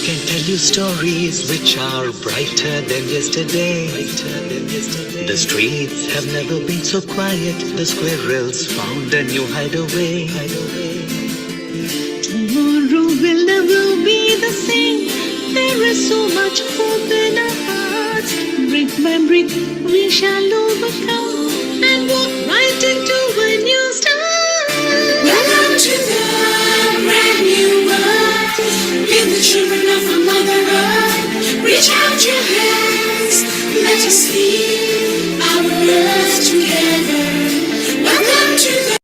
can tell you stories which are brighter than yesterday. The streets have never been so quiet. The squirrels found a new hideaway. Tomorrow will never be the same. There is so much hope in our hearts. Brick by brick, we shall overcome and walk right into a new start. Welcome to the brand new world. Give the children of our Mother Earth. Reach out your hands. Let us heal our earth together. Welcome to the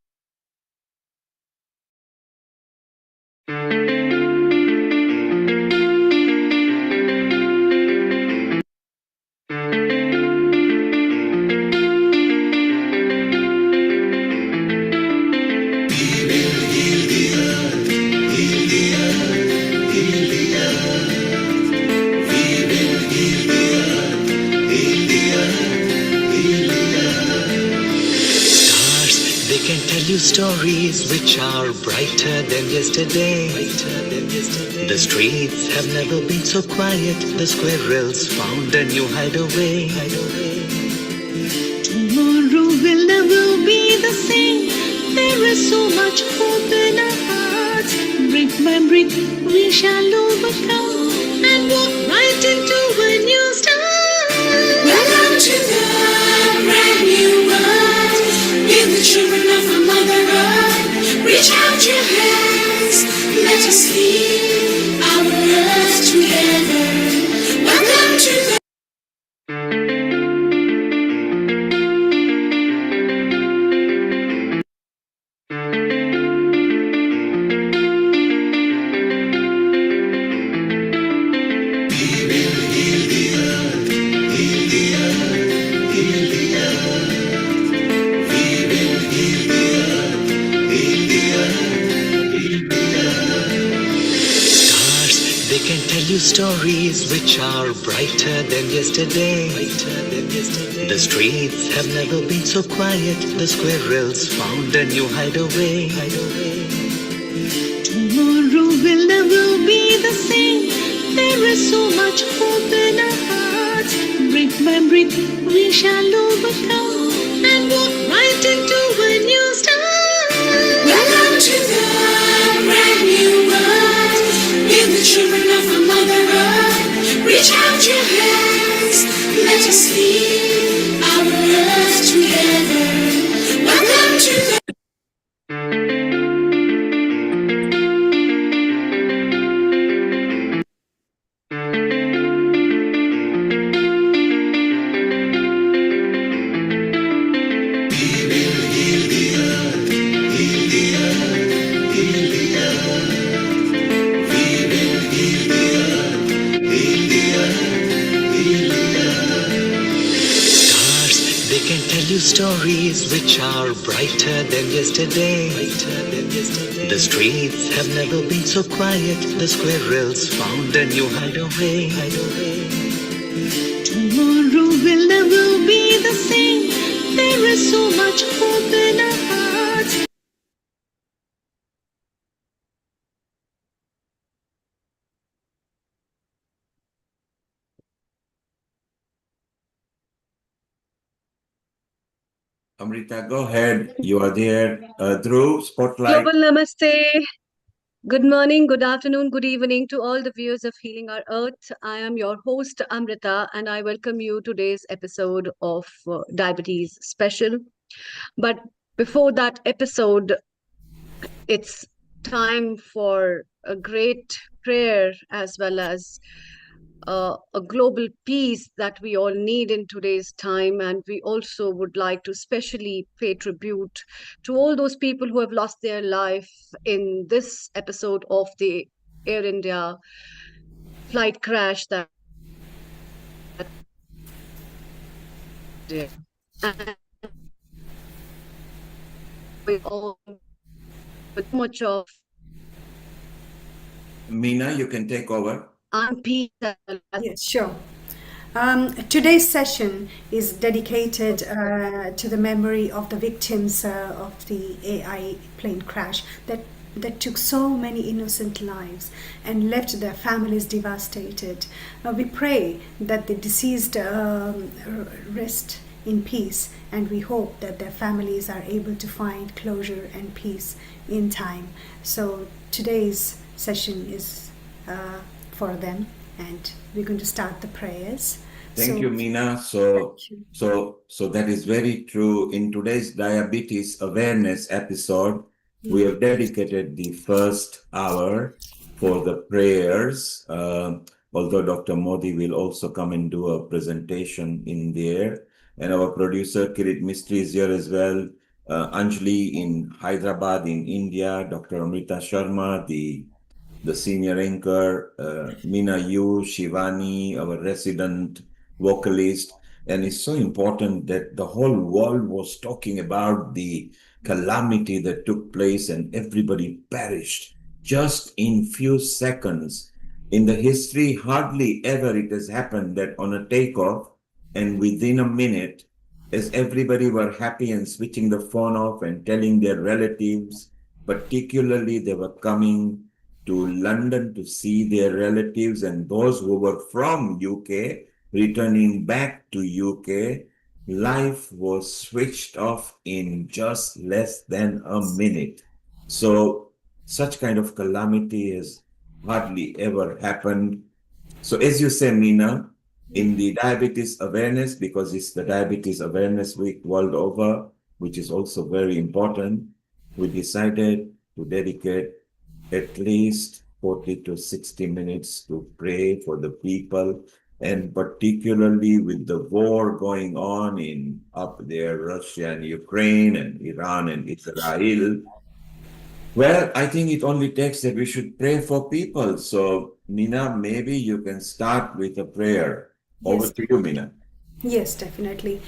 Stories which are brighter than yesterday. The streets have never been so quiet. The squirrels found a new hideaway. Tomorrow will never be the same. There is so much hope in our hearts. Brick by brick, we shall overcome and walk right into a new start. Welcome to the brand new world. Give the children of our Mother Earth. Reach out your hands. Let us heal our earth together. Welcome to the Stories which are brighter than yesterday. The streets have never been so quiet. The squirrels found a new hideaway. Tomorrow will never be the same. There is so much hope in our hearts. Brick by brick, we shall overcome and walk right into a new start. Welcome to the brand new world. Give the children of our Mother Earth. Reach out your hands. Let us heal our earth together. Welcome to the stories which are brighter than yesterday. The streets have never been so quiet. The squirrels found a new hideaway. Tomorrow will never be the same. There is so much hope in our hearts. Amrita, go ahead. You are there. Dhruv, spotlight. Global Namaste. Good morning, good afternoon, good evening to all the viewers of Healing Our Earth. I am your host, Amrita, and I welcome you to today's episode of Diabetes Special. But before that episode, it's time for a great prayer as well as a global peace that we all need in today's time. And we also would like to specially pay tribute to all those people who have lost their life in this episode of the Air India flight crash that did. And we all with much of Meena, you can take over. peace. Yes, sure. Today's session is dedicated to the memory of the victims of the AI plane crash that that took so many innocent lives and left their families devastated. Now we pray that the deceased rest in peace, and we hope that their families are able to find closure and peace in time. So today's session is for them, and we're going to start the prayers. Thank you, Meena. So that is very true. In today's diabetes awareness episode, we have dedicated the first hour for the prayers. Although Dr. Modi will also come and do a presentation in there. And our producer, Kirit Mistry, is here as well. Anjali in Hyderabad, in India. Dr. Amrita Sharma, the senior anchor, Meena Yu, Shivani, our resident vocalist. And it's so important that the whole world was talking about the calamity that took place and everybody perished just in few seconds. In the history, hardly ever it has happened that on a takeoff and within a minute, as everybody were happy and switching the phone off and telling their relatives, particularly they were coming to London to see their relatives, and those who were from UK returning back to UK, life was switched off in just less than a minute. So such kind of calamity has hardly ever happened. So as you say, Meena, in the diabetes awareness, because it's the Diabetes Awareness Week world over, which is also very important, we decided to dedicate at least 40 to 60 minutes to pray for the people, and particularly with the war going on in up there, Russia and Ukraine and Iran and Israel. Well, I think it only takes that we should pray for people. So, Meena, maybe you can start with a prayer. Over Yes. to you, Meena. Yes, definitely.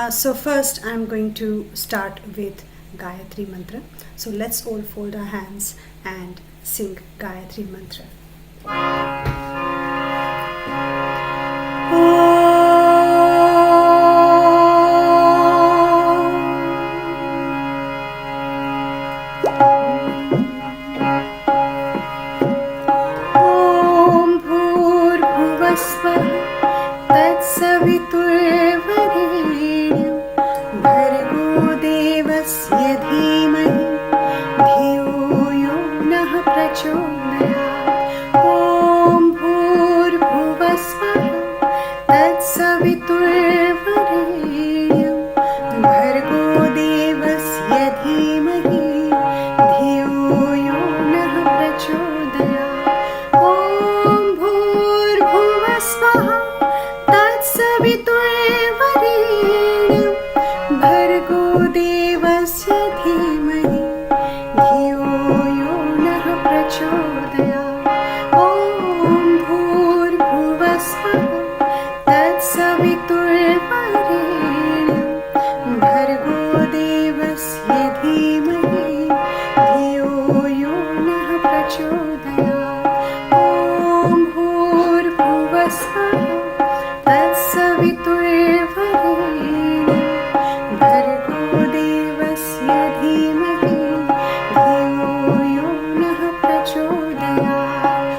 So first I'm going to start with Gayatri Mantra. So let's all fold our hands and sing Gayatri Mantra. Om Bhurbhuvasvah Tatsaviturevarenyam Bhargo Devasya Dhimahi Dhiyo Yo Nah Prachodayat. Om Bhurbhuvasvah Tatsaviturevarenyam Bhargo Devasya Dhimahi Dhiyo Yo Nah Prachodayat. Om Bhurbhuvasvah Tatsaviturevarenyam Bhargo Devasya Dhimahi Dhiyo Yo Nah Prachodayat. Om Bhurbhuvasvah Tatsaviturevarenyam Bhargo Devasya Dhimahi Dhiyo Yo Nah Prachodayat. Om Bhurbhuvasvah Tatsaviturevarenyam Bhargo Devasya Dhimahi Dhiyo Yo Nah Prachodayat.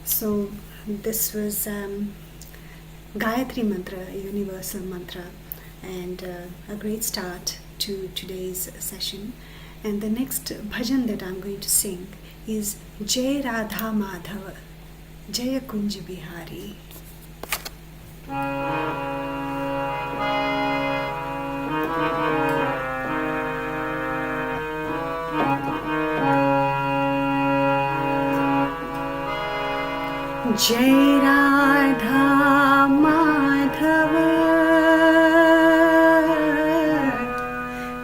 So this was Gayatri Mantra, a universal mantra, and a great start to today's session. And the next bhajan that I'm going to sing is Jai Radha Madhava, Jaya Kunj Bihari. Jai Radha Madhava,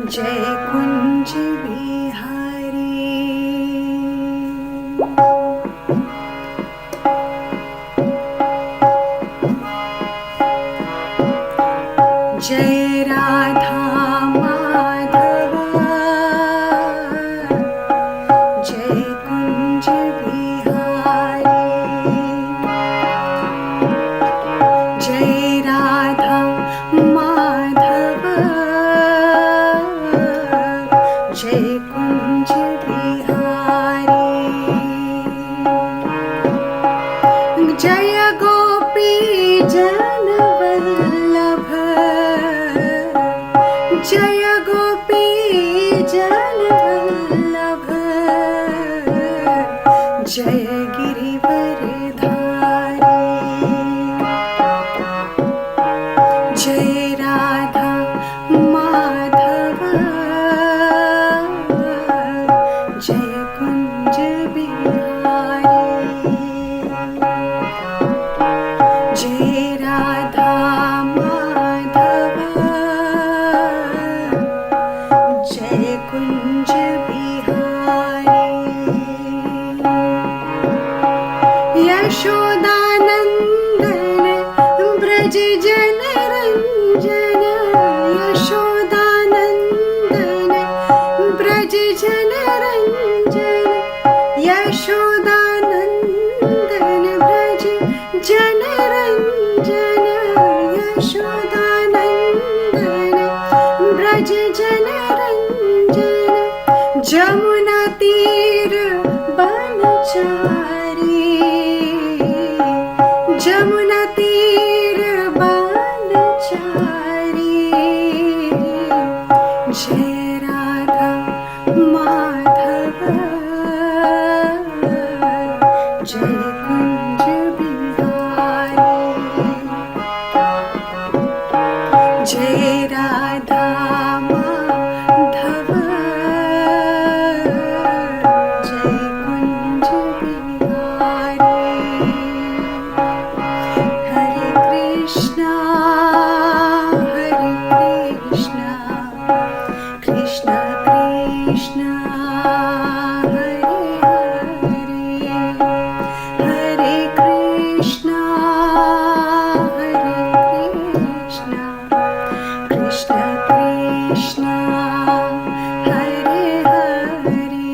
Jai Kunj Bihari. Jai Radha Madhava, Jai Kunj Bihari. जय गोपी जनवल्लभ जय गिरिवरधारी जय राधा माधव जय कुंज बिहारी जय राधा माधव जय कुंज बिहारी यशोदानंदन ब्रज जन रंजन यशोदानंदन ब्रज जन रंजन यशोदानंदन ब्रज जन रंजन यशोदानंदन ब्रज जन रंजन जमुना तीर बनचारी जमुना तीर बनचारी जय राधा माधव जय कुंज बिहारी जय राधा माधव जय कुंज बिहारी हरे कृष्णा कृष्णा कृष्णा हरे हरे हरे कृष्णा कृष्णा कृष्णा कृष्णा हरे हरे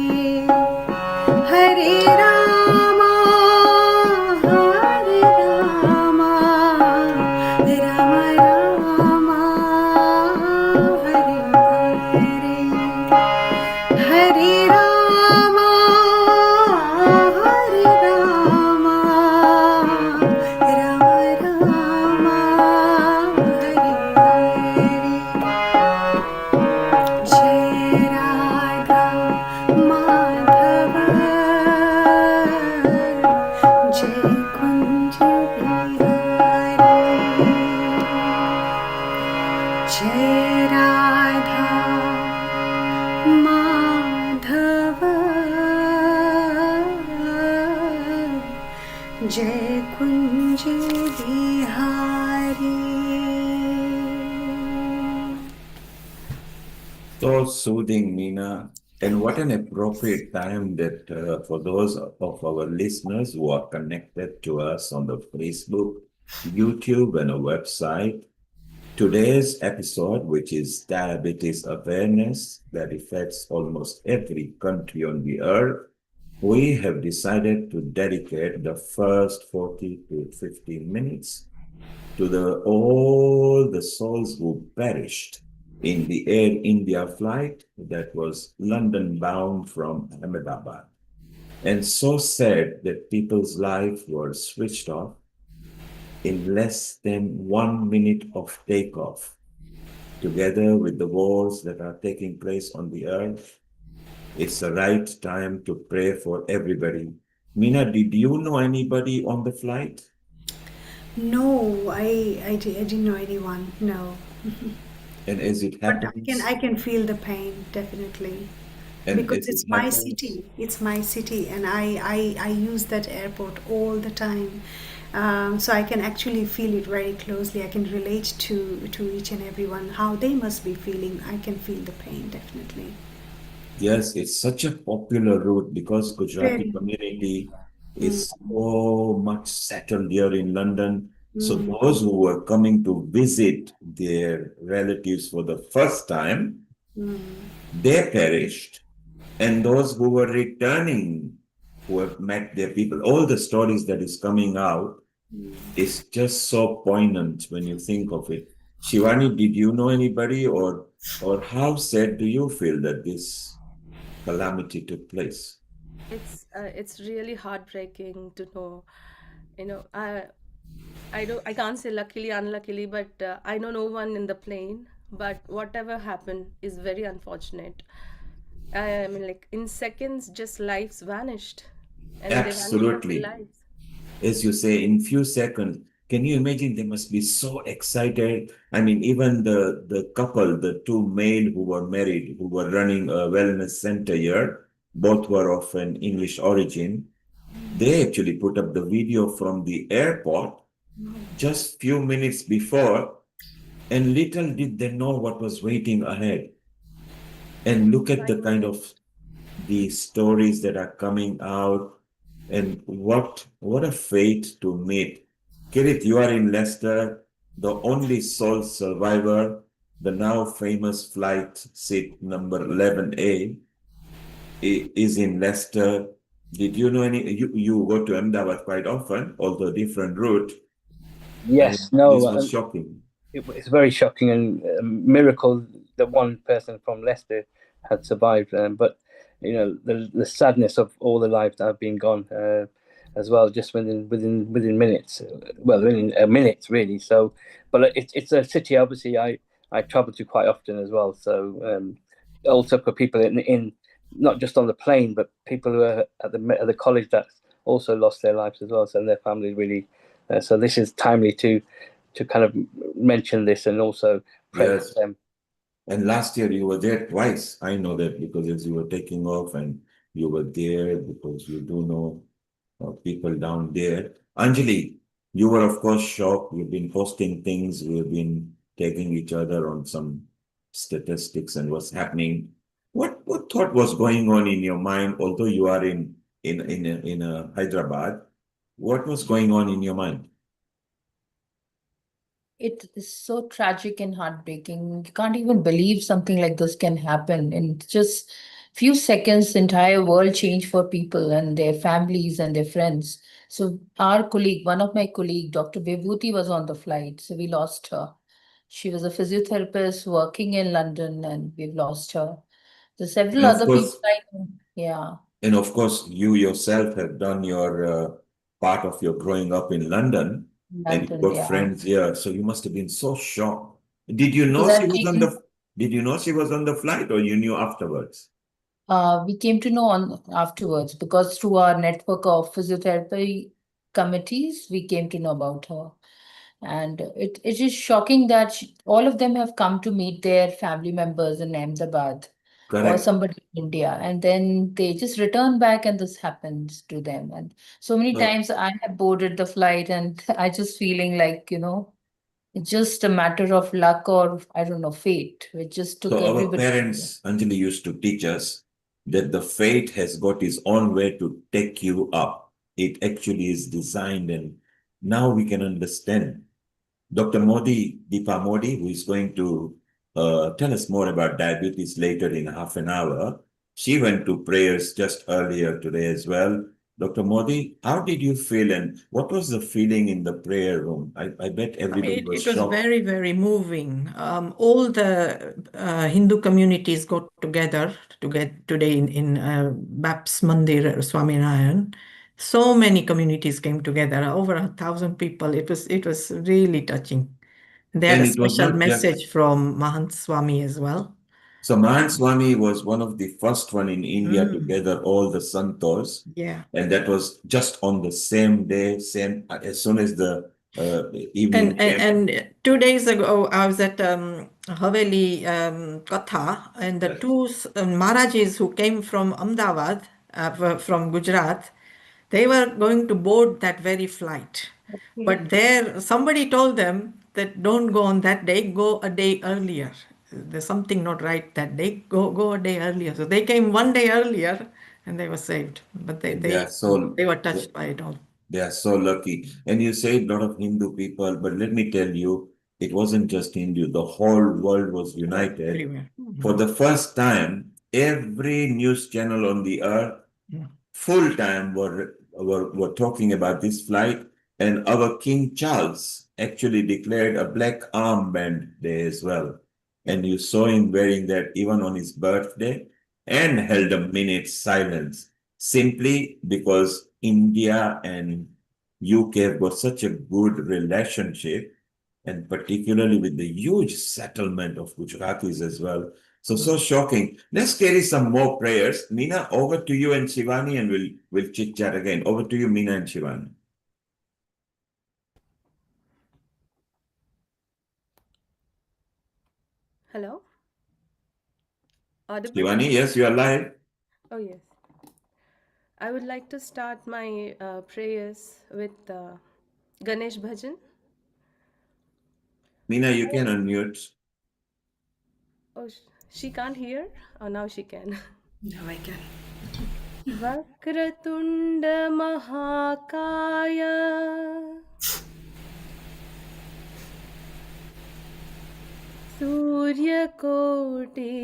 हरे राम राम राम हरे हरे हरे राम राम राम हरे हरे जय राधा माधव जय कुंज बिहारी जय राधा माधव जय Kunj Bihari So soothing, Meena. And what an appropriate time that for those of our listeners who are connected to us on the Facebook, YouTube, and a website, today's episode, which is diabetes awareness that affects almost every country on the earth, we have decided to dedicate the first 40 to 50 minutes to all the souls who perished in the Air India flight that was London bound from Ahmedabad. And so sad that people's lives were switched off in less than 1 minute of takeoff. Together with the wars that are taking place on the earth, it's the right time to pray for everybody. Meena, did you know anybody on the flight? No, I didn't know anyone. No, And as it but happens, I can feel the pain definitely and because as it it's my happens, city. It's my city, and I use that airport all the time. So I can actually feel it very closely. I can relate to each and everyone how they must be feeling. I can feel the pain definitely. yes, it's such a popular route because Gujarati Very. community Mm, is so much settled here in London. So mm, those who were coming to visit their relatives for the first time, mm, they perished. And those who were returning, who have met their people, all the stories that is coming out is just so poignant when you think of it. Shivani, did you know anybody or how sad do you feel that this calamity took place? It's really heartbreaking to know. You know, I can't say luckily, unluckily, but I know no one in the plane. but whatever happened is very unfortunate. I mean, like in seconds, just lives vanished, and they vanished from their Absolutely. lives. As you say, in few seconds. Can you imagine? They must be so excited. I mean, even the couple, the two male who were married, who were running a wellness center here, both were of an English origin. They actually put up the video from the airport just few minutes before, and little did they know what was waiting ahead. And look at I the kind know. of the stories that are coming out, and what a fate to meet. Kirit, you are in Leicester, the only sole survivor, the now famous flight seat number 11A is in Leicester. Did you know you go to Ahmedabad quite often, although different route, and Yes, no, this was shocking. it's very shocking and a miracle that one person from Leicester had survived. But the sadness of all the lives that have been gone as well, just within minutes. Well, within a minute, really. So, but it's a city obviously I travel to quite often as well. So also for people in not just on the plane, but people who are at the college that also lost their lives as well. So their families really. So this is timely to kind of mention this and also pray for Yes. them. And last year you were there twice. I know that because as you were taking off and you were there because you do know people down there. Anjali, you were of course shocked. We've been posting things. We've been taking each other on some statistics and what's happening. What thought was going on in your mind? Although you are in Hyderabad, what was going on in your mind? It is so tragic and heartbreaking. You can't even believe something like this can happen. In just few seconds, the entire world changed for people and their families and their friends. So our colleague, one of my colleague, Dr. Vibhuti, was on the flight. So we lost her. She was a physiotherapist working in London, and we've lost her. So And several of other people course, I know. Yeah, And of course, you yourself have done your part of your growing up in London, and you've London, got yeah. friends here, so you must have been so shocked. Did you Because know she I've was on taken the Did you know she was on the flight, or you knew afterwards? We came to know on afterwards because through our network of physiotherapy committees, we came to know about her. And it is shocking that all of them have come to meet their family members in Ahmedabad or Correct. somebody in India, and then they just return back and this happens to them. And so many So, times I have boarded the flight and I just feeling like, it's just a matter of luck or I don't know, fate, which just so took our everybody. parents, Anjali, used to teach us that the fate has got its own way to take you up. It actually is designed, and now we can understand. Dr. Modi, Deepa Modi, who is going to tell us more about diabetes later in half an hour. She went to prayers just earlier today as well. Dr. Modi, how did you feel and what was the feeling in the prayer room? I bet I mean, everybody was it was shocked. very, very moving. All the Hindu communities got together to get today in Baps Mandir Swaminarayan. So many communities came together, over 1,000 people. It was really touching. They had And a it was special not just, message from Mahant Swami as well. so Mahan Swami was one of the first one in India to Mm, gather all the santos. yeah. And that was just on the same day, as soon as the evening And, came. and and 2 days ago, I was at Haveli Katha, and the Yes. two Maharajis who came from Ahmedabad, from Gujarat, they were going to board that very flight. Okay. But there, somebody told them that don't go on that day, go a day earlier. There's something not right that day, go a day earlier. So they came one day earlier and they were saved. But they, They are they, so they were touched by it all. They are so lucky. And you say a lot of Hindu people, but let me tell you, it wasn't just Hindu. The whole world was Oh, united. everywhere. For Mhm. the first time, every news channel on the earth, Yeah. full time, were talking about this flight. And our King Charles actually declared a black armband day as well. Yeah. And you saw him wearing that even on his birthday and held a minute's silence simply because India and UK have got such a good relationship. and particularly with the huge settlement of Gujaratis as well. So shocking. Let's carry some more prayers. Meena, over to you and Shivani, and we'll chit chat again. Over to you, Meena and Shivani. Hello? Audible? Shivani, yes, you are live. Oh, yes. I would like to start my prayers with Ganesh Bhajan. Meena, you can unmute. Oh, she can't hear? Oh, now she can. Now I can. वक्रतुण्ड महाकाय सूर्यकोटि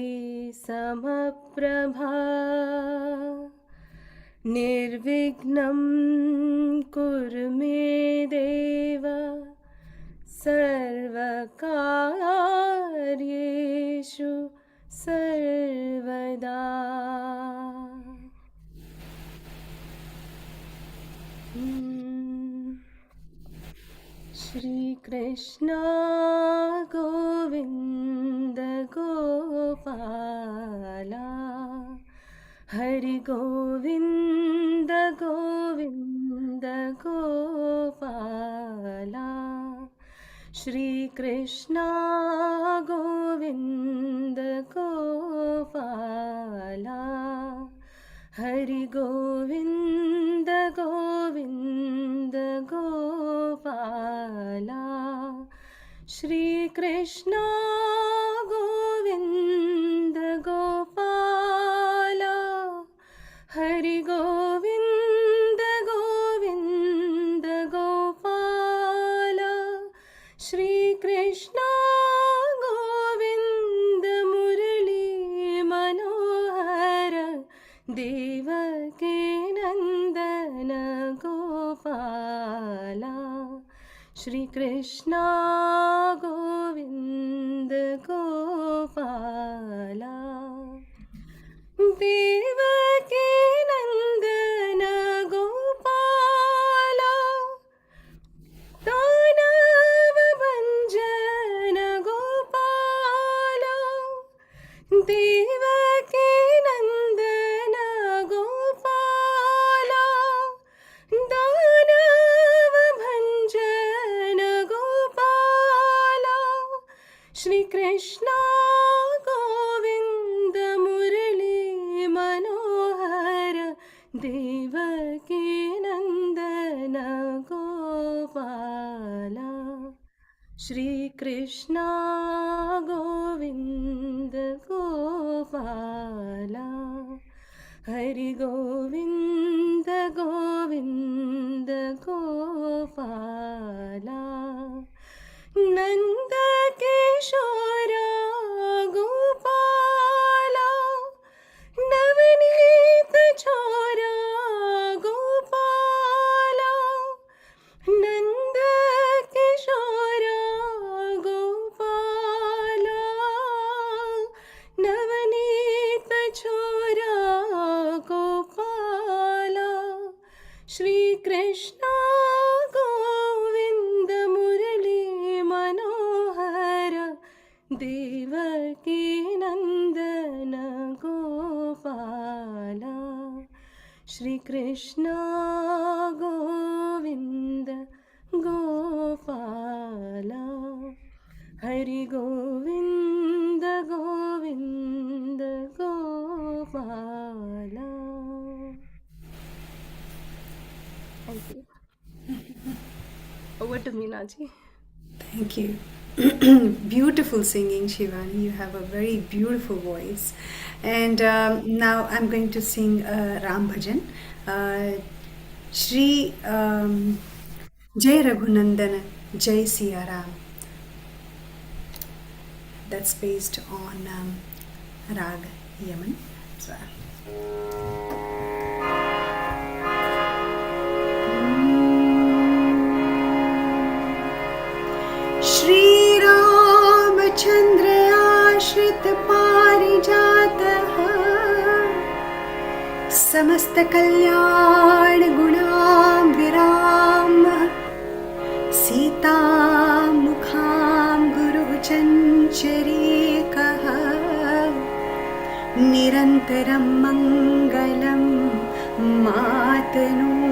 समप्रभा निर्विघ्नं कुरु मे देव सर्वकार्येषु सर्वदा। श्री कृष्ण गोविंद गोपाला हरि गोविंद गोविंद गोपाला श्री कृष्ण गोविंद गोपाला हरि गोविंद गोविंद गोपाला श्री कृष्ण गोविंद गोपाला हरि गोविंद गोविंद गोपाला श्री कृष्ण गोविंद मुरली मनोहर देवकी नंदन गोपाला श्री कृष्ण गोविंद गोपाला देवकी नंदन गोपाला दानव भंजन गोपाला देवकी नंदन गोपाला दानव भंजन गोपाला श्री कृष्ण गोविंद मुरली मनोहर देवकी नंदन गोपाला श्री कृष्ण गोविंद गोपाला हरि गोविंद गोविंद गोपाला नंद किशोरा गोपाला नवनीत छोरा गोपाला नंद किशोरा गोपाला नवनीत छोरा गोपाला श्री कृष्ण गोविंद मुरली मनोहर देवकी नंदन Gopala Shri Krishna Govind Gopala Hari Govind Govind Gopala. Thank you. Over to Meena ji. Thank you. Beautiful singing, Shivani. You have a very beautiful voice. And now I'm going to sing Ram Bhajan. Shri Jai Raghunandan, Jai Siya Ram. That's based on Rag Yaman. So, Shri Ramchandra आश्रित पारिजातः समस्त कल्याण गुणां विराम सीता मुखा चञ्चरीकः निरन्तरं मङ्गलं मातनोत्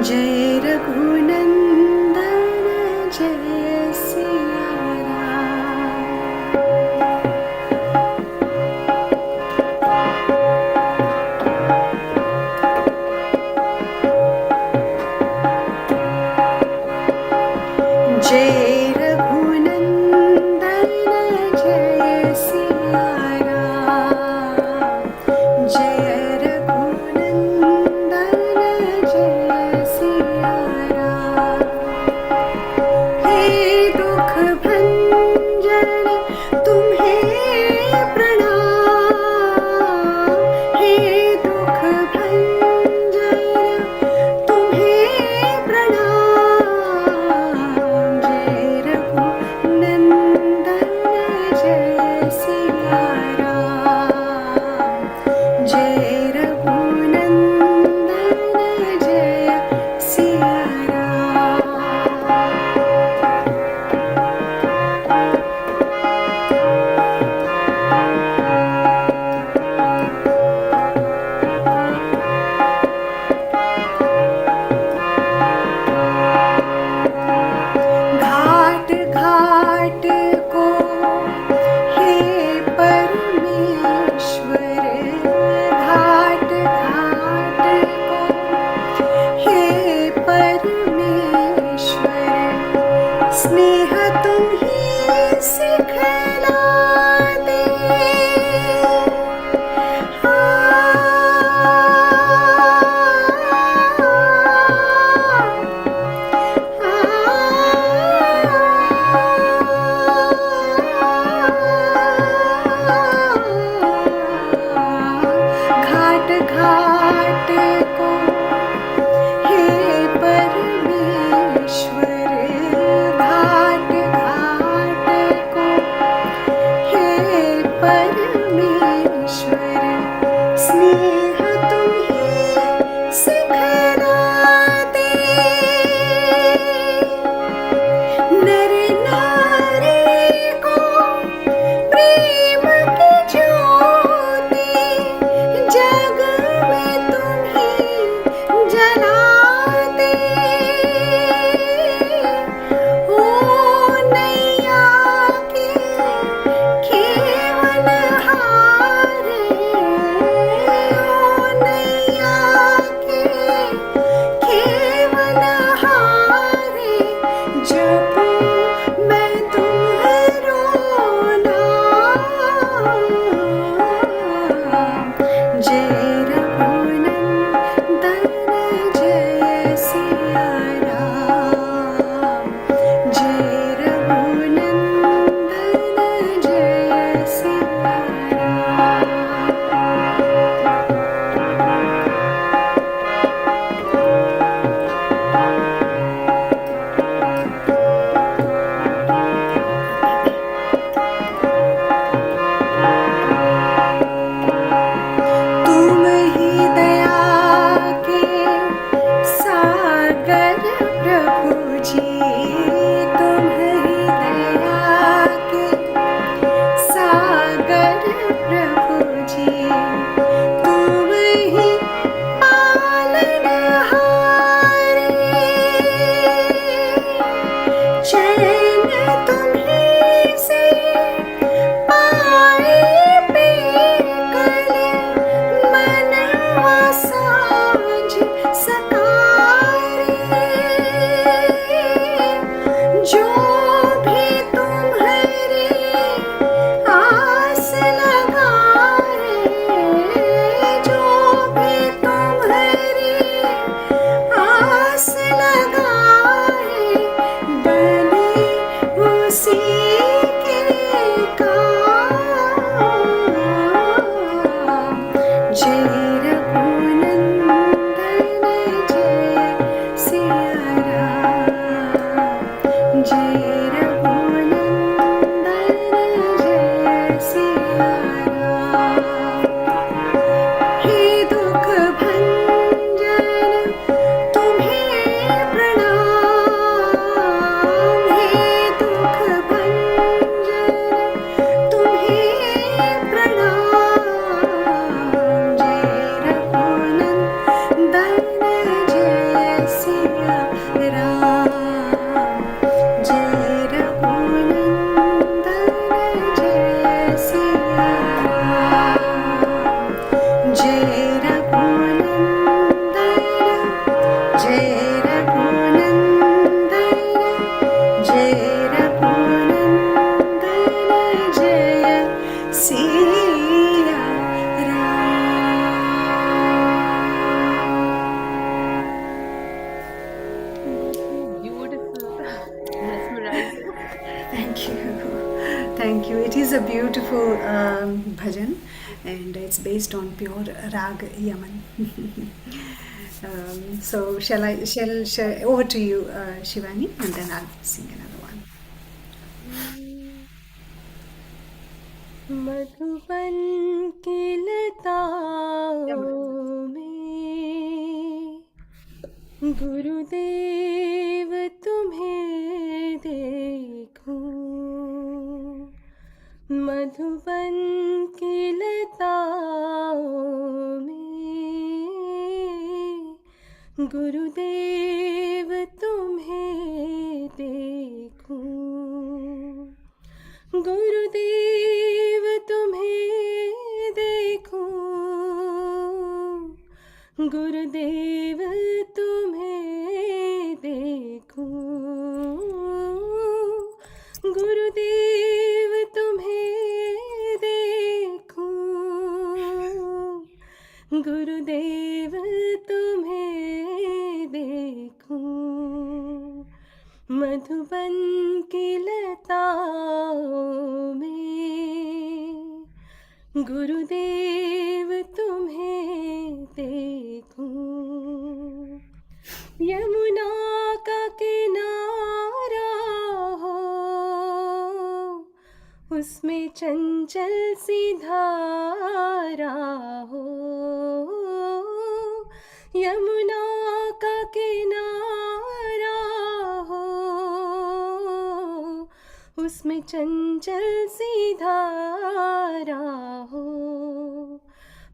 जय रघुनन्दन जय सिया राम। जय रघुनन्दन जय सिया राम। जय रघुनन्दन जय सिया राम। हे दुख भंजन तुम्हें प्रणाम। हे दुख भंजन तुम्हें प्रणाम। जय रघुनन्दन जय सिया राम। जय रघुनन्दन जय सिया राम। घाट घाट को हे परमेश्वर, जय रघुनंदन जय सिया राम जय रघुनंदन जय सिया राम हे दुख भंजन तुम्हें प्रणाम हे दुख भंजन तुम्हें प्रणाम जय रघुनंदन जय सिया राम जय रघुनंदन जय सिया राम जय रघुनंदन जय रघुनंदन जय रघुनंदन जय Siya Beautiful, mesmerizing. Thank you. It is a beautiful bhajan, and it's based on pure rag Yaman. So shall over to you, Shivani, and then I'll sing another one. Madhuban की लताओं में गुरुदेव तुम्हें देखूं मधुबन की लताओं में गुरुदेव तुम्हें देखूं गुरुदेव तुम्हें देखूं गुरुदेव तुम्हें देखूं गुरुदेव तुम्हें देखूं गुरुदेव तुम्हें देखूं मधुबन की लताओं में गुरुदेव तुम्हें देखूं यमुना का किनारा हो उसमें चंचल सी धारा हो यमुना का किनारा हो उसमें चंचल सी धारा हो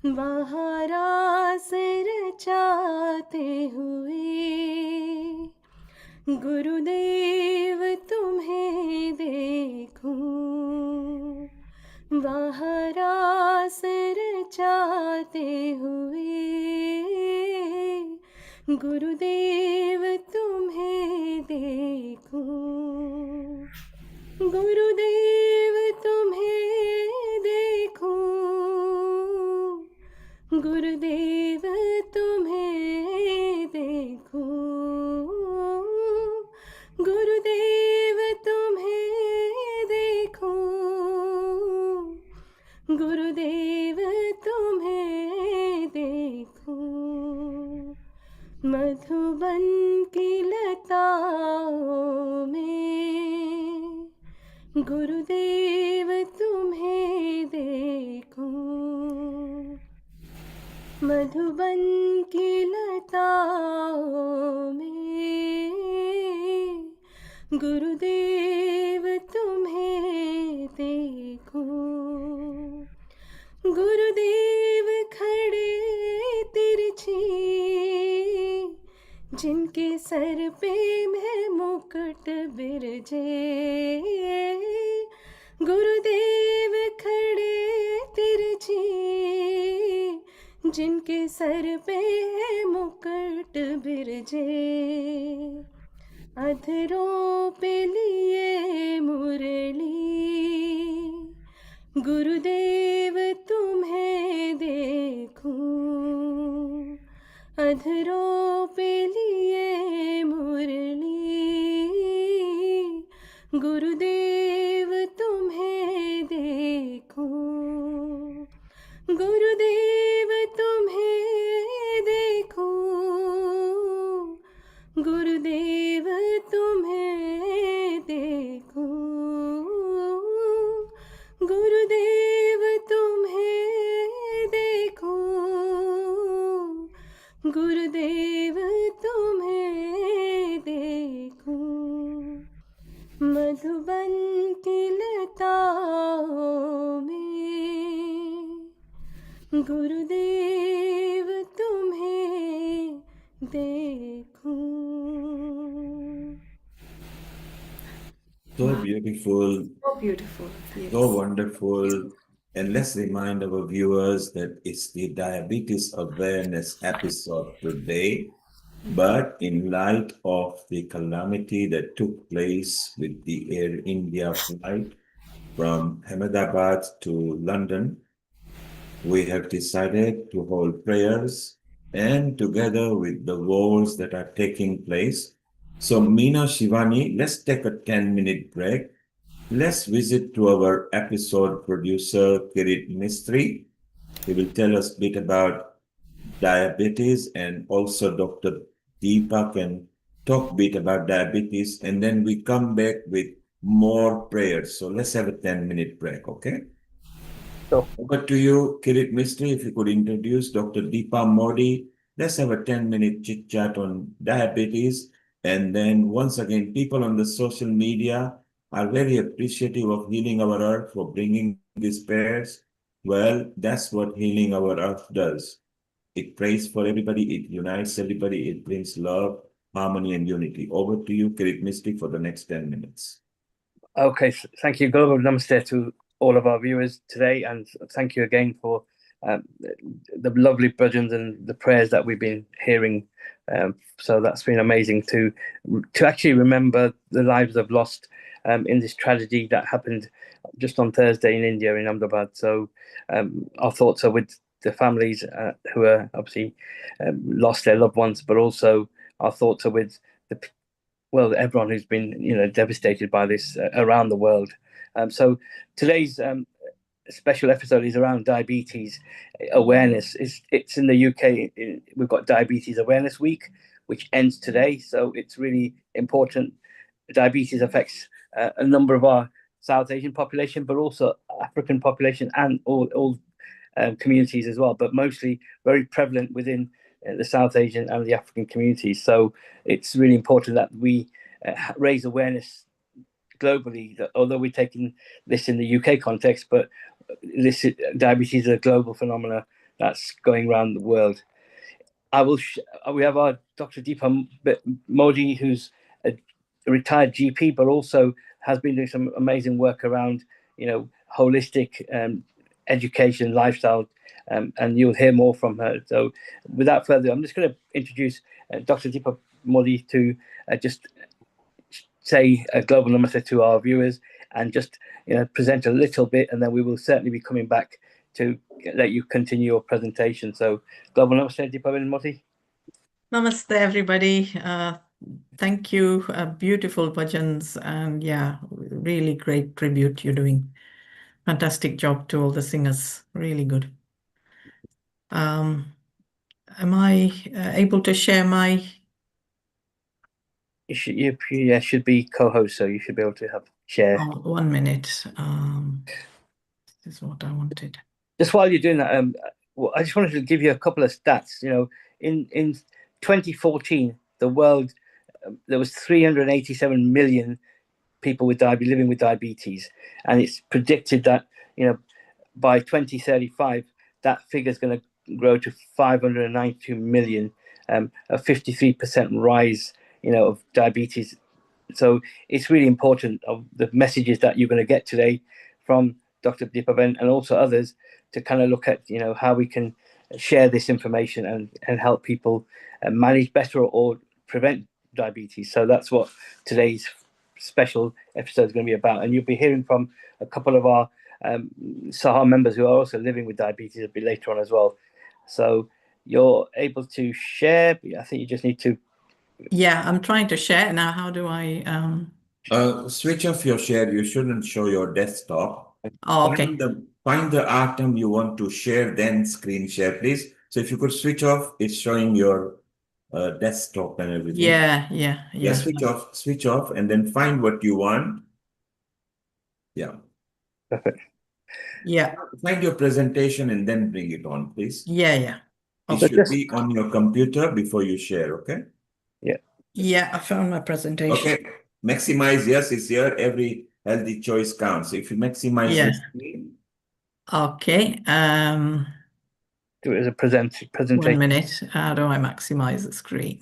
वहाँ रास रचाते हुए गुरुदेव तुम्हें देखूं वहाँ रास रचाते हुए गुरुदेव तुम्हें देखूं गुरुदेव तुम्हें देखूं गुरुदेव तुम्हें देखूं गुरुदेव तुम्हें देखूं गुरुदेव तुम्हें देखूं मधुबन की लताओं में गुरुदेव तुम्हें देखूं मधुबन की लताओं में गुरुदेव तुम्हें देखूं गुरुदेव खड़े तिरछी जिनके सर पे मैं मुकुट बिरजे गुरुदेव खड़े तिरछी जिनके सर पे मुकुट बिरजे अधरों पे लिए मुरली गुरुदेव तुम्हें देखूं अधरों पे लिए मुरली गुरुदेव तुम्हें देखूं गुरुदेव गुरुदेव तुम्हें देखूं, मधुबन की लताओं में, गुरुदेव तुम्हें देखूं. So beautiful, So beautiful. Yes. so wonderful. And let's remind our viewers that it's the diabetes awareness episode today. But in light of the calamity that took place with the Air India flight from Ahmedabad to London, we have decided to hold prayers and together with the wars that are taking place. So, Meena Shivani, let's take a 10-minute break. Let's visit to our episode producer, Kirit Mistry. He will tell us a bit about diabetes, and also Dr. Deepa can talk a bit about diabetes, and then we come back with more prayers. So let's have a 10-minute break, okay? So, Over to you, Kirit Mistry, if you could introduce Dr. Deepa Modi. Let's have a 10-minute chit chat on diabetes. And then once again, people on the social media are very appreciative of Healing Our Earth for bringing these prayers. Well, that's what Healing Our Earth does. It prays for everybody, it unites everybody, it brings love, harmony, and unity. Over to you, Kirit Mistry, for the next 10 minutes. okay, thank you, Global Namaste to all of our viewers today, and thank you again for the lovely bhajans and the prayers that we've been hearing. So that's been amazing to actually remember the lives of lost in this tragedy that happened just on Thursday in India, in Ahmedabad. So our thoughts are with the families who are obviously lost their loved ones, but also our thoughts are with the everyone who's been devastated by this around the world. So today's special episode is around diabetes awareness. It's in the UK. We've got Diabetes Awareness Week, which ends today. So it's really important. Diabetes affects a number of our South Asian population, but also African population and all communities as well, but mostly very prevalent within the South Asian and the African communities. So it's really important that we raise awareness globally, that although we're taking this in the UK context, but this diabetes is a global phenomenon that's going around the world. We have our Dr. Deepa Modi, who's a retired GP, but also has been doing some amazing work around, holistic education, lifestyle, and you'll hear more from her. So without further, I'm just going to introduce Dr. Deepa Modi to just say a global namaste to our viewers and just present a little bit, and then we will certainly be coming back to let you continue your presentation. So global namaste, Deepa Modi. Namaste, everybody. Thank you. Beautiful bhajans, and yeah, really great tribute you're doing. Fantastic job to all the singers. Really good. Am I able to share my? You should be co-host, so you should be able to share. Oh, 1 minute. This is what I wanted. Just while you're doing that, I just wanted to give you a couple of stats. In 2014, the world there was 387 million people with living with diabetes, and it's predicted that by 2035 that figure is going to grow to 592 million, a 53% rise of diabetes. So it's really important of the messages that you're going to get today from Dr. Deepa and also others to kind of look at how we can share this information and help people manage better or prevent diabetes. So that's what today's special episode is going to be about, and you'll be hearing from a couple of our Sahar members who are also living with diabetes a bit later on as well. So you're able to share. I think you just need to. Yeah, I'm trying to share now. How do I? Switch off your share. You shouldn't show your desktop. Oh, okay. Find the item you want to share, then screen share, please. So if you could switch off, it's showing your desktop and everything. Yeah. Switch off, and then find what you want. Yeah. Perfect. Yeah. Find your presentation and then bring it on, please. Yeah. It So should just be on your computer before you share, okay? Yeah, I found my presentation. Okay, maximize, yes, it's here. Every healthy choice counts. If you maximize Yeah. your screen, Okay. do it as a presentation. 1 minute. How do I maximize the screen?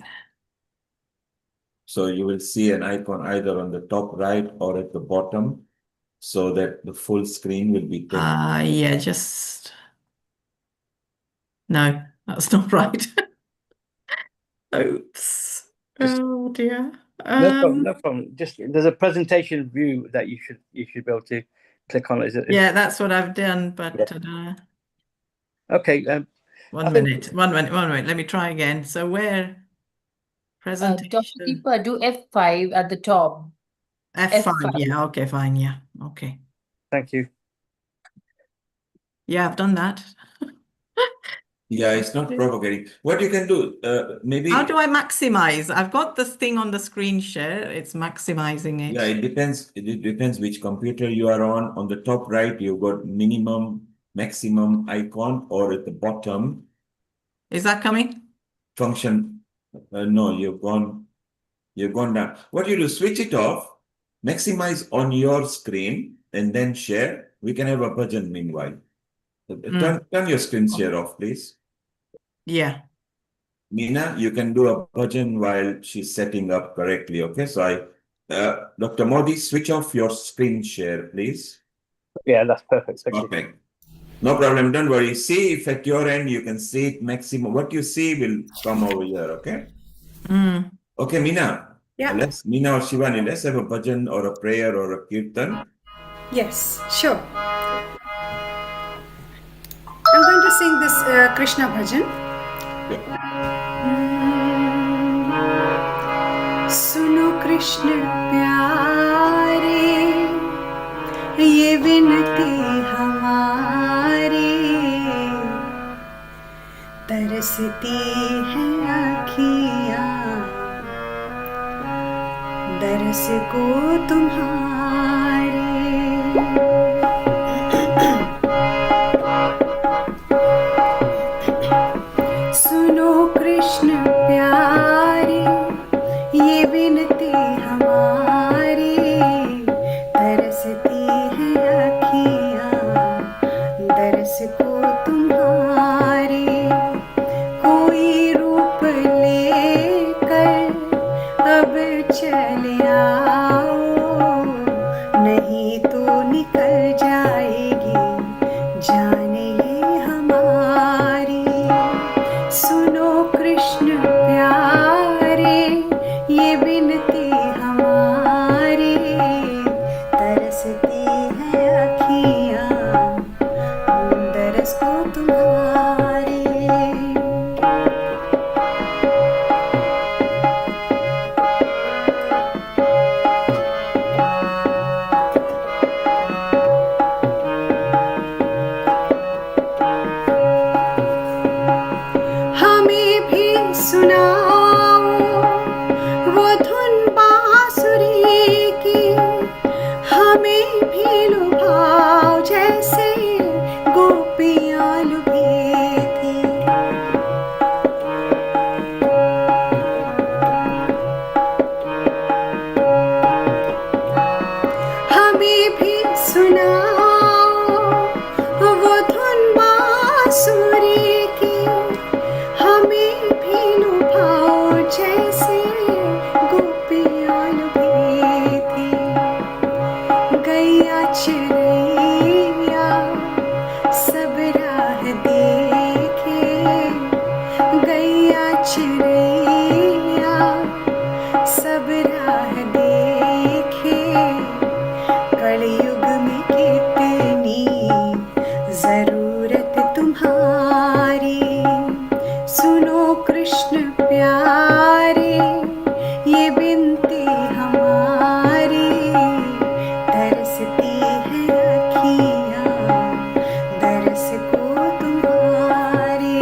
so you will see an icon either on the top right or at the bottom, so that the full screen will be taken. Yeah, just no, that's not right. Oops. Oh dear. No problem. No problem. Just there's a presentation view that you should be able to click on. Is it? Yeah, that's what I've done, but Okay. 1 minute. 1 minute. 1 minute. Let me try again. So where Dr. presentation Deepa, do F5 at the top. F5. F5. Yeah, okay, fine. Yeah. Okay. Thank you. Yeah, I've done that. Yeah, it's not propagating. What you can do, maybe. How do I maximize? I've got this thing on the screen share. It's maximizing it. Yeah, it depends. It depends which computer you are on. On the top right, you've got minimum, maximum icon, or at the bottom, Is that coming? function. No, you've gone down. What you do, switch it off, maximize on your screen, and then share. We can have a bhajan meanwhile. Turn your screen share off, please. Yeah. Meena, you can do a bhajan while she's setting up correctly. Okay, so Dr. Modi, switch off your screen share, please. Yeah, that's perfect. Thank you. Okay. No problem. Don't worry. See if at your end you can see it maximum. What you see will come over here. Okay. Okay, Meena. Yeah. Meena or Shivani, let's have a bhajan or a prayer or a kirtan. Yes, sure. I'm going to sing this Krishna bhajan. सुनो कृष्ण प्यारे ये विनती हमारी तरसती है आँखियाँ दरस को तुम्हारे सुनो कृष्ण प्यारे ये विनती हमारी तरसती है आँखियाँ दरस को तुम्हारे कोई रूप लेकर अब चले आओ नहीं तो निकल जाएगी जान ये हमारी सुनो कृष्ण प्यारे ये विनती हमारी तरसती है अखियाँ दरस को तुम्हारी हमें भी सुनाओ वो धुन बांसुरी की हमें भी लुभाओ जैसे गोपियाँ लुभी थी हमें भी सुनाओ वो धुन बांसुरी की हमें भी लुभाओ जैसे गोपियाँ लुभी थी गैया चिड़ैया सब राह देखे गैया चिड़ैया सब राह देखे कलयुग में कितनी जरूरत तुम्हारी सुनो कृष्ण प्यारे ये विनती हमारी तरसती है अखियाँ दरस को तुम्हारी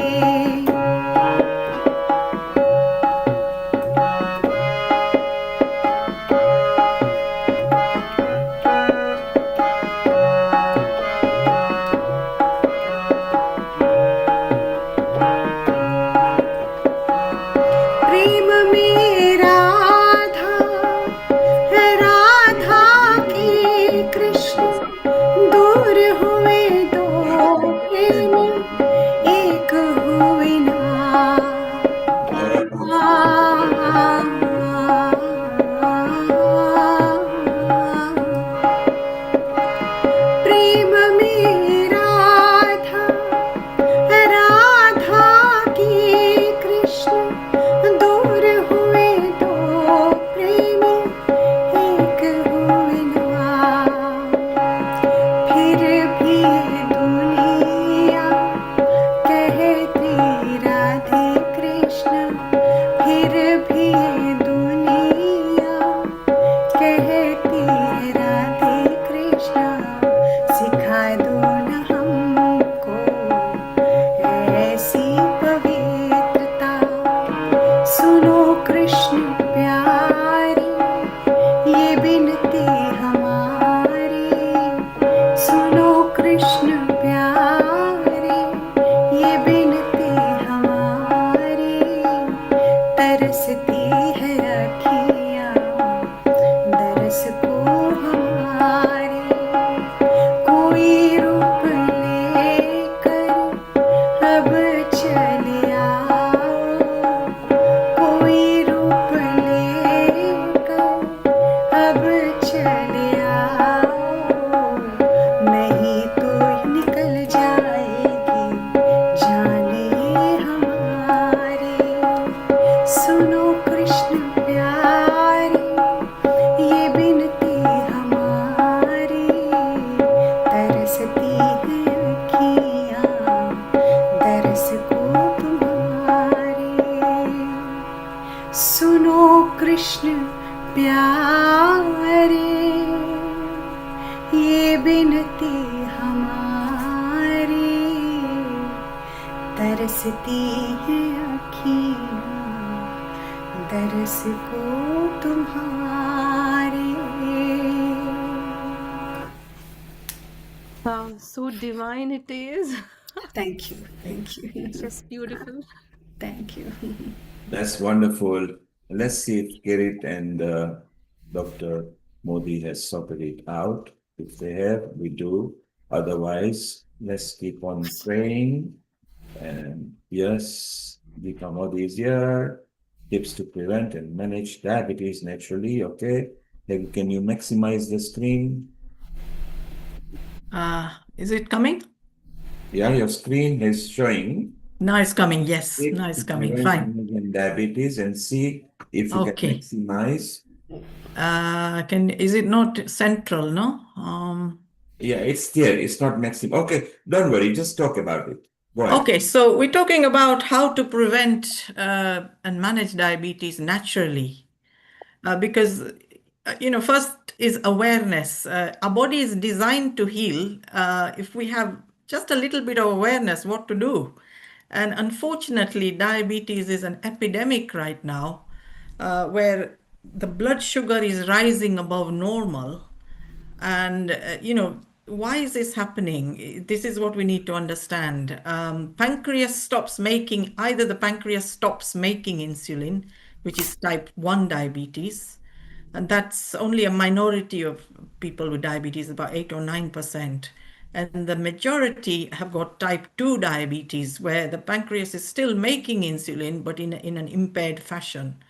सुनो कृष्ण प्यारे, ये बिनती हमारी, तरसती है अखियाँ दरस को तुम्हारे. Wow, so divine it is. Thank you, thank you. It's just beautiful. Thank you. That's wonderful. Let's see if Kirit and Dr. Modi has sorted it out. If they have, we do. Otherwise, let's keep on praying. And yes, Deepa Modi is here. Tips to prevent and manage diabetes naturally. Okay. Then can you maximize the screen? Is it coming? Yeah, your screen is showing. Now it's coming. Yes, Tips now it's to coming. prevent Fine. and manage diabetes and see if you can Okay. maximize. Is it not central, no? Yeah, it's there. It's not maximum. Okay, don't worry. Just talk about it. Go ahead. Okay, so we're talking about how to prevent and manage diabetes naturally. Because, first is awareness. Our body is designed to heal if we have just a little bit of awareness what to do. And unfortunately, diabetes is an epidemic right now where the blood sugar is rising above normal. And, why is this happening? This is what we need to understand. Pancreas stops making, either the pancreas stops making insulin, which is type 1 diabetes, and that's only a minority of people with diabetes, about 8 or 9%. And the majority have got type 2 diabetes, where the pancreas is still making insulin, but in an impaired fashion.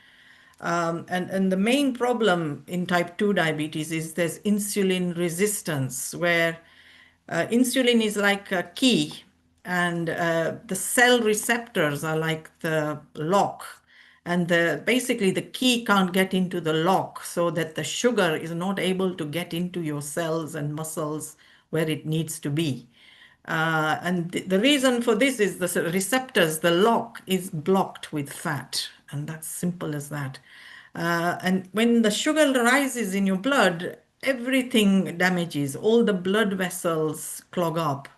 And the main problem in type 2 diabetes is there's insulin resistance, where insulin is like a key, and the cell receptors are like the lock. And basically the key can't get into the lock, so that the sugar is not able to get into your cells and muscles where it needs to be. And the reason for this is the receptors, the lock is blocked with fat, and that's simple as that. And when the sugar rises in your blood, everything damages, all the blood vessels clog up.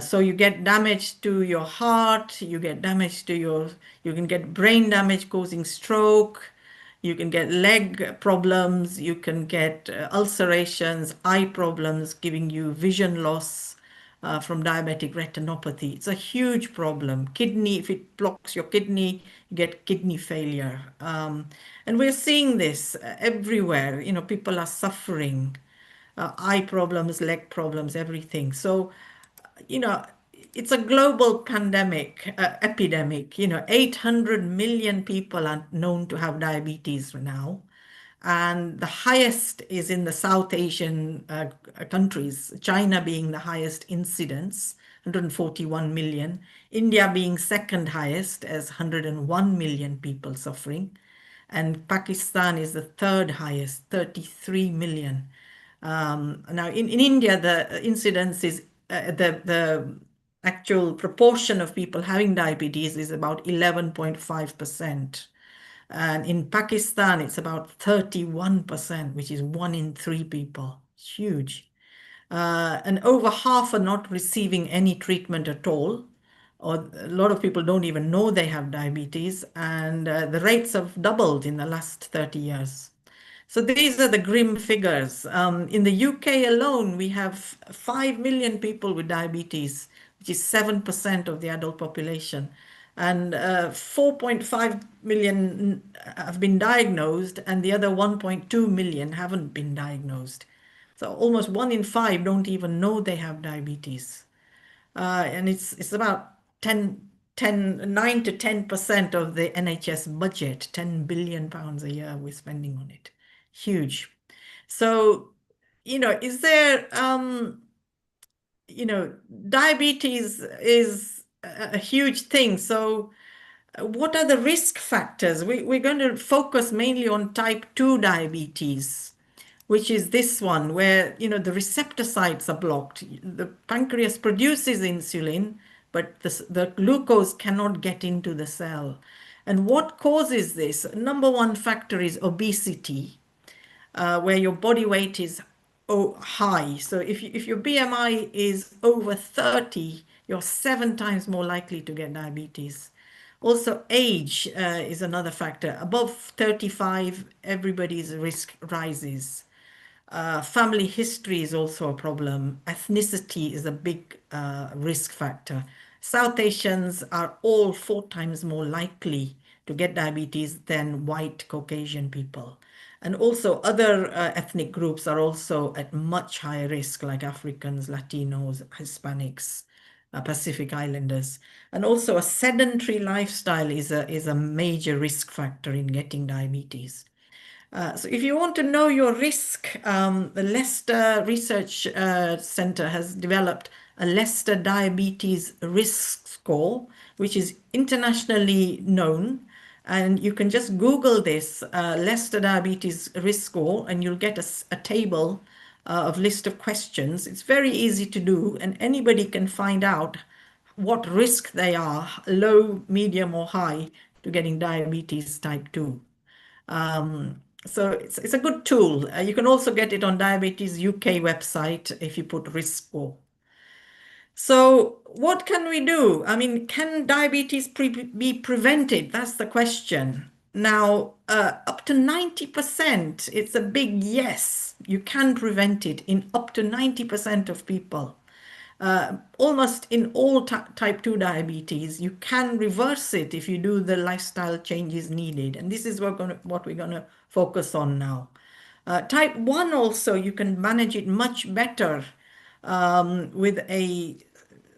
So you get damage to your heart, you get damage to you can get brain damage causing stroke, you can get leg problems, you can get ulcerations, eye problems, giving you vision loss from diabetic retinopathy. It's a huge problem. Kidney, if it blocks your kidney, you get kidney failure. And we're seeing this everywhere. People are suffering, eye problems, leg problems, everything. So, it's a global pandemic, epidemic. 800 million people are known to have diabetes now. And the highest is in the South Asian countries, China being the highest incidence, 141 million, India being second highest as 101 million people suffering, and Pakistan is the third highest, 33 million. Now, in India, the incidence is the actual proportion of people having diabetes is about 11.5%. And in Pakistan, it's about 31%, which is 1 in 3 people. Huge. And over half are not receiving any treatment at all, or a lot of people don't even know they have diabetes, and the rates have doubled in the last 30 years. So these are the grim figures. In the UK alone, we have 5 million people with diabetes, which is 7% of the adult population. And 4.5 million have been diagnosed, and the other 1.2 million haven't been diagnosed. So almost 1 in 5 don't even know they have diabetes. And it's about 9 to 10% of the NHS budget, 10 billion pounds a year we're spending on it. Huge. So, is there, diabetes is a huge thing. So what are the risk factors? We're going to focus mainly on type 2 diabetes, which is this one where, the receptor sites are blocked. The pancreas produces insulin, but the glucose cannot get into the cell. And what causes this? Number one factor is obesity, where your body weight is high. So if your BMI is over 30, you're 7 times more likely to get diabetes. Also, age is another factor. Above 35, everybody's risk rises. Family history is also a problem. Ethnicity is a big risk factor. South Asians are all 4 times more likely to get diabetes than white Caucasian people. And also other ethnic groups are also at much higher risk, like Africans, Latinos, Hispanics, Pacific Islanders. And also a sedentary lifestyle is a major risk factor in getting diabetes. So if you want to know your risk, the Leicester Research Center has developed a Leicester Diabetes Risk Score, which is internationally known. And you can just Google this, Leicester Diabetes Risk Score, and you'll get a table of list of questions. It's very easy to do, and anybody can find out what risk they are, low, medium, or high, to getting diabetes type 2. So it's a good tool. You can also get it on Diabetes UK website if you put risk score. So what can we do? I mean, can diabetes be prevented? That's the question. Now, up to 90%, it's a big yes. You can prevent it in up to 90% of people. Almost in all type 2 diabetes, you can reverse it if you do the lifestyle changes needed. And this is what we're going to focus on now. Type 1 also, you can manage it much better with a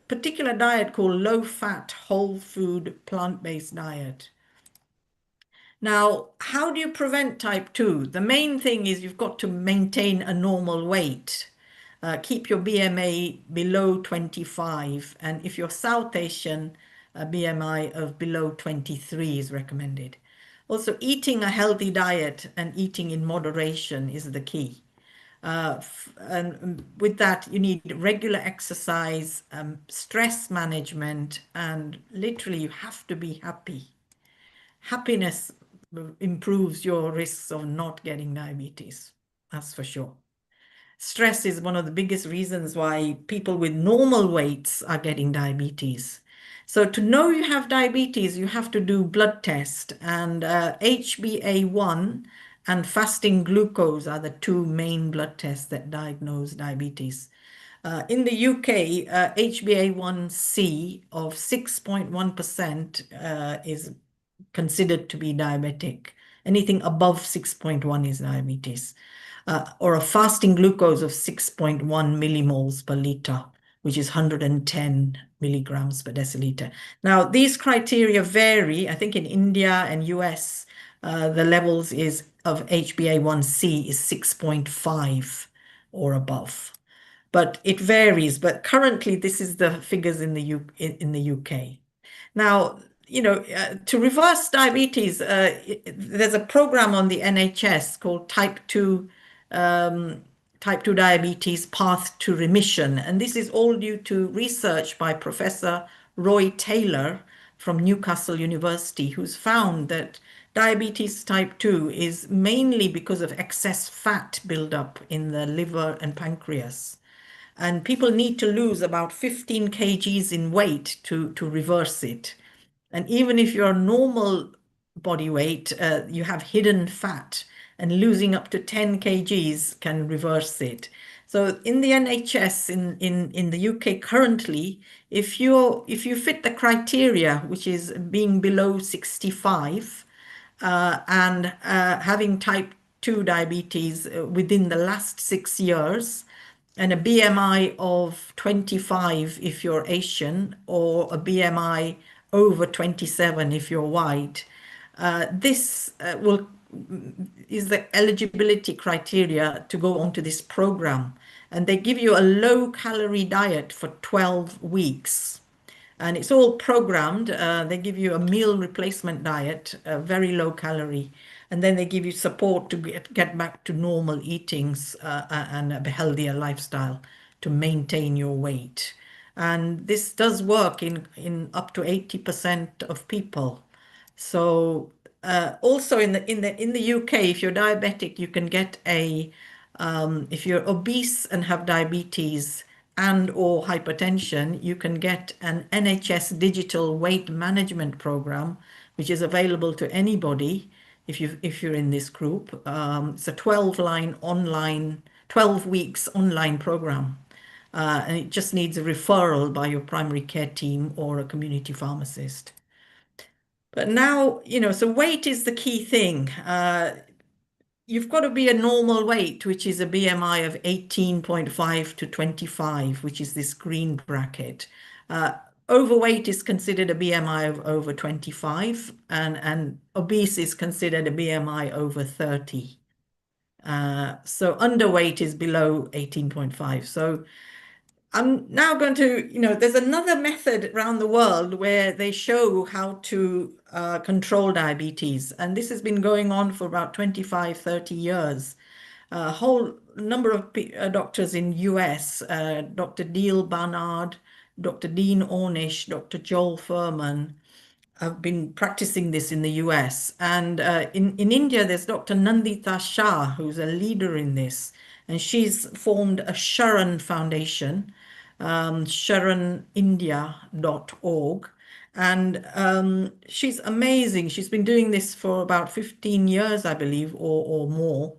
particular diet called low-fat, whole food, plant-based diet. Now, how do you prevent type 2? The main thing is you've got to maintain a normal weight. Keep your BMI below 25. And if you're South Asian, a BMI of below 23 is recommended. Also, eating a healthy diet and eating in moderation is the key. And with that, you need regular exercise, stress management, and literally you have to be happy. Happiness improves your risks of not getting diabetes, that's for sure. Stress is one of the biggest reasons why people with normal weights are getting diabetes. So to know you have diabetes, you have to do blood test, and HbA1 and fasting glucose are the 2 main blood tests that diagnose diabetes. In the UK, HbA1c of 6.1% is considered to be diabetic. Anything above 6.1 is diabetes. Or a fasting glucose of 6.1 millimoles per liter, which is 110 milligrams per deciliter. Now, these criteria vary. I think in India and US, the levels of HbA1c is 6.5 or above. But it varies. But currently, this is the figures in the UK. Now, to reverse diabetes, there's a program on the NHS called type 2 diabetes path to remission. And this is all due to research by Professor Roy Taylor from Newcastle University, who's found that diabetes type 2 is mainly because of excess fat buildup in the liver and pancreas. And people need to lose about 15 kgs in weight to reverse it. And even if you're normal body weight, you have hidden fat, and losing up to 10 kgs can reverse it. So in the NHS in the UK currently, if you fit the criteria, which is being below 65 and having type 2 diabetes within the last 6 years, and a BMI of 25 if you're Asian, or a BMI over 27 if you're white, this is the eligibility criteria to go onto this program. And they give you a low-calorie diet for 12 weeks. And it's all programmed. They give you a meal replacement diet, very low calorie. And then they give you support to get back to normal eatings and a healthier lifestyle to maintain your weight. And this does work in up to 80% of people. So also in the UK, if you're diabetic, you can get if you're obese and have diabetes and or hypertension, you can get an NHS digital weight management program, which is available to anybody if you're in this group. It's a 12 weeks online program. And it just needs a referral by your primary care team or a community pharmacist. But now, so weight is the key thing. You've got to be a normal weight, which is a BMI of 18.5 to 25, which is this green bracket. Overweight is considered a BMI of over 25, and obese is considered a BMI over 30. So underweight is below 18.5. So I'm now going to, there's another method around the world where they show how to control diabetes. And this has been going on for about 25, 30 years. A whole number of doctors in US, Dr. Deal Barnard, Dr. Dean Ornish, Dr. Joel Furman, have been practicing this in the US. And in India, there's Dr. Nandita Shah, who's a leader in this. And she's formed a Sharan Foundation, sharanindia.org. And she's amazing. She's been doing this for about 15 years, I believe, or more,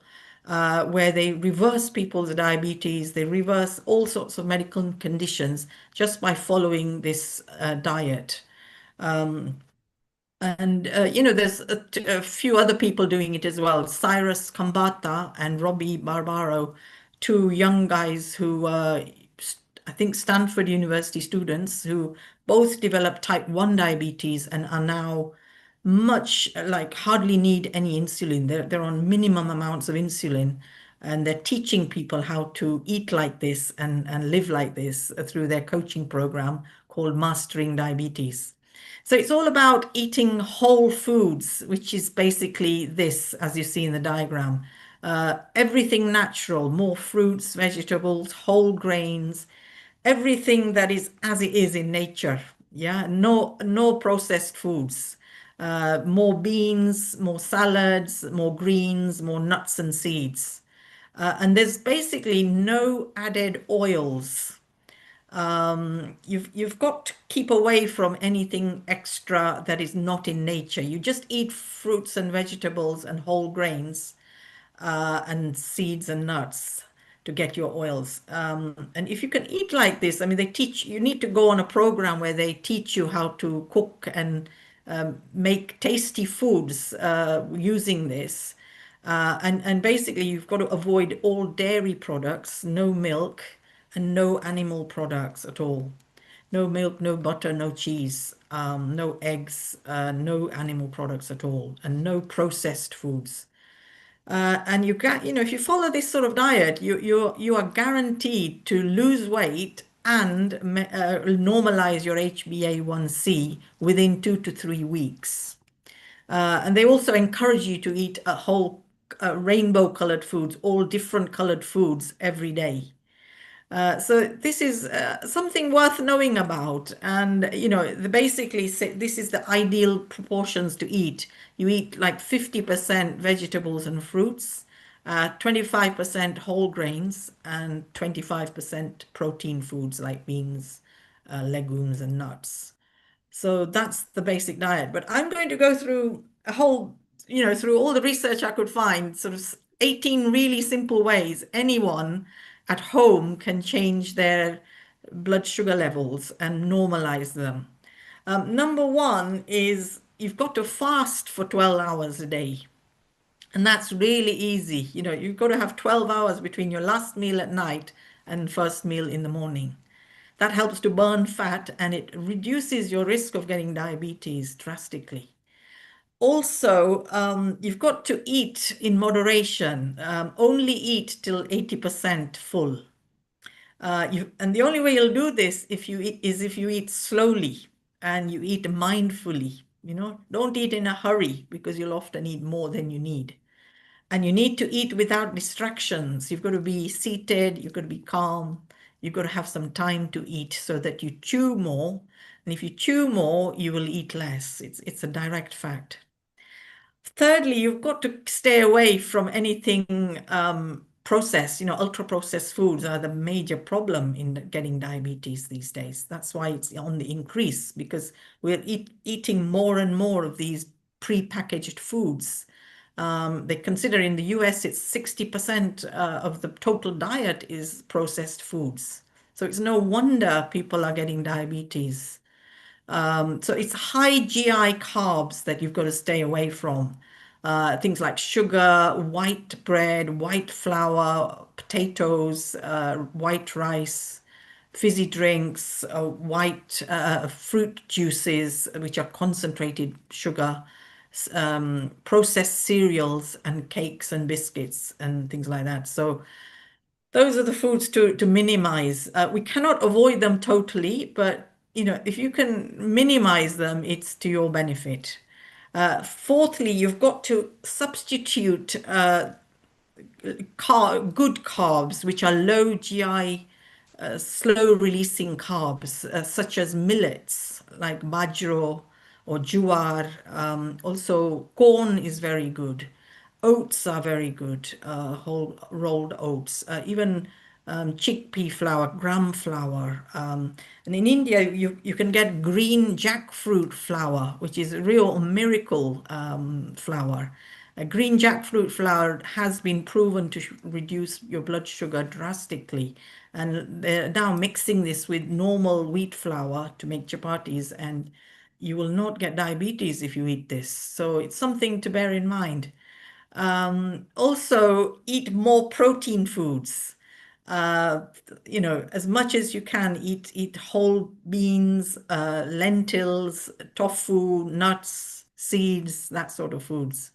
where they reverse people's diabetes. They reverse all sorts of medical conditions just by following this diet. There's a few other people doing it as well. Cyrus Kambata and Robbie Barbaro, two young guys who I think Stanford University students who both developed type 1 diabetes and are now hardly need any insulin. They're on minimum amounts of insulin, and they're teaching people how to eat like this and live like this through their coaching program called Mastering Diabetes. So it's all about eating whole foods, which is basically this, as you see in the diagram. Everything natural, more fruits, vegetables, whole grains, everything that is as it is in nature. Yeah, no processed foods. More beans, more salads, more greens, more nuts and seeds. And there's basically no added oils. You've got to keep away from anything extra that is not in nature. You just eat fruits and vegetables and whole grains and seeds and nuts to get your oils. And if you can eat like this, I mean, you need to go on a program where they teach you how to cook and make tasty foods using this. And basically, you've got to avoid all dairy products, no milk, and no animal products at all. No milk, no butter, no cheese, no eggs, no animal products at all, and no processed foods. And you can, if you follow this sort of diet, you are guaranteed to lose weight and normalize your HbA1c within 2 to 3 weeks. And they also encourage you to eat a whole rainbow colored foods, all different colored foods every day. So this is something worth knowing about. And, basically this is the ideal proportions to eat. You eat like 50% vegetables and fruits, 25% whole grains, and 25% protein foods like beans, legumes, and nuts. So that's the basic diet. But I'm going to go through a whole, through all the research I could find, sort of 18 really simple ways anyone at home can change their blood sugar levels and normalize them. Number one is you've got to fast for 12 hours a day. And that's really easy. You've got to have 12 hours between your last meal at night and first meal in the morning. That helps to burn fat and it reduces your risk of getting diabetes drastically. Also, you've got to eat in moderation. Only eat till 80% full. And the only way you'll do this is if you eat slowly and you eat mindfully. Don't eat in a hurry because you'll often eat more than you need. And you need to eat without distractions. You've got to be seated, you've got to be calm, you've got to have some time to eat so that you chew more And if you chew more, you will eat less. It's a direct fact. Thirdly, you've got to stay away from anything processed. Ultra-processed foods are the major problem in getting diabetes these days. That's why it's on the increase, because we're eating more and more of these pre-packaged foods. They consider in the US it's 60% of the total diet is processed foods. So it's no wonder people are getting diabetes. So it's high GI carbs that you've got to stay away from. Things like sugar, white bread, white flour, potatoes, white rice, fizzy drinks, white fruit juices, which are concentrated sugar, processed cereals and cakes and biscuits and things like that. So those are the foods to minimize. We cannot avoid them totally, but if you can minimize them, it's to your benefit. Fourthly, you've got to substitute good carbs, which are low GI, slow-releasing carbs, such as millets like bajro or jowar. Also, corn is very good. Oats are very good, whole rolled oats, even chickpea flour, gram flour. And in India, you can get green jackfruit flour, which is a real miracle flour. Green jackfruit flour has been proven to reduce your blood sugar drastically. And they're now mixing this with normal wheat flour to make chapatis, and you will not get diabetes if you eat this. So it's something to bear in mind. Also, eat more protein foods. As much as you can, eat whole beans, lentils, tofu, nuts, seeds, that sort of foods.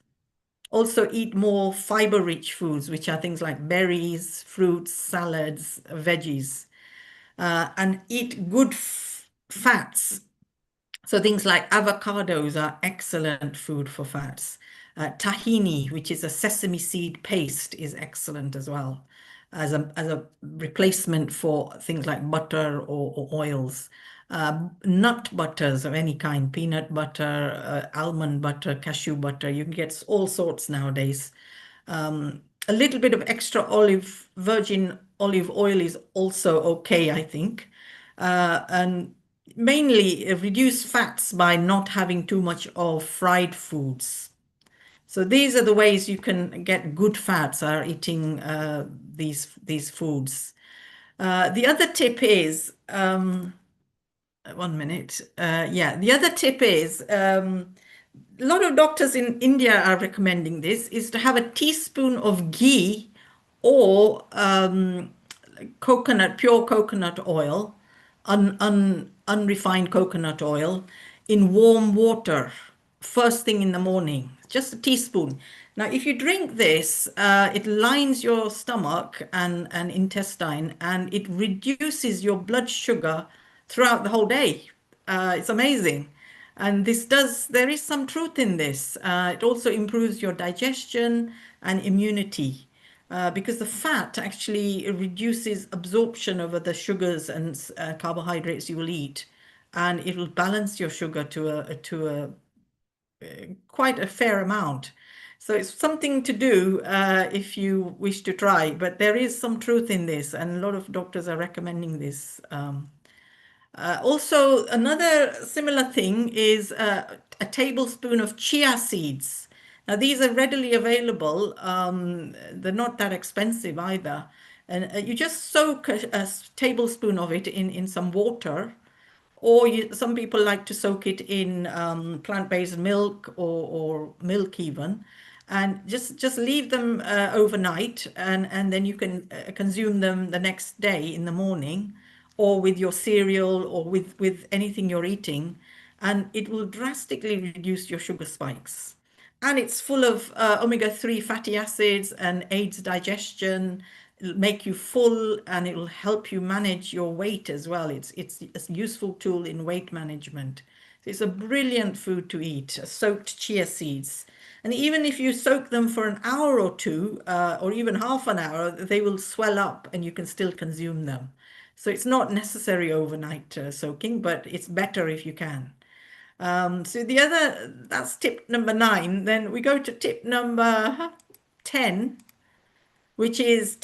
Also eat more fiber-rich foods, which are things like berries, fruits, salads, veggies, and eat good fats. So things like avocados are excellent food for fats. Tahini, which is a sesame seed paste, is excellent as well as a replacement for things like butter or oils. Nut butters of any kind, peanut butter, almond butter, cashew butter, you can get all sorts nowadays. A little bit of extra virgin olive oil is also okay, I think. And mainly reduce fats by not having too much of fried foods. So these are the ways you can get good fats, are eating these foods. The other tip is, 1 minute. The other tip is, a lot of doctors in India are recommending this, is to have a teaspoon of ghee or pure coconut oil, unrefined coconut oil, in warm water first thing in the morning, just a teaspoon. Now, if you drink this, it lines your stomach and intestine, and it reduces your blood sugar throughout the whole day. It's amazing. And there is some truth in this. It also improves your digestion and immunity. Because the fat actually reduces absorption over the sugars and carbohydrates you will eat, and it will balance your sugar to quite a fair amount. So it's something to do if you wish to try, but there is some truth in this, and a lot of doctors are recommending this. Also, another similar thing is a tablespoon of chia seeds. Now, these are readily available. They're not that expensive either. And you just soak a tablespoon of it in some water, or some people like to soak it in plant-based milk or milk even, and just leave them overnight, and then you can consume them the next day in the morning, or with your cereal or with anything you're eating, and it will drastically reduce your sugar spikes. And it's full of omega-3 fatty acids and aids digestion. It'll make you full, and it will help you manage your weight as well. It's a useful tool in weight management. It's a brilliant food to eat, soaked chia seeds. And even if you soak them for an hour or two, or even half an hour, they will swell up and you can still consume them. So it's not necessary overnight soaking, but it's better if you can. So that's tip number 9. Then we go to tip number 10, which is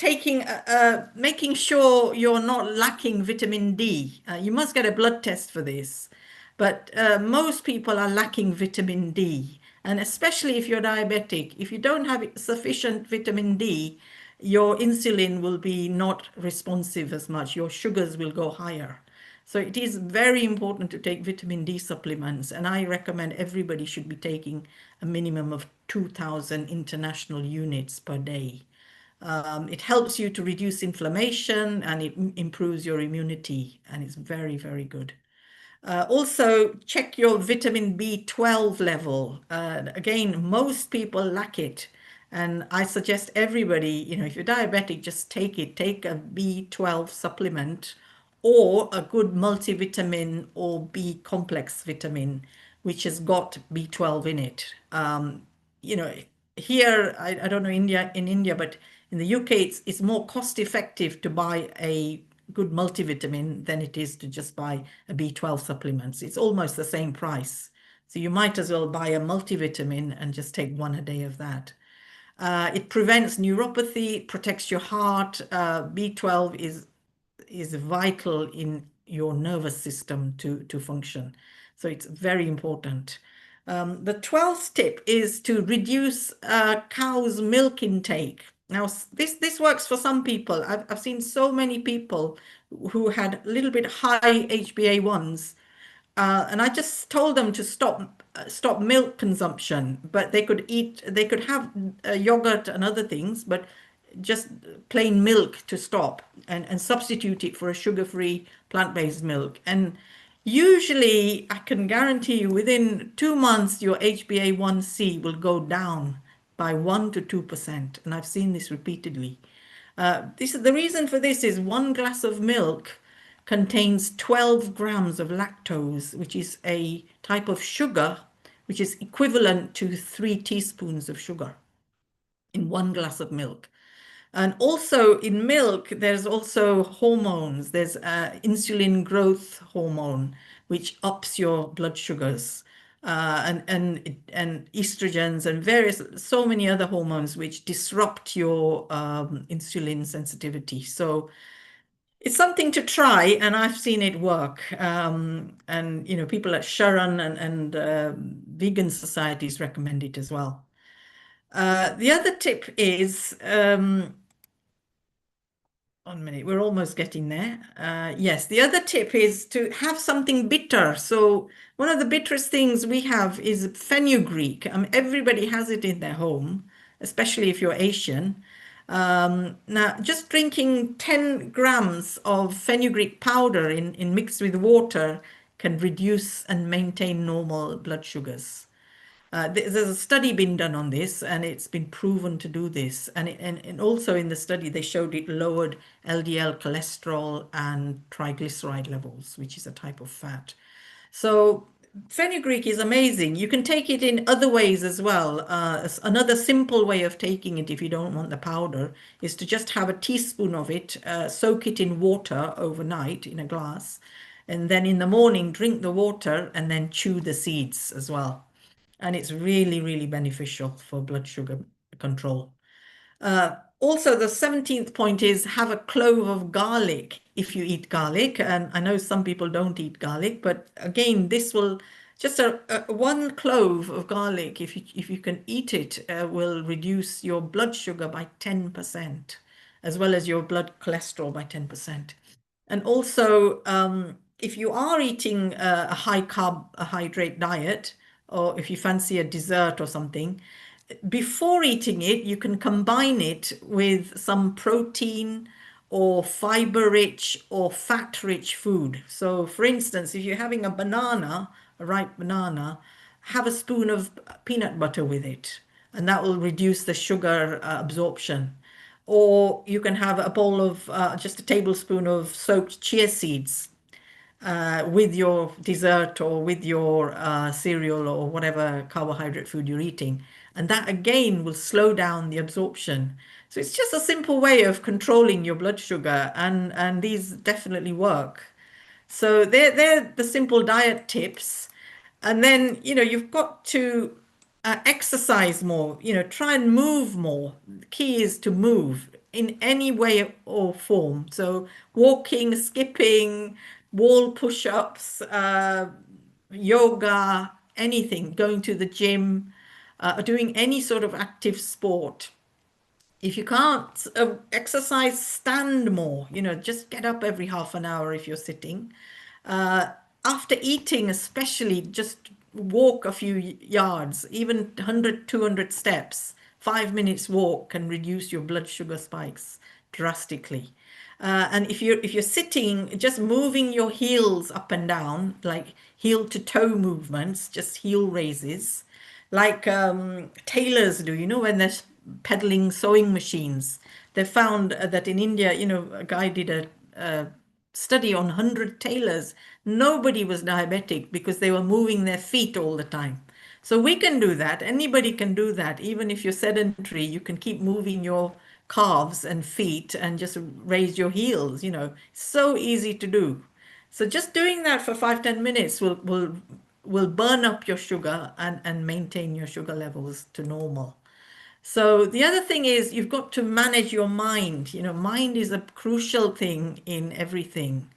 making sure you're not lacking vitamin D. You must get a blood test for this, but most people are lacking vitamin D, and especially if you're diabetic, if you don't have sufficient vitamin D, your insulin will be not responsive as much. Your sugars will go higher. So it is very important to take vitamin D supplements, and I recommend everybody should be taking a minimum of 2,000 international units per day. It helps you to reduce inflammation, and it improves your immunity, and it's very, very good. Also, check your vitamin B12 level. Again, most people lack it. And I suggest everybody, if you're diabetic, just take it. Take a B12 supplement or a good multivitamin or B complex vitamin, which has got B12 in it. Here, I don't know in India, but in the UK, it's more cost effective to buy a good multivitamin than it is to just buy a B12 supplements. It's almost the same price. So you might as well buy a multivitamin and just take one a day of that. It prevents neuropathy, it protects your heart. B12 is vital in your nervous system to function. So it's very important. The 12th tip is to reduce cow's milk intake. Now, this works for some people. I've seen so many people who had a little bit high HbA1s, and I just told them to stop milk consumption, but they could have yogurt and other things, but just plain milk to stop and substitute it for a sugar-free plant-based milk. And usually, I can guarantee you, within 2 months, your HbA1c will go down by 1 to 2%. And I've seen this repeatedly. The reason for this is 1 glass of milk contains 12 grams of lactose, which is a type of sugar, which is equivalent to 3 teaspoons of sugar in 1 glass of milk. And also in milk, there's also hormones. There's insulin growth hormone, which ups your blood sugars, and estrogens and so many other hormones which disrupt your insulin sensitivity. So it's something to try, and I've seen it work. And people at Sharon and vegan societies recommend it as well. The other tip is 1 minute, we're almost getting there. Yes, the other tip is to have something bitter. So one of the bitterest things we have is fenugreek. Everybody has it in their home, especially if you're Asian. Now, just drinking 10 grams of fenugreek powder in mixed with water can reduce and maintain normal blood sugars. There's a study been done on this, and it's been proven to do this. And also in the study, they showed it lowered LDL cholesterol and triglyceride levels, which is a type of fat. So fenugreek is amazing. You can take it in other ways as well. Another simple way of taking it, if you don't want the powder, is to just have a teaspoon of it, soak it in water overnight in a glass, and then in the morning drink the water and then chew the seeds as well. And it's really, really beneficial for blood sugar control. Also, the 17th point is have a clove of garlic if you eat garlic. And I know some people don't eat garlic, but again, this will just one clove of garlic, if you can eat it, will reduce your blood sugar by 10%, as well as your blood cholesterol by 10%. And also, if you are eating a high carb, a hydrate diet, or if you fancy a dessert or something, before eating it, you can combine it with some protein or fiber-rich or fat-rich food. So, for instance, if you're having a banana, a ripe banana, have a spoon of peanut butter with it, and that will reduce the sugar absorption. Or you can have a bowl of just a tablespoon of soaked chia seeds with your dessert or with your cereal or whatever carbohydrate food you're eating. And that again will slow down the absorption. So it's just a simple way of controlling your blood sugar, and these definitely work. So they're the simple diet tips. And then, you've got to exercise more, try and move more. The key is to move in any way or form. So walking, skipping, wall push-ups, yoga, anything, going to the gym, doing any sort of active sport. If you can't exercise, stand more, just get up every half an hour if you're sitting. Uh, After eating, especially, just walk a few yards, even 100, 200 steps. 5 minutes walk can reduce your blood sugar spikes drastically. And if you're sitting, just moving your heels up and down, like heel to toe movements, just heel raises, like tailors do, when they're peddling sewing machines. They found that in India, a guy did a study on 100 tailors. Nobody was diabetic because they were moving their feet all the time. So we can do that. Anybody can do that. Even if you're sedentary, you can keep moving your calves and feet and just raise your heels, so easy to do. So just doing that for 5, 10 minutes will burn up your sugar and maintain your sugar levels to normal. So the other thing is you've got to manage your mind. Mind is a crucial thing in everything.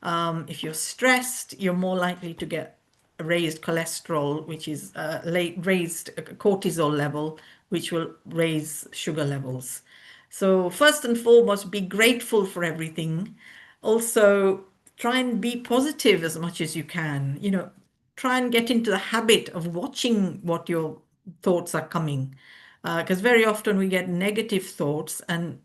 If you're stressed, you're more likely to get raised cholesterol, which is raised cortisol level, which will raise sugar levels. So first and foremost, be grateful for everything. Also, try and be positive as much as you can. Try and get into the habit of watching what your thoughts are coming, because very often we get negative thoughts, and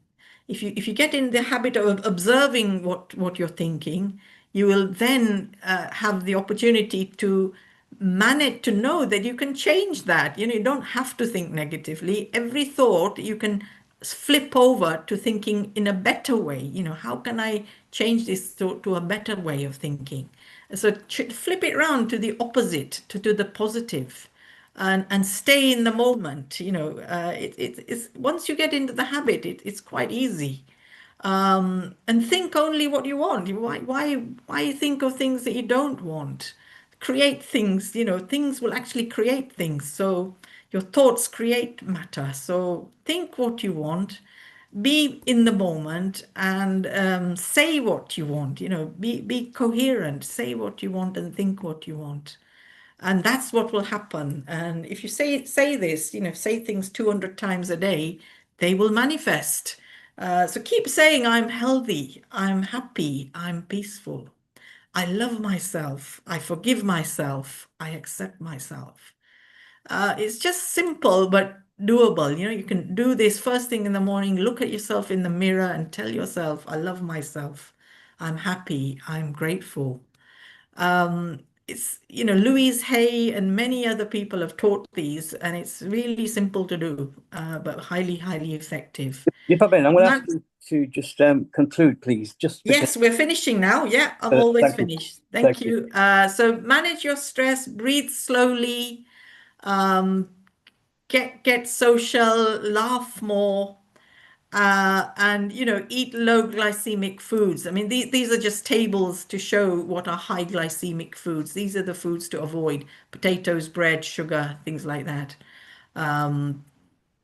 if you get in the habit of observing what you're thinking, you will then have the opportunity to manage to know that you can change that. You don't have to think negatively. Every thought you can flip over to thinking in a better way. How can I change this to a better way of thinking? So flip it around to the opposite, to the positive, and stay in the moment. It's once you get into the habit, it's quite easy. And think only what you want. Why think of things that you don't want? Create things. Things will actually create things. So your thoughts create matter. So think what you want, be in the moment, and say what you want. Be coherent. Say what you want and think what you want. And that's what will happen. And if you say this, say things 200 times a day, they will manifest. So keep saying, I'm healthy, I'm happy, I'm peaceful, I love myself, I forgive myself, I accept myself. It's just simple but doable. You can do this first thing in the morning, look at yourself in the mirror and tell yourself, I love myself, I'm happy, I'm grateful. It's, Louise Hay and many other people have taught these, and it's really simple to do, but highly, highly effective. I'm going to ask you to just conclude, please. Yes, we're finishing now. Yeah, I'm always finished. Thank you. So manage your stress, breathe slowly, get social, laugh more. And eat low glycemic foods. I mean, these are just tables to show what are high glycemic foods. These are the foods to avoid: potatoes, bread, sugar, things like that.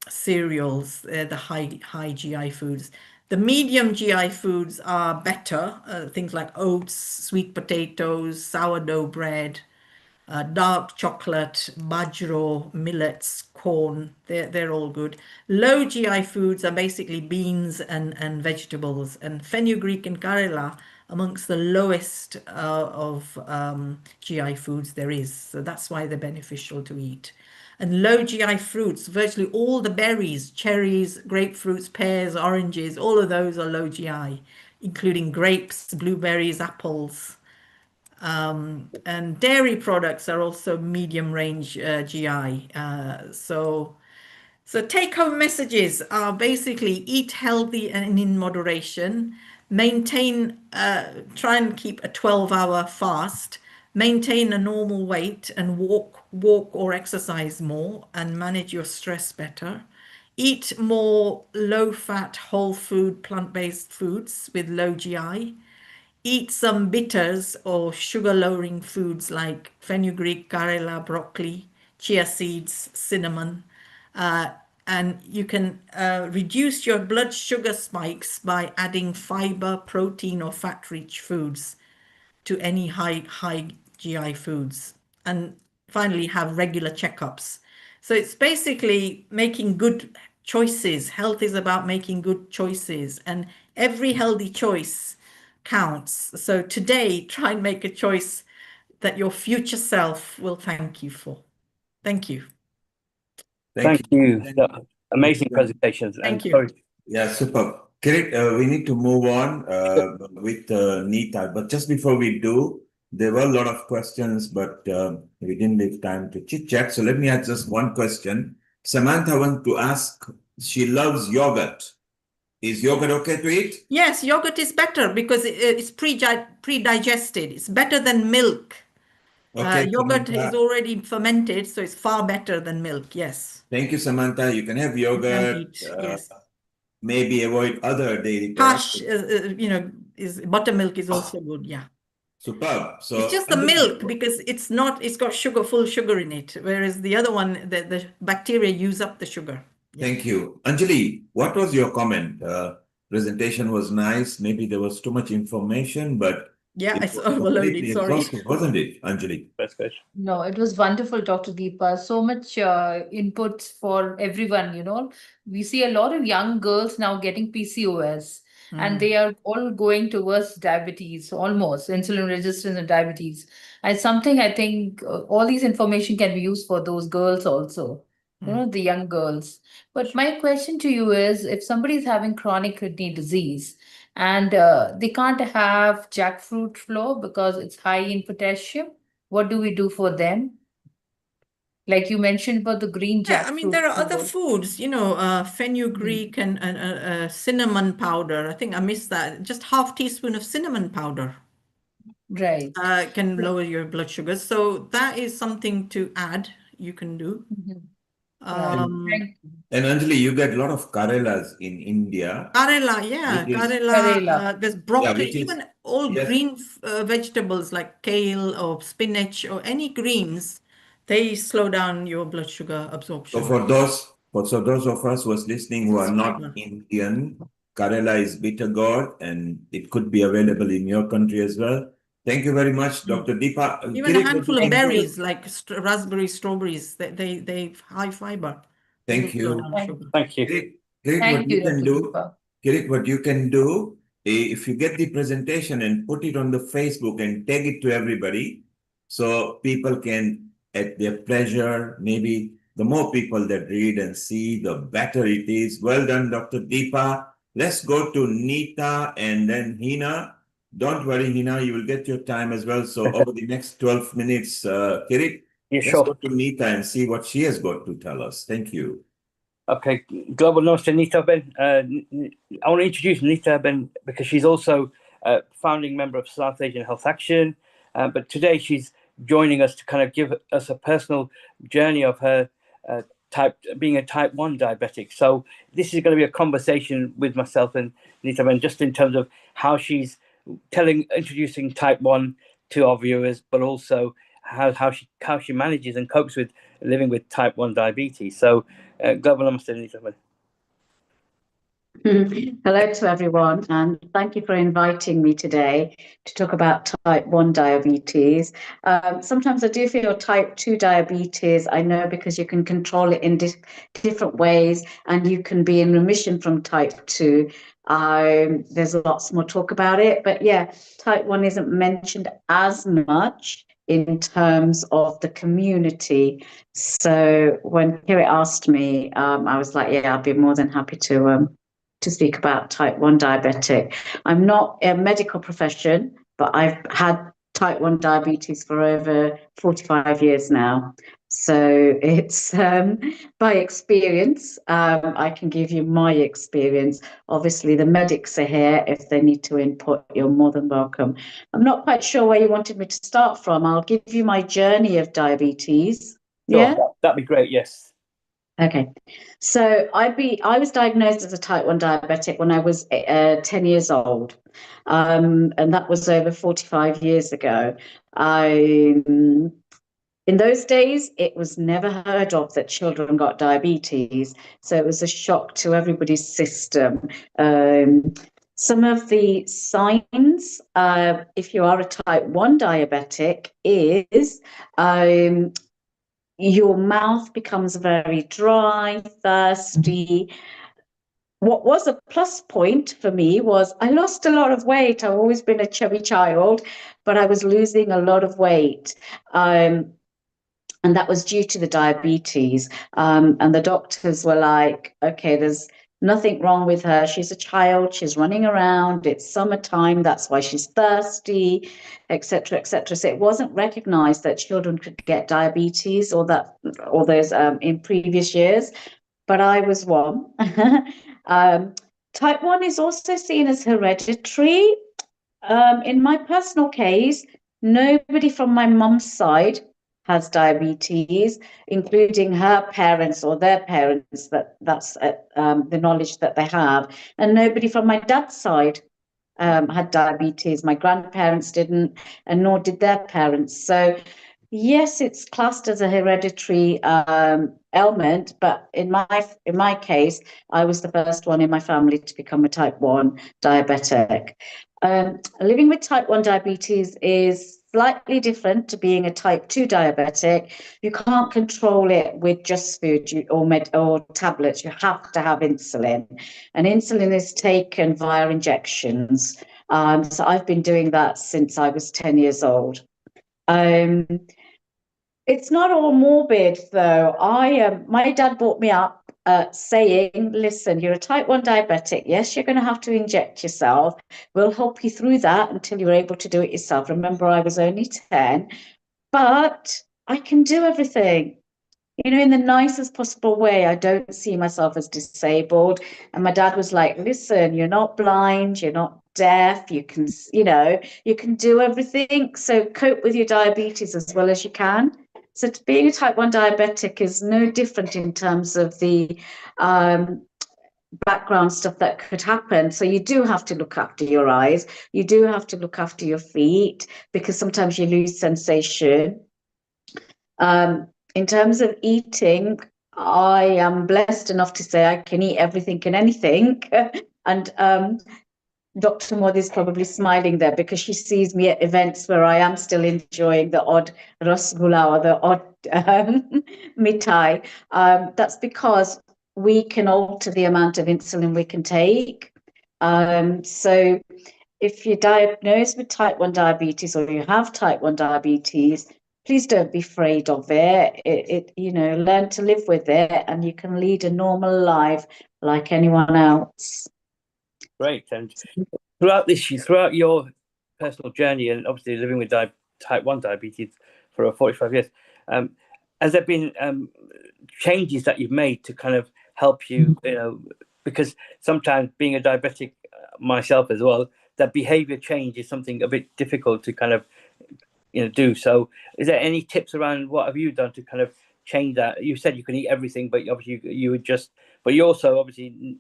Cereals, the high GI foods. The medium GI foods are better. Things like oats, sweet potatoes, sourdough bread, dark chocolate, bajro, millets, corn, they're all good. Low GI foods are basically beans and vegetables, and fenugreek and Karela amongst the lowest of GI foods there is. So that's why they're beneficial to eat. And low GI fruits, virtually all the berries, cherries, grapefruits, pears, oranges, all of those are low GI, including grapes, blueberries, apples. And dairy products are also medium range GI. So take home messages are basically eat healthy and in moderation, try and keep a 12-hour fast, maintain a normal weight, and walk or exercise more, and manage your stress better. eat more low-fat, whole food, plant-based foods with low GI. Eat some bitters or sugar-lowering foods like fenugreek, karela, broccoli, chia seeds, cinnamon. And you can reduce your blood sugar spikes by adding fiber, protein, or fat-rich foods to any high GI foods. And finally, have regular checkups. So it's basically making good choices. Health is about making good choices, and every healthy choice counts. So today, try and make a choice that your future self will thank you for. Thank you. Thank you. Amazing presentations. Thank And you. sorry, Yeah, super. Kirit, we need to move on with Nita, but just before we do, there were a lot of questions, but we didn't leave time to chit chat. So let me ask just one question. Samantha wants to ask, she loves yogurt. Is yogurt okay to eat? Yes, yogurt is better because it's pre-digested. It's better than milk. Okay, Yogurt is Samantha. already fermented, so it's far better than milk. Yes. Thank you, Samantha. You can have You can yogurt. eat, yes. Maybe avoid other dairy products. Hash, is buttermilk is also good. Yeah. Superb. So It's just the milk because it's got full sugar in it, whereas the other one, the bacteria use up the sugar. Yeah. Thank you. Anjali, what was your comment? Presentation was nice. Maybe there was too much information, but Yeah, it it's was overloaded. completely Sorry. exhaustive, wasn't it, Anjali? best question. No, it was wonderful, Dr. Deepa. So much inputs for everyone, you know. We see a lot of young girls now getting PCOS, and they are all going towards diabetes, almost insulin resistance and diabetes. And something I think all these information can be used for those girls also, you know, the young girls. But my question to you is, if somebody is having chronic kidney disease and they can't have jackfruit flour because it's high in potassium, what do we do for them? Like you mentioned about the green Yeah, I mean, there are jackfruit other flour. foods, fenugreek and cinnamon powder. I think I missed that. Just half teaspoon of cinnamon powder Right. can lower your blood sugar. So that is something to add. You can do. Right. Thank you. And Anjali, you get a lot of karelas in India. Karela, yeah, Which is- karela. There's broccoli, which is- even all yes. green vegetables like kale or spinach or any greens, they slow down your blood sugar absorption. So for those of us who are listening who are not Fiber. Indian, Karela is bitter gourd, and it could be available in your country as well. Thank you very much, Dr. Deepa. Even a Kirit, handful of thank you. berries like raspberries, strawberries, they high fiber. They Thank do slow you. down sugar. Thank you. Kirit, what Thank you you, can Dr. do, Deepa. Kirit, what you can do, if you get the presentation and put it on the Facebook and tag it to everybody, so people can, at their pleasure, maybe the more people that read and see, the better it is. Well done, Dr. Deepa. Let's go to Nita and then Hina. Don't worry, Hina, you will get your time as well. So over the next 12 minutes, Kirit, Yeah, let's sure. go to Nita and see what she has got to tell us. Thank you. Okay, global namaste, Nita Ben. I want to introduce Nita Ben because she's also a founding member of South Asian Health Action. But today she's joining us to kind of give us a personal journey of her being a type 1 diabetic. So this is going to be a conversation with myself and Nita Ben, just in terms of how she's introducing type 1 to our viewers, but also how she manages and copes with living with type 1 diabetes. So global namaste, Nita Ben. Hello to everyone, and thank you for inviting me today to talk about type 1 diabetes. Sometimes I do feel type 2 diabetes, I know, because you can control it in different ways and you can be in remission from type 2. There's lots more talk about it, but yeah, type 1 isn't mentioned as much in terms of the community. So when Kira asked me, I was like, yeah, I'd be more than happy to speak about type 1 diabetic. I'm not a medical profession, but I've had type 1 diabetes for over 45 years now. So it's by experience, I can give you my experience. Obviously, the medics are here. If they need to input, you're more than welcome. I'm not quite sure where you wanted me to start from. I'll give you my journey of diabetes. Sure, Yeah? that'd be great, yes. Okay. So I was diagnosed as a type 1 diabetic when I was 10 years old. And that was over 45 years ago. In those days, it was never heard of that children got diabetes. So it was a shock to everybody's system. Some of the signs, if you are a type 1 diabetic, is your mouth becomes very dry, thirsty. What was a plus point for me was I lost a lot of weight. I've always been a chubby child, but I was losing a lot of weight. And that was due to the diabetes. And the doctors were like, okay, there's nothing wrong with her. She's a child, she's running around, it's summertime, that's why she's thirsty, etc., etc. So it wasn't recognized that children could get diabetes or those in previous years, but I was one. Type 1 is also seen as hereditary. In my personal case, nobody from my mum's side has diabetes, including her parents or their parents. That's the knowledge that they have, and nobody from my dad's side had diabetes. My grandparents didn't, and nor did their parents. So, yes, it's classed as a hereditary ailment, but in my case, I was the first one in my family to become a type 1 diabetic. Living with type 1 diabetes is slightly different to being a type 2 diabetic. You can't control it with just food or tablets. You have to have insulin, and insulin is taken via injections. So I've been doing that since I was 10 years old. It's not all morbid, though. My dad brought me up saying, listen, you're a type 1 diabetic. Yes, you're going to have to inject yourself. We'll help you through that until you're able to do it yourself. Remember, I was only 10, but I can do everything, in the nicest possible way. I don't see myself as disabled. And my dad was like, listen, you're not blind, you're not deaf, you can do everything. So cope with your diabetes as well as you can. So being a type 1 diabetic is no different in terms of the background stuff that could happen. So you do have to look after your eyes. You do have to look after your feet because sometimes you lose sensation. In terms of eating, I am blessed enough to say I can eat everything and anything. And Dr. Modi is probably smiling there because she sees me at events where I am still enjoying the odd rasgulla or the odd mithai. That's because we can alter the amount of insulin we can take. So if you're diagnosed with type 1 diabetes or you have type 1 diabetes, please don't be afraid of it. Learn to live with it, and you can lead a normal life like anyone else. Great. And throughout your personal journey, and obviously living with type 1 diabetes for 45 years, has there been changes that you've made to kind of help you, because sometimes being a diabetic myself as well, that behavior change is something a bit difficult to kind of do. So is there any tips around what have you done to kind of change that? You said you can eat everything, but obviously but you also obviously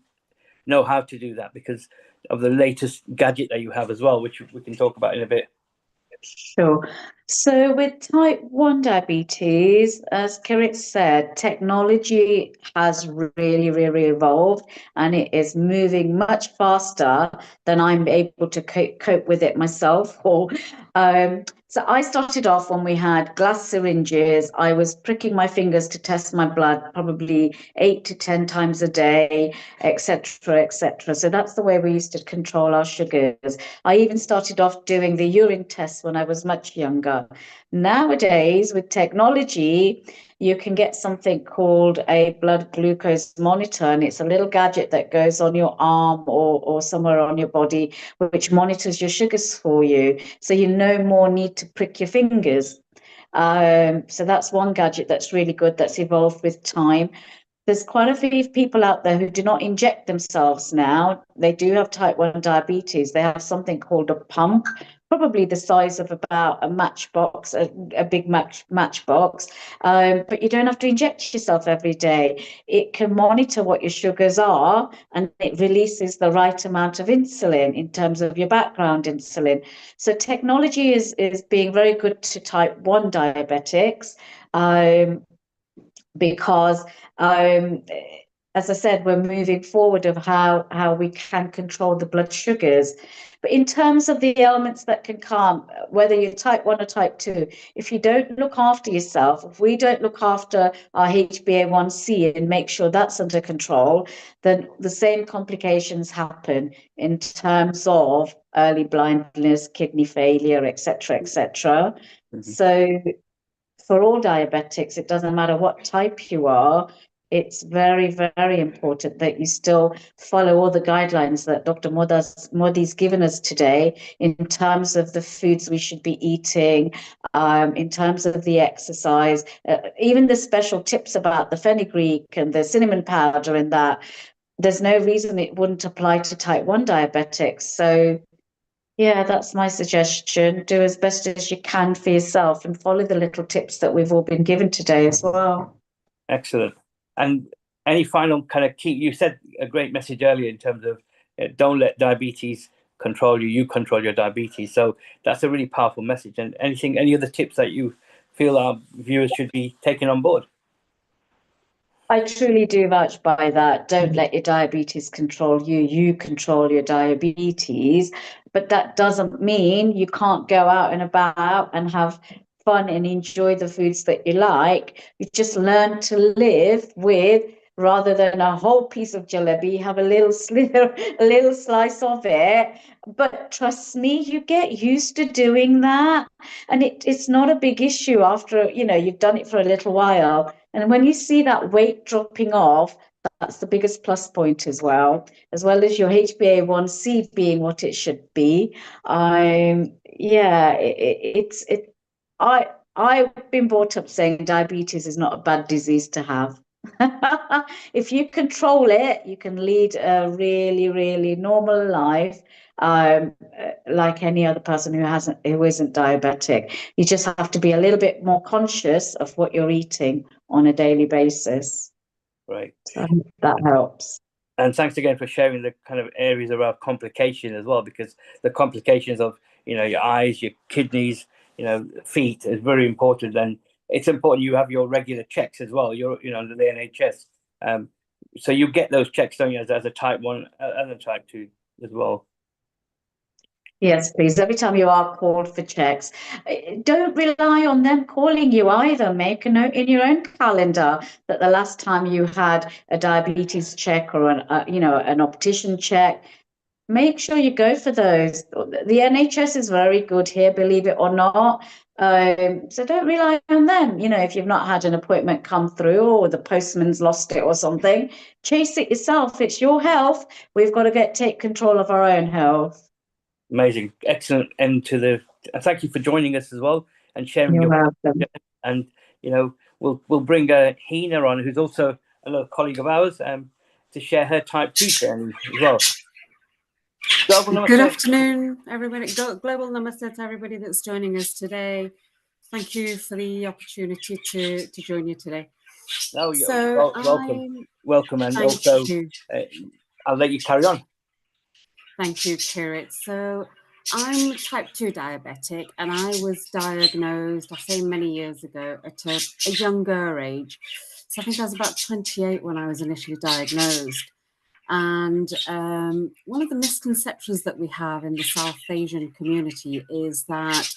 know how to do that because of the latest gadget that you have as well, which we can talk about in a bit. Sure. So with type 1 diabetes, as Kirit said, technology has really, really evolved and it is moving much faster than I'm able to cope with it myself. So I started off when we had glass syringes. I was pricking my fingers to test my blood probably 8 to 10 times a day, etc., etc. So that's the way we used to control our sugars. I even started off doing the urine tests when I was much younger. Nowadays, with technology, you can get something called a blood glucose monitor, and it's a little gadget that goes on your arm or somewhere on your body, which monitors your sugars for you. So you no more need to prick your fingers. So that's one gadget that's really good, that's evolved with time. There's quite a few people out there who do not inject themselves now. They do have type 1 diabetes. They have something called a pump, probably the size of about a matchbox, a big matchbox, but you don't have to inject yourself every day. It can monitor what your sugars are, and it releases the right amount of insulin in terms of your background insulin. So technology is being very good to type 1 diabetics, because as I said, we're moving forward of how we can control the blood sugars. But in terms of the elements that can come, whether you're type 1 or type 2, if you don't look after yourself, if we don't look after our HbA1c and make sure that's under control, then the same complications happen in terms of early blindness, kidney failure, etc., etc. So for all diabetics, it doesn't matter what type you are, it's very, very important that you still follow all the guidelines that Dr. Modi's given us today in terms of the foods we should be eating, in terms of the exercise, even the special tips about the fenugreek and the cinnamon powder and that. There's no reason it wouldn't apply to type 1 diabetics. So yeah, that's my suggestion. Do as best as you can for yourself and follow the little tips that we've all been given today as well. Excellent. And any final kind of key, you said a great message earlier in terms of don't let diabetes control you, you control your diabetes. So that's a really powerful message. And any other tips that you feel our viewers should be taking on board? I truly do vouch by that. Don't let your diabetes control you. You control your diabetes. But that doesn't mean you can't go out and about and have fun and enjoy the foods that you like. You just learn to live with, rather than a whole piece of jalebi, have a little slither, a little slice of it. But trust me, you get used to doing that. And it's not a big issue after, you've done it for a little while. And when you see that weight dropping off, that's the biggest plus point as well as your HbA1c being what it should be. I've been brought up saying diabetes is not a bad disease to have. If you control it, you can lead a really, really normal life, like any other person who isn't diabetic. You just have to be a little bit more conscious of what you're eating on a daily basis. Right. So that helps. And thanks again for sharing the kind of areas around complication as well, because the complications of, your eyes, your kidneys, feet is very important. And it's important you have your regular checks as well. You're, under the NHS. So you get those checks, don't you, as a type 1 and a type 2 as well? Yes, please. Every time you are called for checks, don't rely on them calling you either. Make a note in your own calendar that the last time you had a diabetes check or an optician check, make sure you go for those. The NHS is very good here, believe it or not. So don't rely on them. If you've not had an appointment come through or the postman's lost it or something, chase it yourself. It's your health. We've got to take control of our own health. Amazing. Excellent end to the... Thank you for joining us as well and sharing You're your... welcome. And, we'll bring Hina on, who's also a little colleague of ours, to share her type 2 journey as well. Good afternoon, everybody. Global namaste to everybody that's joining us today. Thank you for the opportunity to join you today. Oh, welcome. And also, I'll let you carry on. Thank you, Kirit. So I'm type 2 diabetic, and I was diagnosed, I say many years ago, at a younger age. So I think I was about 28 when I was initially diagnosed. And one of the misconceptions that we have in the South Asian community is that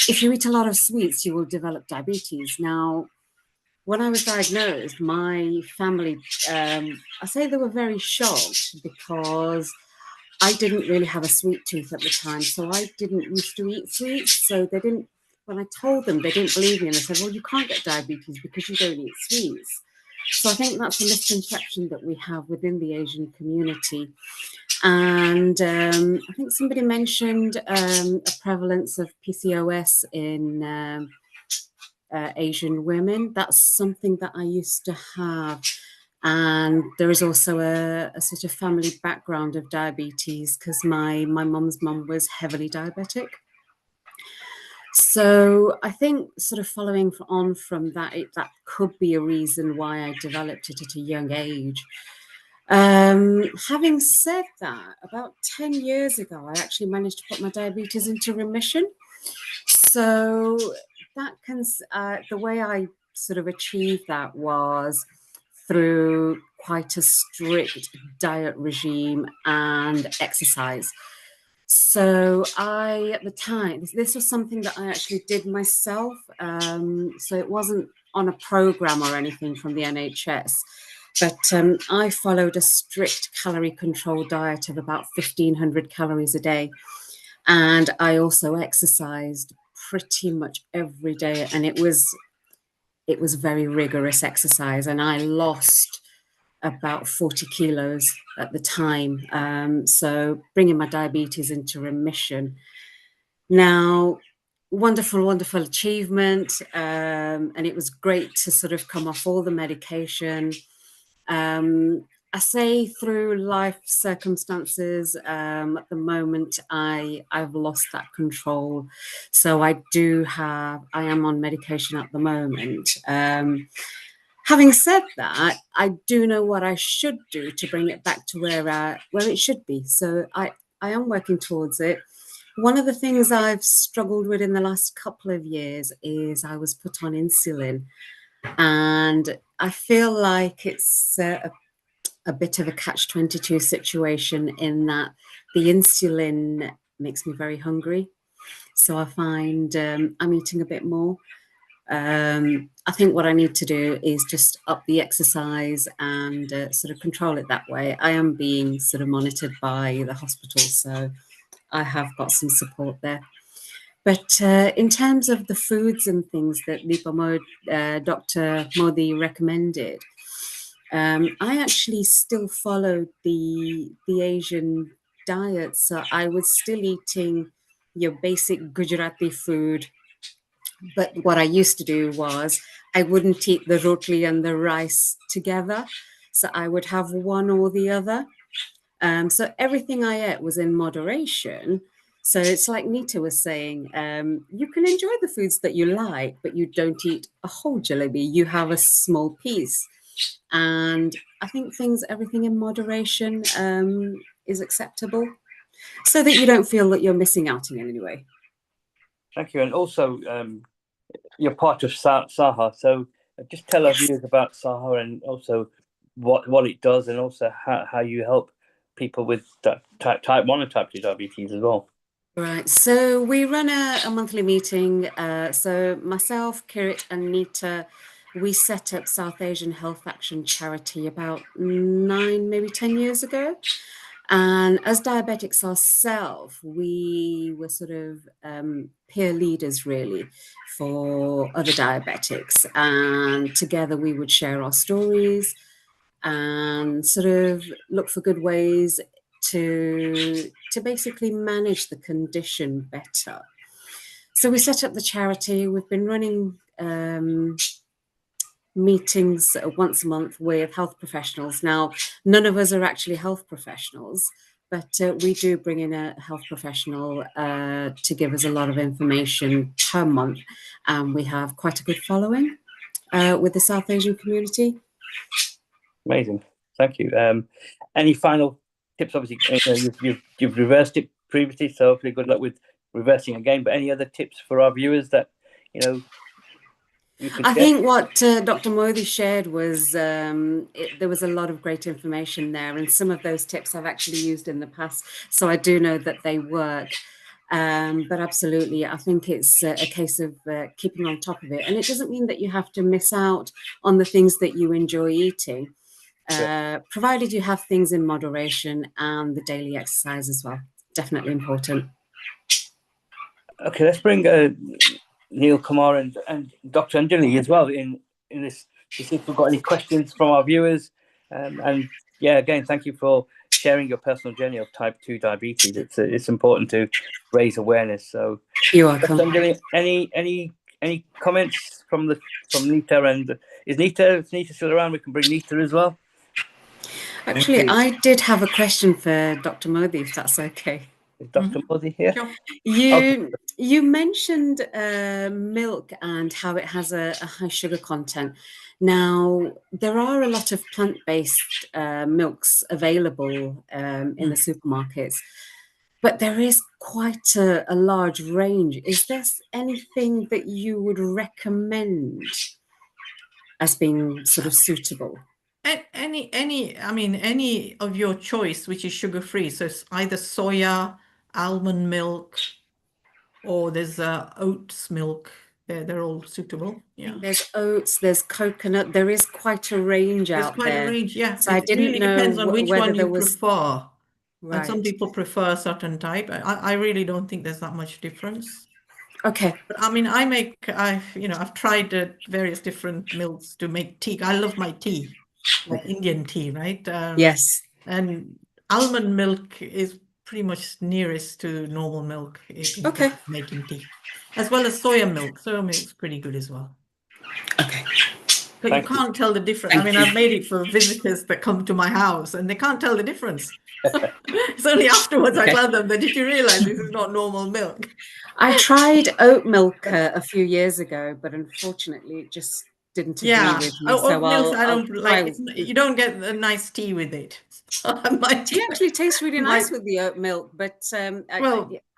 if you eat a lot of sweets, you will develop diabetes. Now, when I was diagnosed, my family, I say they were very shocked because I didn't really have a sweet tooth at the time. So I didn't used to eat sweets. So they didn't, when I told them, they didn't believe me. And they said, well, you can't get diabetes because you don't eat sweets. So I think that's a misconception that we have within the Asian community. And I think somebody mentioned a prevalence of PCOS in Asian women. That's something that I used to have. And there is also a sort of family background of diabetes because my mum's mum was heavily diabetic. So I think sort of following on from that, that could be a reason why I developed it at a young age. Having said that, about 10 years ago, I actually managed to put my diabetes into remission. So that can, the way I sort of achieved that was through quite a strict diet regime and exercise. So at the time, this was something that I actually did myself. So it wasn't on a program or anything from the NHS, but I followed a strict calorie control diet of about 1,500 calories a day. And I also exercised pretty much every day. And it was very rigorous exercise. And I lost about 40 kilos at the time. So bringing my diabetes into remission. Now, wonderful achievement. And it was great to sort of come off all the medication. I say through life circumstances, at the moment, I've lost that control. So I am on medication at the moment. Having said that, I do know what I should do to bring it back to where it should be. So I am working towards it. One of the things I've struggled with in the last couple of years is I was put on insulin, and I feel like it's a bit of a catch-22 situation in that the insulin makes me very hungry. So I find I'm eating a bit more. I think what I need to do is just up the exercise and sort of control it that way. I am being sort of monitored by the hospital, so I have got some support there. But in terms of the foods and things that Dr. Modi recommended, I actually still followed the Asian diet. So I was still eating your basic Gujarati food. But what I used to do was I wouldn't eat the rotli and the rice together. So I would have one or the other. So everything I ate was in moderation. So it's like Nita was saying, you can enjoy the foods that you like, but you don't eat a whole jalebi. You have a small piece. And I think everything in moderation is acceptable so that you don't feel that you're missing out in any way. Thank you. And also, you're part of Saha. So just tell our viewers about Saha and also what it does and also how you help people with type 1 and type 2 diabetes as well. Right. So we run a monthly meeting. So myself, Kirit and Nita, we set up South Asian Health Action Charity about 9, maybe 10 years ago. And as diabetics ourselves, we were sort of peer leaders, really, for other diabetics. And together we would share our stories and sort of look for good ways to basically manage the condition better. So we set up the charity. We've been running meetings once a month with health professionals. Now, none of us are actually health professionals, but we do bring in a health professional to give us a lot of information per month. And we have quite a good following with the South Asian community. Amazing. Thank you. Any final tips? Obviously, you've reversed it previously, so hopefully good luck with reversing again. But any other tips for our viewers that, I think what Dr. Modi shared was there was a lot of great information there, and some of those tips I've actually used in the past, so I do know that they work. But absolutely, I think it's a case of keeping on top of it, and it doesn't mean that you have to miss out on the things that you enjoy eating, provided you have things in moderation and the daily exercise as well. Definitely important. Okay, let's bring Neil Kumar and Dr. Anjali as well in this to see if we've got any questions from our viewers. And yeah, again, thank you for sharing your personal journey of type 2 diabetes. It's important to raise awareness. So you're welcome. Dr. Anjali, any comments from Nita? And is Nita still around? We can bring Nita as well. Actually, you. I did have a question for Dr. Modi, if that's okay. Is Dr. Modi here? Sure. You mentioned milk and how it has a high sugar content. Now, there are a lot of plant-based milks available in the supermarkets, but there is quite a large range. Is there anything that you would recommend as being sort of suitable? Any of your choice, which is sugar-free. So it's either soya, almond milk, or there's oats milk. They're all suitable. Yeah. There's oats, there's coconut. There is quite a range There's out quite there. a range, yeah. So I It didn't really know depends on which whether one there you was prefer. And some right. people prefer a certain type. I really don't think there's that much difference. Okay. But I've tried various different milks to make tea. I love my tea, like Indian tea, right? Yes. And almond milk is pretty much nearest to normal milk in Okay. terms of making tea, as well as soya milk. Soya milk's pretty good as well. Okay. But you can't tell the difference. Thank you. I've made it for visitors that come to my house and they can't tell the difference. It's only afterwards I tell them that, did you realize this is not normal milk? I tried oat milk a few years ago, but unfortunately it just didn't agree with me. Oat So milk I I'll don't try like. You don't get a nice tea with it. tea actually tastes really nice with the oat milk, but I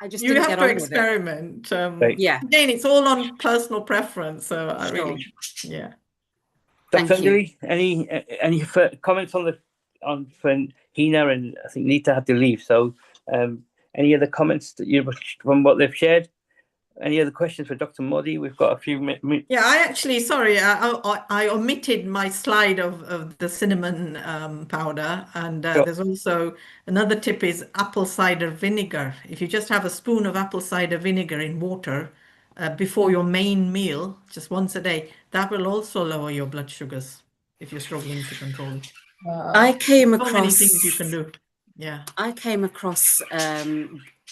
just you didn't have get to on with it. experiment. Yeah. Again, it's all on personal preference. So I Sure. really, yeah. Dr. Anjali, any comments on Hina, and I think Nita had to leave. So any other comments that from what they've shared? Any other questions for Dr. Modi? We've got a few minutes. Yeah, I omitted my slide of the cinnamon powder, and there's also another tip is apple cider vinegar. If you just have a spoon of apple cider vinegar in water before your main meal, just once a day, that will also lower your blood sugars if you're struggling to control it. I came so across many things you can do. Yeah. I came across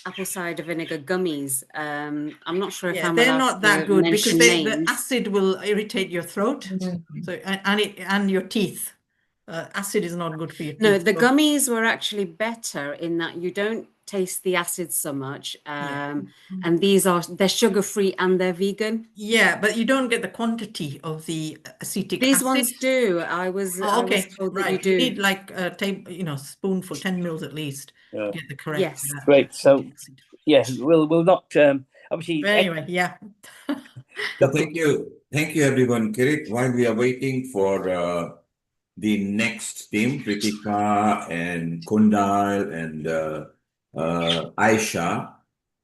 apple cider vinegar gummies. I'm not sure if I'm they're allowed not to that good because mention the names. acid will irritate your throat, so and your teeth. Acid is not good for your teeth. No, the gummies were actually better in that you don't taste the acid so much. And they're sugar-free and they're vegan. Yeah, but you don't get the quantity of the acetic These acid. ones do. I was told that you do. You need like a spoonful, 10 mils at least to get the correct. Yes. Great. So we'll not obviously. But anyway, yeah. So thank you everyone. Kirit, while we are waiting for the next team, Pritika and Kundal and Aisha,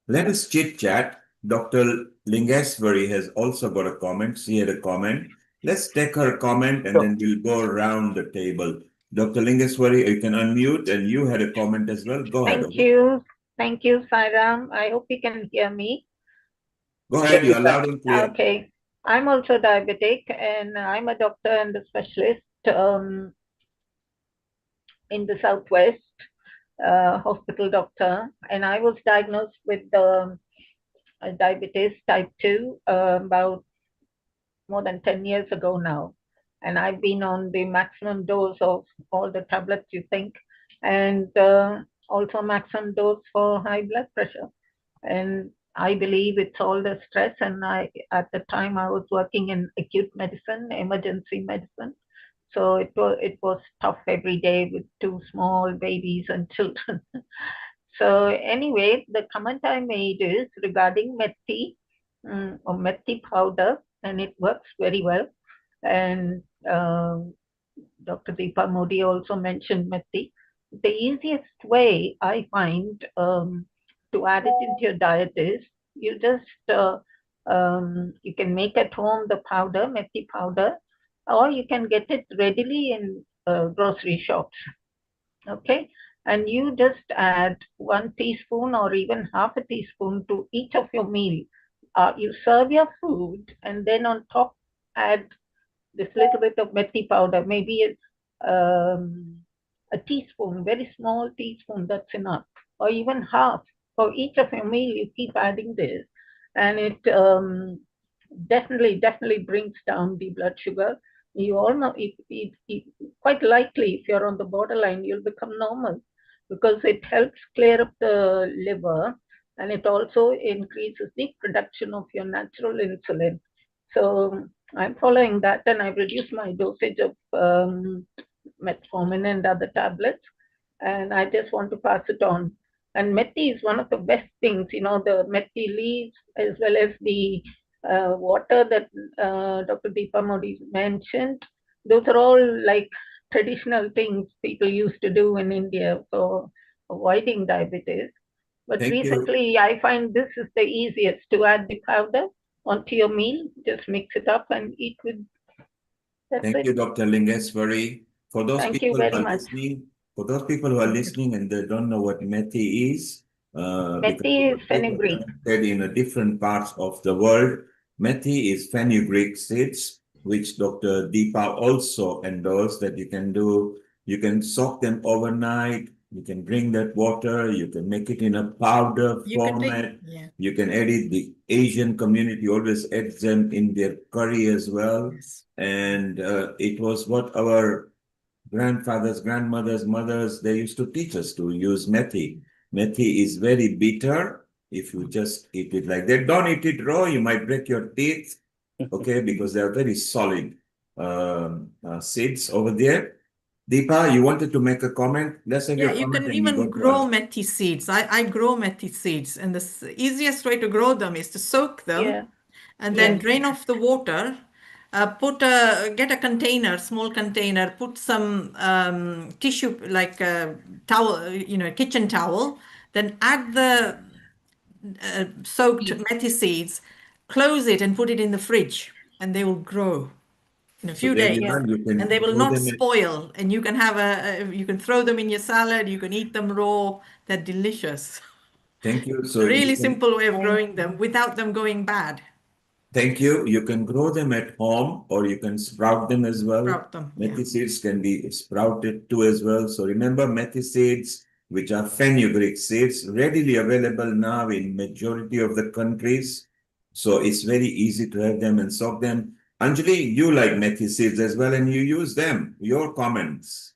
let us chit chat. Dr. Lingeswari has also got a comment. She had a comment. Let's take her comment and then we'll go around the table. Dr. Lingeswari, you can unmute, and you had a comment as well. Go ahead. Thank you, Sairam. I hope you can hear me. Go ahead, you're loud and clear. Okay. I'm also diabetic and I'm a doctor and a specialist in the Southwest, hospital doctor. And I was diagnosed with diabetes type 2 about more than 10 years ago now. And I've been on the maximum dose of all the tablets you think, and also maximum dose for high blood pressure. And I believe it's all the stress. And at the time I was working in acute medicine, emergency medicine. So it was tough every day with 2 small babies and children. So anyway, the comment I made is regarding methi or methi powder, and it works very well. And Dr. Deepa Modi also mentioned methi. The easiest way I find to add it into your diet is you just you can make at home the powder, methi powder, or you can get it readily in grocery shops. Okay, and you just add 1 teaspoon or even half a teaspoon to each of your meal. You serve your food, and then on top add this little bit of methi powder, maybe a teaspoon, very small teaspoon, that's enough, or even half. For each of your meal, you keep adding this, and it definitely brings down the blood sugar. You all know, quite likely, if you're on the borderline, you'll become normal because it helps clear up the liver and it also increases the production of your natural insulin. So I'm following that and I've reduced my dosage of metformin and other tablets, and I just want to pass it on. And methi is one of the best things, the methi leaves as well as the water that Dr. Deepa Modi mentioned. Those are all like traditional things people used to do in India for avoiding diabetes. But Thank you. recently, I find this is the easiest to add the powder onto your meal. Just mix it up and eat with. That's Thank it. you, Dr. Lingeshwari. For those Thank you people who very are much. listening, for those people who are listening and they don't know what methi is, because Methi is fenugreek. connected in different parts of the world, methi is fenugreek seeds, which Dr. Deepa also endorsed that you can do. You can soak them overnight. You can drink that water. You can make it in a powder You can format. yeah. You can add it. The Asian community always adds them in their curry as well. Yes. And it was what our grandfathers, grandmothers, mothers, they used to teach us to use methi. Methi is very bitter. If you just eat it like that, don't eat it raw, you might break your teeth, okay, because they are very solid seeds over there. Deepa, you wanted to make a comment? Let's have Yeah, your you comment can and we even go to grow us. methi seeds. I grow methi seeds, and the easiest way to grow them is to soak them Yeah. and Yeah. then drain off the water. Get a container, small container, put some tissue like a towel, kitchen towel, then add the soaked methi seeds, close it and put it in the fridge, and they will grow in a So few there days. you go. You And can they will grow not them. spoil, and you can you can throw them in your salad, you can eat them raw. They're delicious. Thank you. It's a So you really can, simple way of growing them without them going bad. thank you. You can grow them at home or you can sprout them as well. Sprout them, yeah. Methi seeds can be sprouted too as well. So remember methi seeds, which are fenugreek seeds, readily available now in majority of the countries. So it's very easy to have them and soak them. Anjali, you like methi seeds as well and you use them. Your comments.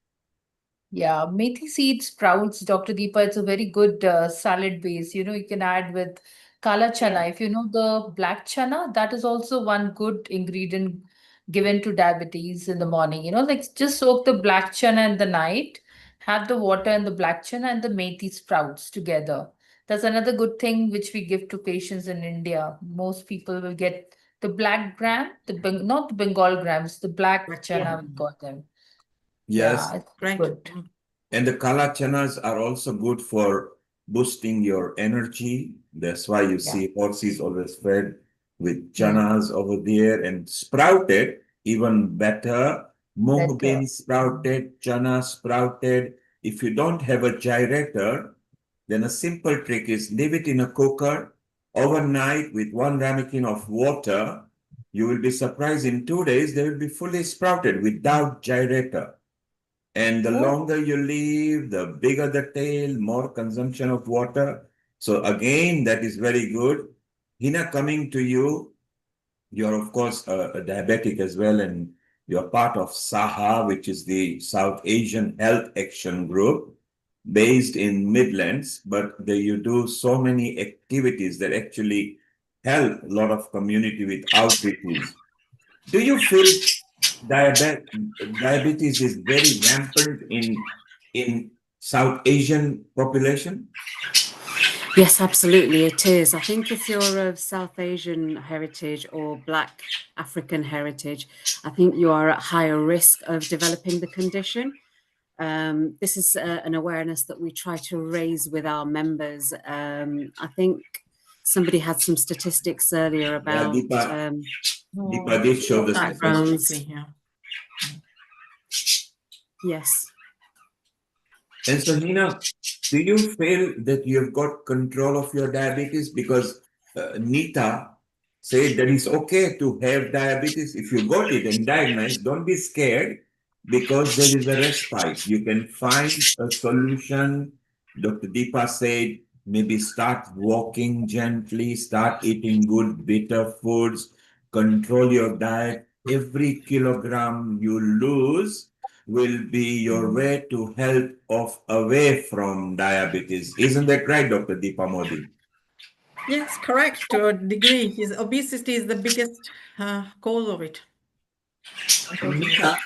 Yeah, methi seed sprouts, Dr. Deepa, it's a very good salad base. You can add with kala chana. Yeah. If you know the black chana, that is also one good ingredient given to diabetes in the morning. Like just soak the black chana in the night, have the water and the black chana and the methi sprouts together. That's another good thing which we give to patients in India. Most people will get the black gram, not the Bengal grams, the black Yeah. chana we call them. Yes. Yeah, it's Right. good. And the kala chanas are also good for boosting your energy. That's why you Yeah. see horses always fed with Mm. chanas over there and sprouted, even better. Mung Better. bean sprouted, chana sprouted. If you don't have a gyrator, then a simple trick is leave it in a cooker overnight with 1 ramekin of water. You will be surprised in 2 days they will be fully sprouted without gyrator. And the Oh. longer you leave, the bigger the tail, more consumption of water. So again, that is very good. Hina, coming to you, you're of course a diabetic as well, and you're part of SAHA, which is the South Asian Health Action Group based in Midlands, but you do so many activities that actually help a lot of community with outreaches. Do you feel diabetes is very rampant in South Asian population? Yes, absolutely, it is. I think if you're of South Asian heritage or Black African heritage, I think you are at higher risk of developing the condition. This is an awareness that we try to raise with our members. I think somebody had some statistics earlier Yeah, about Deepa did show the backgrounds. statistics. Yeah. Yes. And so, Nina, do you feel that you've got control of your diabetes? Because Nita said that it's okay to have diabetes. If you got it and diagnosed, don't be scared because there is a respite. You can find a solution. Dr. Deepa said maybe start walking gently, start eating good, bitter foods, control your diet, every kilogram you lose will be your way to help off away from diabetes. Isn't that right, Dr. Deepa Modi? Yes, correct to a degree. Obesity is the biggest cause of it. Nina,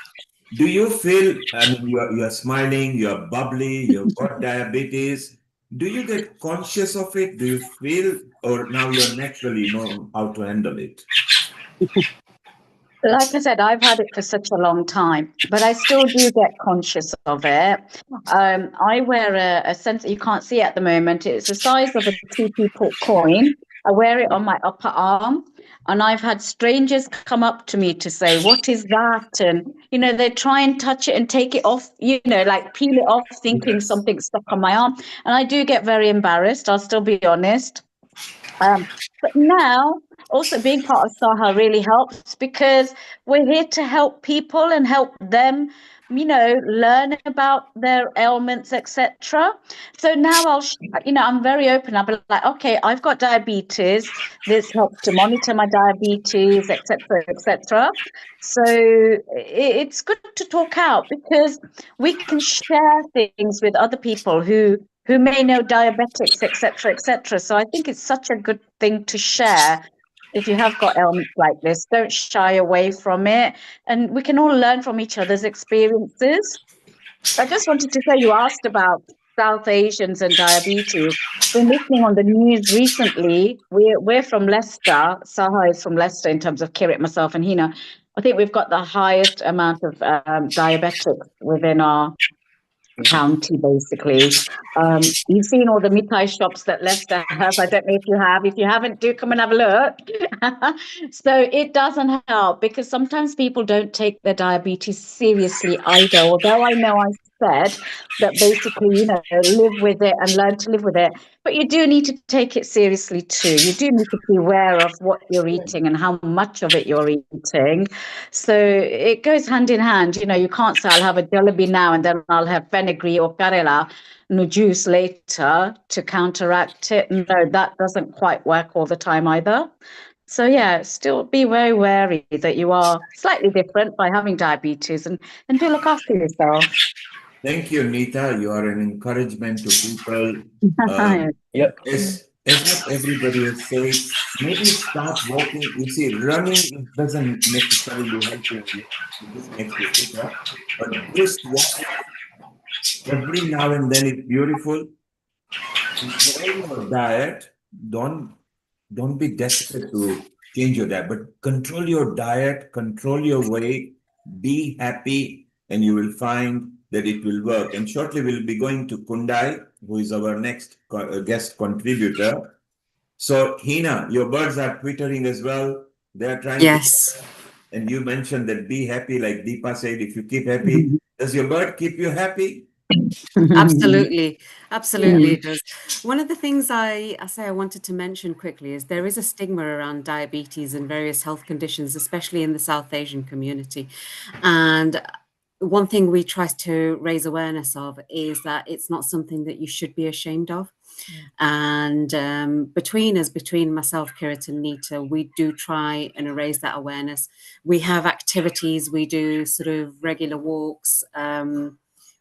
do you feel, I mean, you are smiling, you are bubbly, you've got diabetes. Do you get conscious of it? Do you feel, or now you're naturally know how to handle it? Like I said, I've had it for such a long time, but I still do get conscious of it. I wear a sensor, you can't see it at the moment. It's the size of a 2p coin. I wear it on my upper arm, and I've had strangers come up to me to say, "What is that?" And, they try and touch it and take it off, like peel it off, thinking Yes. something's stuck on my arm. And I do get very embarrassed, I'll still be honest. But now, also being part of Saha really helps because we're here to help people and help them, learn about their ailments, etc. So now I'm very open. I'll be like, okay, I've got diabetes. This helps to monitor my diabetes, etc., etc. So it's good to talk out because we can share things with other people who may know diabetics, etc., etc. So I think it's such a good thing to share. If you have got ailments like this, don't shy away from it, and we can all learn from each other's experiences. I just wanted to say, you asked about South Asians and diabetes. Been listening on the news recently. We're from Leicester. Saha is from Leicester in terms of Kirit, myself, and Hina. I think we've got the highest amount of diabetics within our county, basically. You've seen all the mithai shops that Leicester has. I don't know if you have. If you haven't, do come and have a look. So it doesn't help because sometimes people don't take their diabetes seriously either. Although I know I said that basically, live with it and learn to live with it. But you do need to take it seriously too. You do need to be aware of what you're eating and how much of it you're eating. So it goes hand in hand. You can't say I'll have a jalebi now and then I'll have fenugreek or karela no juice later to counteract it. No, that doesn't quite work all the time either. So yeah, still be very wary that you are slightly different by having diabetes and do look after yourself. Thank you, Nita. You are an encouragement to people. Yep. As what everybody has said, maybe start walking. You see, running doesn't necessarily help you. It just makes you fitter. But just walking every now and then is beautiful. Control your diet. Don't be desperate to change your diet, but control your diet, control your weight, be happy, and you will find that it will work. And shortly we'll be going to Kundai, who is our next guest contributor. So, Hina, your birds are twittering as well. They are trying to. Yes. And you mentioned that be happy, like Deepa said, if you keep happy, does your bird keep you happy? Absolutely, absolutely Mm. it does. One of the things I wanted to mention quickly is there is a stigma around diabetes and various health conditions, especially in the South Asian community. And one thing we try to raise awareness of is that it's not something that you should be ashamed of. And between us, between myself, Kirit, and Nita, we do try and raise that awareness. We have activities, we do sort of regular walks.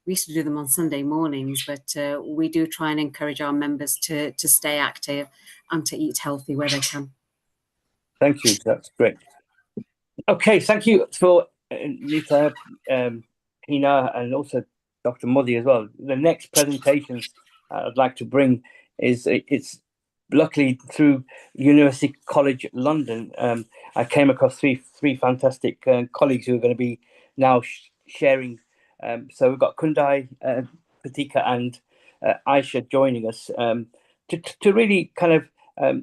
We used to do them on Sunday mornings, but we do try and encourage our members to stay active and to eat healthy where they can. Thank you. That's great. Okay, thank you for Nita, Hina, and also Dr. Modi as well. The next presentations I'd like to bring it's luckily through University College London. I came across three fantastic colleagues who are going to be now sharing. So we've got Kundai, Pratika, and Aisha joining us to really kind of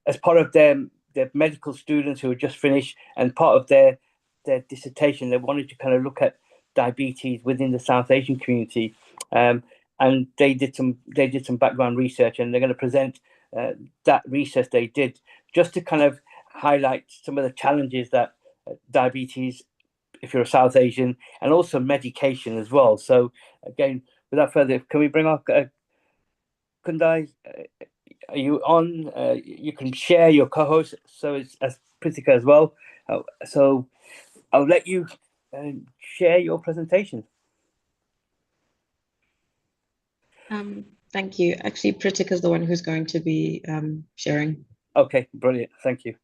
as part of their medical students who had just finished and part of their dissertation, they wanted to kind of look at diabetes within the South Asian community, and they did some background research, and they're going to present that research they did just to kind of highlight some of the challenges that diabetes, if you're a South Asian, and also medication as well. So again, without further, can we bring up Kundai? Are you on? You can share your co-host, so it's as Pritika as well. So I'll let you share your presentation. Thank you. Actually, Pritika's the one who's going to be sharing. Okay, brilliant. Thank you.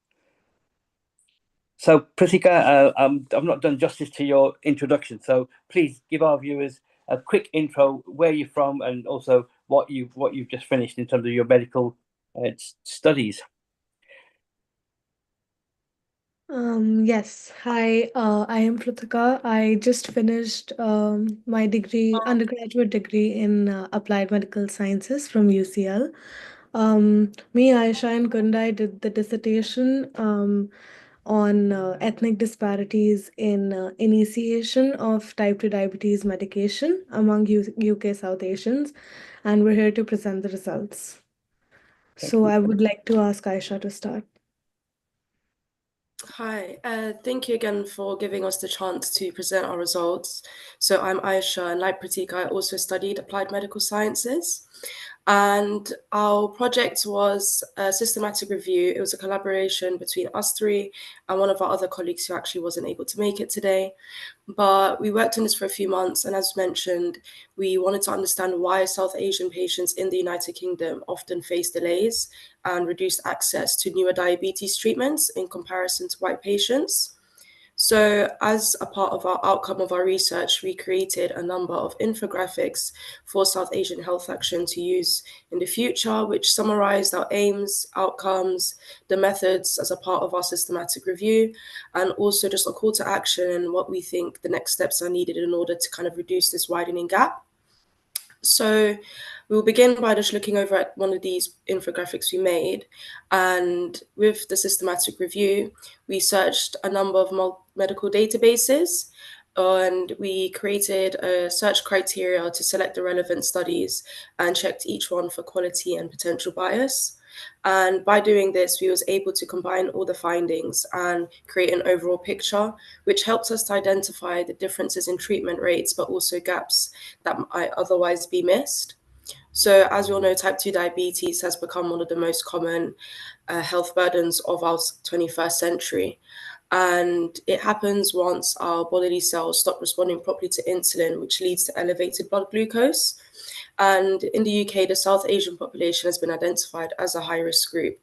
So, Pritika, I've not done justice to your introduction, so please give our viewers a quick intro, where you're from, and also what you've just finished in terms of your medical studies. Yes. Hi, I am Pratika. I just finished my undergraduate degree in applied medical sciences from UCL. Me, Aisha, and Kundai did the dissertation on ethnic disparities in initiation of type 2 diabetes medication among UK South Asians, and we're here to present the results. So I would like to ask Aisha to start. Hi, thank you again for giving us the chance to present our results. So I'm Aisha, and like Pratik, I also studied applied medical sciences. And our project was a systematic review. It was a collaboration between us three and one of our other colleagues who actually wasn't able to make it today. But we worked on this for a few months, and as mentioned, we wanted to understand why South Asian patients in the United Kingdom often face delays and reduced access to newer diabetes treatments in comparison to white patients. So, as a part of our outcome of our research, we created a number of infographics for South Asian Health Action to use in the future, which summarized our aims, outcomes, the methods as a part of our systematic review, and also just a call to action and what we think the next steps are needed in order to kind of reduce this widening gap. So we'll begin by just looking over at one of these infographics we made. And with the systematic review, we searched a number of medical databases, and we created a search criteria to select the relevant studies and checked each one for quality and potential bias. And by doing this, we was able to combine all the findings and create an overall picture, which helps us to identify the differences in treatment rates, but also gaps that might otherwise be missed. So as we all know, type 2 diabetes has become one of the most common health burdens of our 21st century. And it happens once our bodily cells stop responding properly to insulin, which leads to elevated blood glucose. And in the UK, the South Asian population has been identified as a high-risk group.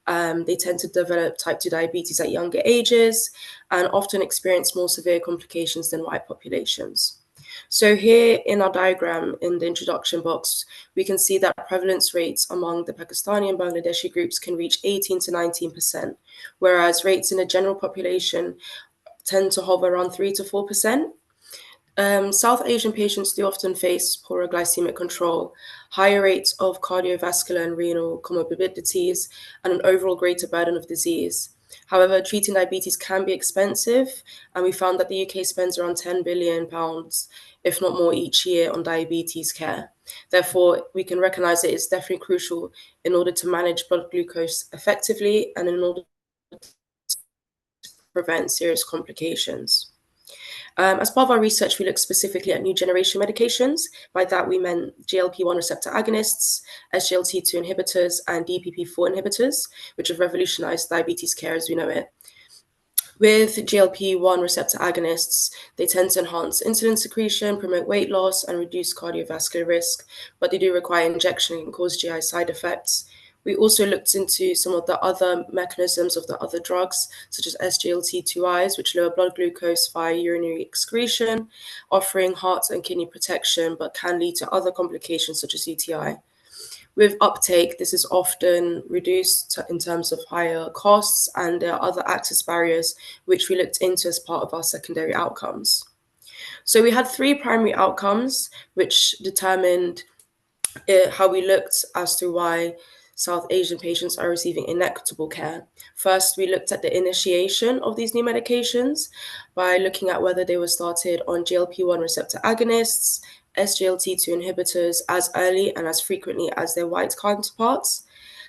They tend to develop type 2 diabetes at younger ages and often experience more severe complications than white populations. So here in our diagram in the introduction box, we can see that prevalence rates among the Pakistani and Bangladeshi groups can reach 18 to 19%, whereas rates in the general population tend to hover around 3 to 4%. South Asian patients do often face poorer glycemic control, higher rates of cardiovascular and renal comorbidities, and an overall greater burden of disease. However, treating diabetes can be expensive, and we found that the UK spends around £10 billion, if not more, each year on diabetes care. Therefore, we can recognise that it's definitely crucial in order to manage blood glucose effectively and in order to prevent serious complications. As part of our research, we looked specifically at new generation medications. By that, we meant GLP-1 receptor agonists, SGLT2 inhibitors, and DPP-4 inhibitors, which have revolutionized diabetes care as we know it. With GLP-1 receptor agonists, they tend to enhance insulin secretion, promote weight loss, and reduce cardiovascular risk, but they do require injection and cause GI side effects. We also looked into some of the other mechanisms of the other drugs, such as SGLT2Is, which lower blood glucose via urinary excretion, offering heart and kidney protection, but can lead to other complications such as UTI. With uptake, this is often reduced in terms of higher costs, and there are other access barriers, which we looked into as part of our secondary outcomes. So we had 3 primary outcomes, which determined how we looked as to why South Asian patients are receiving inequitable care. First, we looked at the initiation of these new medications by looking at whether they were started on GLP-1 receptor agonists, SGLT2 inhibitors as early and as frequently as their white counterparts.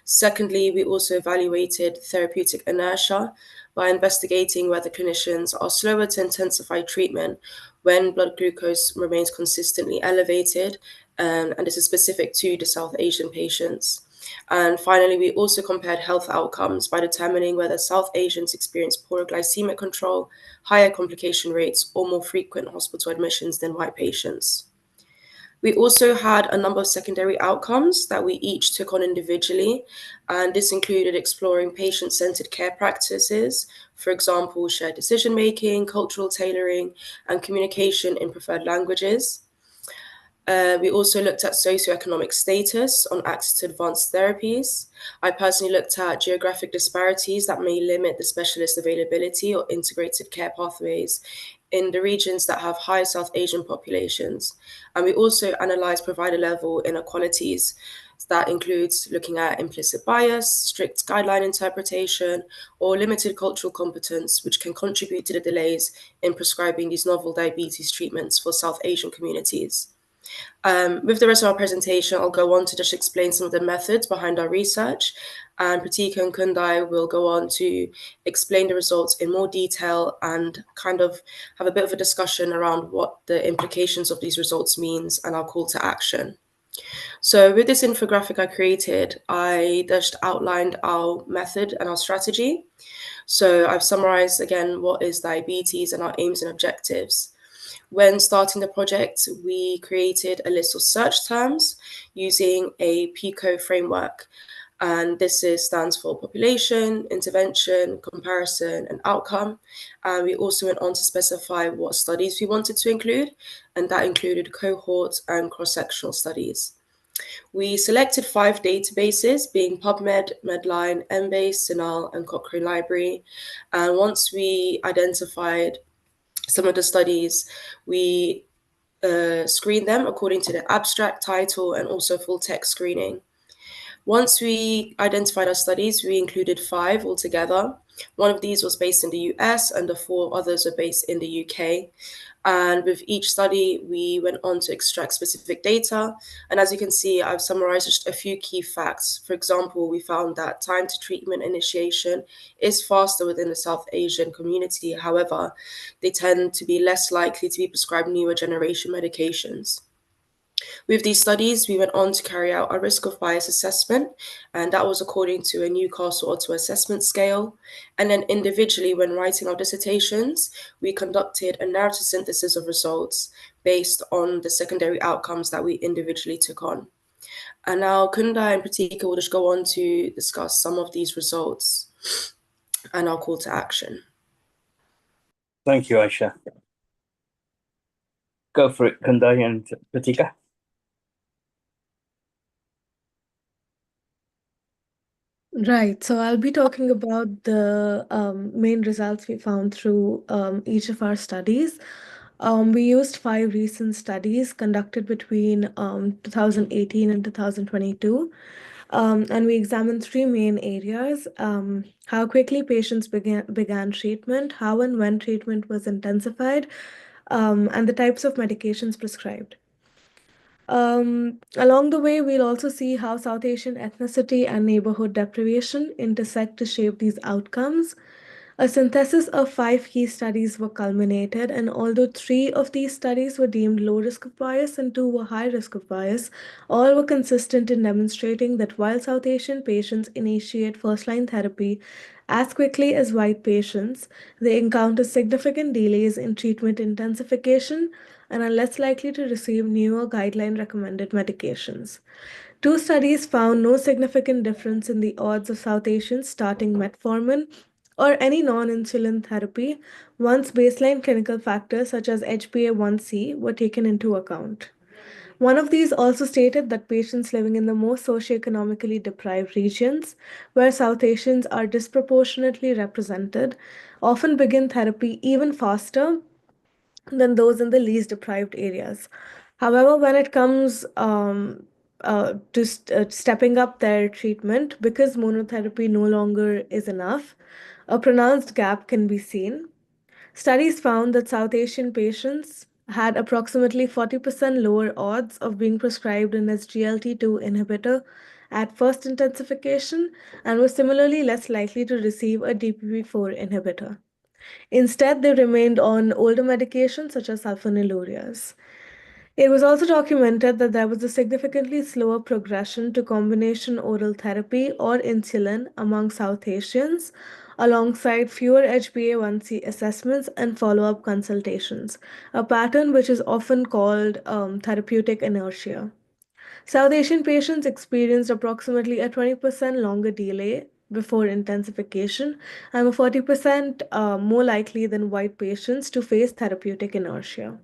Secondly, we also evaluated therapeutic inertia by investigating whether clinicians are slower to intensify treatment when blood glucose remains consistently elevated, and this is specific to the South Asian patients. And finally, we also compared health outcomes by determining whether South Asians experience poorer glycemic control, higher complication rates, or more frequent hospital admissions than white patients. We also had a number of secondary outcomes that we each took on individually, and this included exploring patient centered care practices, for example, shared decision making, cultural tailoring, and communication in preferred languages. We also looked at socioeconomic status on access to advanced therapies. I personally looked at geographic disparities that may limit the specialist availability or integrated care pathways in the regions that have high South Asian populations. And we also analysed provider level inequalities. That includes looking at implicit bias, strict guideline interpretation, or limited cultural competence, which can contribute to the delays in prescribing these novel diabetes treatments for South Asian communities. With the rest of our presentation, I'll go on to just explain some of the methods behind our research, and Pratika and Kundai will go on to explain the results in more detail and kind of have a bit of a discussion around what the implications of these results means and our call to action. So with this infographic I created, I just outlined our method and our strategy. So I've summarized again what is diabetes and our aims and objectives. When starting the project, we created a list of search terms using a PICO framework. And this stands for population, intervention, comparison, and outcome. And we also went on to specify what studies we wanted to include, and that included cohort and cross-sectional studies. We selected 5 databases, being PubMed, Medline, Embase, CINAHL, and Cochrane Library. And once we identified some of the studies, we screen them according to the abstract title and also full text screening. Once we identified our studies, we included 5 altogether. One of these was based in the US and the 4 others are based in the UK. And with each study, we went on to extract specific data. And as you can see, I've summarized just a few key facts. For example, we found that time to treatment initiation is faster within the South Asian community. However, they tend to be less likely to be prescribed newer generation medications. With these studies, we went on to carry out a risk of bias assessment, and that was according to a Newcastle Auto Assessment Scale. And then individually, when writing our dissertations, we conducted a narrative synthesis of results based on the secondary outcomes that we individually took on. And now Kunda and Pratika will just go on to discuss some of these results and our call to action. Thank you, Aisha. Go for it, Kundai and Pratika. Right. So I'll be talking about the main results we found through each of our studies. We used 5 recent studies conducted between 2018 and 2022. And we examined 3 main areas: how quickly patients began treatment, how and when treatment was intensified, and the types of medications prescribed. Along the way, we'll also see how South Asian ethnicity and neighborhood deprivation intersect to shape these outcomes. A synthesis of 5 key studies were culminated, and although 3 of these studies were deemed low risk of bias and 2 were high risk of bias, all were consistent in demonstrating that while South Asian patients initiate first-line therapy as quickly as white patients, they encounter significant delays in treatment intensification and are less likely to receive newer guideline-recommended medications. 2 studies found no significant difference in the odds of South Asians starting metformin or any non-insulin therapy once baseline clinical factors such as HbA1c were taken into account. One of these also stated that patients living in the most socioeconomically deprived regions, where South Asians are disproportionately represented, often begin therapy even faster than those in the least deprived areas. However, when it comes to stepping up their treatment, because monotherapy no longer is enough, a pronounced gap can be seen. Studies found that South Asian patients had approximately 40% lower odds of being prescribed an SGLT2 inhibitor at first intensification and were similarly less likely to receive a DPP4 inhibitor. Instead, they remained on older medications such as sulfonylureas. It was also documented that there was a significantly slower progression to combination oral therapy or insulin among South Asians, alongside fewer HbA1c assessments and follow up consultations, a pattern which is often called therapeutic inertia. South Asian patients experienced approximately a 20% longer delay before intensification and were 40% more likely than white patients to face therapeutic inertia.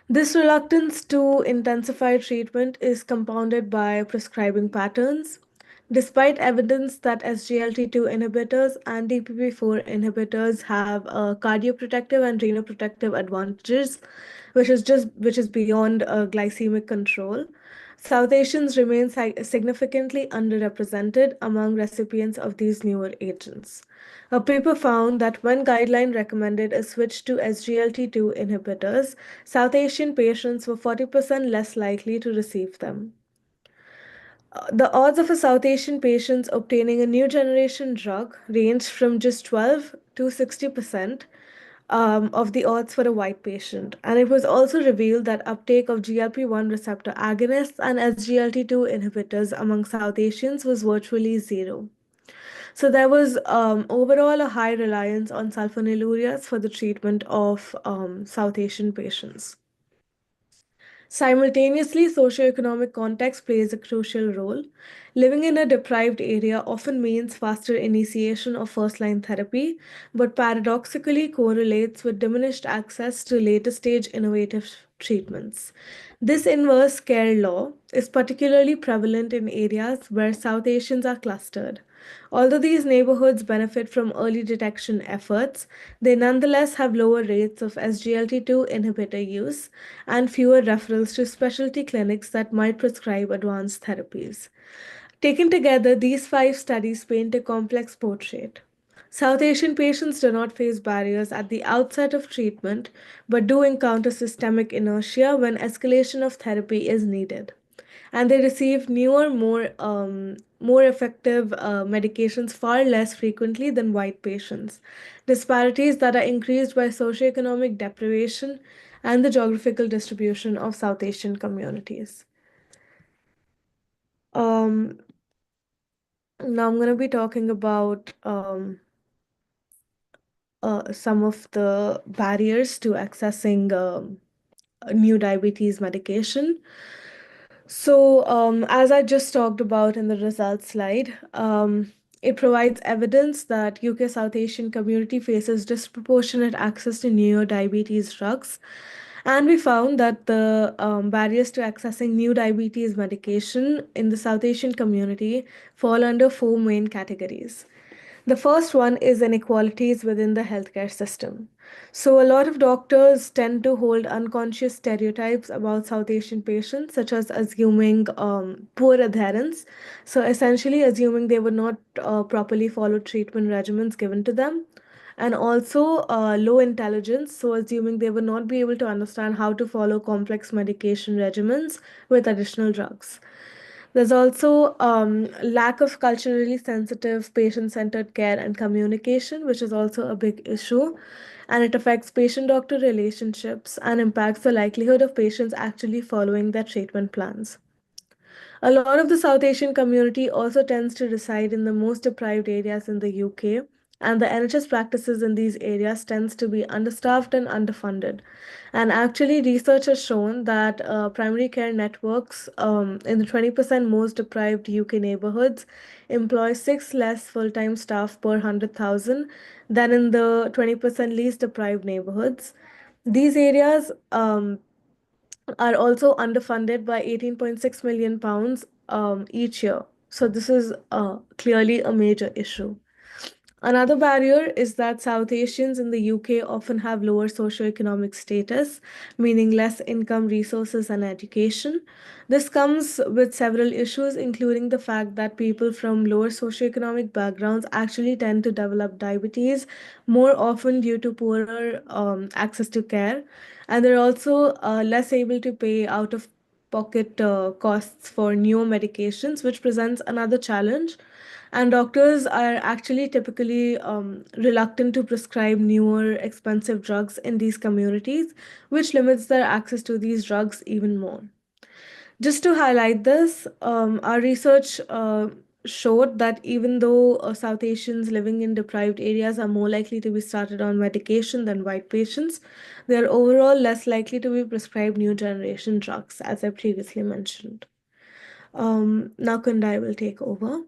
This reluctance to intensify treatment is compounded by prescribing patterns. Despite evidence that SGLT2 inhibitors and DPP4 inhibitors have cardioprotective and renoprotective advantages, which is beyond glycemic control, South Asians remain significantly underrepresented among recipients of these newer agents. A paper found that when guideline recommended a switch to SGLT2 inhibitors, South Asian patients were 40% less likely to receive them. The odds of a South Asian patient obtaining a new generation drug ranged from just 12 to 60% of the odds for a white patient. And it was also revealed that uptake of GLP-1 receptor agonists and SGLT2 inhibitors among South Asians was virtually zero. So there was overall a high reliance on sulfonylureas for the treatment of South Asian patients. Simultaneously, socioeconomic context plays a crucial role. Living in a deprived area often means faster initiation of first line therapy, but paradoxically correlates with diminished access to later stage innovative treatments. This inverse care law is particularly prevalent in areas where South Asians are clustered. Although these neighborhoods benefit from early detection efforts, they nonetheless have lower rates of SGLT2 inhibitor use and fewer referrals to specialty clinics that might prescribe advanced therapies. Taken together, these five studies paint a complex portrait. South Asian patients do not face barriers at the outset of treatment, but do encounter systemic inertia when escalation of therapy is needed. And they receive newer, more effective medications far less frequently than white patients. Disparities that are increased by socioeconomic deprivation and the geographical distribution of South Asian communities. Now I'm going to be talking about some of the barriers to accessing new diabetes medication. So, as I just talked about in the results slide, it provides evidence that UK South Asian community faces disproportionate access to new diabetes drugs. And we found that the barriers to accessing new diabetes medication in the South Asian community fall under four main categories. The first one is inequalities within the healthcare system. So, a lot of doctors tend to hold unconscious stereotypes about South Asian patients, such as assuming poor adherence. So, essentially, assuming they would not properly follow treatment regimens given to them. And also low intelligence, so assuming they would not be able to understand how to follow complex medication regimens with additional drugs. There's also lack of culturally sensitive patient-centered care and communication, which is also a big issue, and it affects patient-doctor relationships and impacts the likelihood of patients actually following their treatment plans. A lot of the South Asian community also tends to reside in the most deprived areas in the UK, and the NHS practices in these areas tends to be understaffed and underfunded. And actually, research has shown that primary care networks in the 20% most deprived UK neighborhoods employ 6 less full-time staff per 100,000 than in the 20% least deprived neighborhoods. These areas are also underfunded by £18.6 million each year. So this is clearly a major issue. Another barrier is that South Asians in the UK often have lower socioeconomic status, meaning less income, resources, and education. This comes with several issues, including the fact that people from lower socioeconomic backgrounds actually tend to develop diabetes more often due to poorer access to care, and they're also less able to pay out of pocket costs for newer medications, which presents another challenge. And doctors are actually typically reluctant to prescribe newer, expensive drugs in these communities, which limits their access to these drugs even more. Just to highlight this, our research showed that even though South Asians living in deprived areas are more likely to be started on medication than white patients, they are overall less likely to be prescribed new generation drugs, as I previously mentioned. Now Kundai will take over.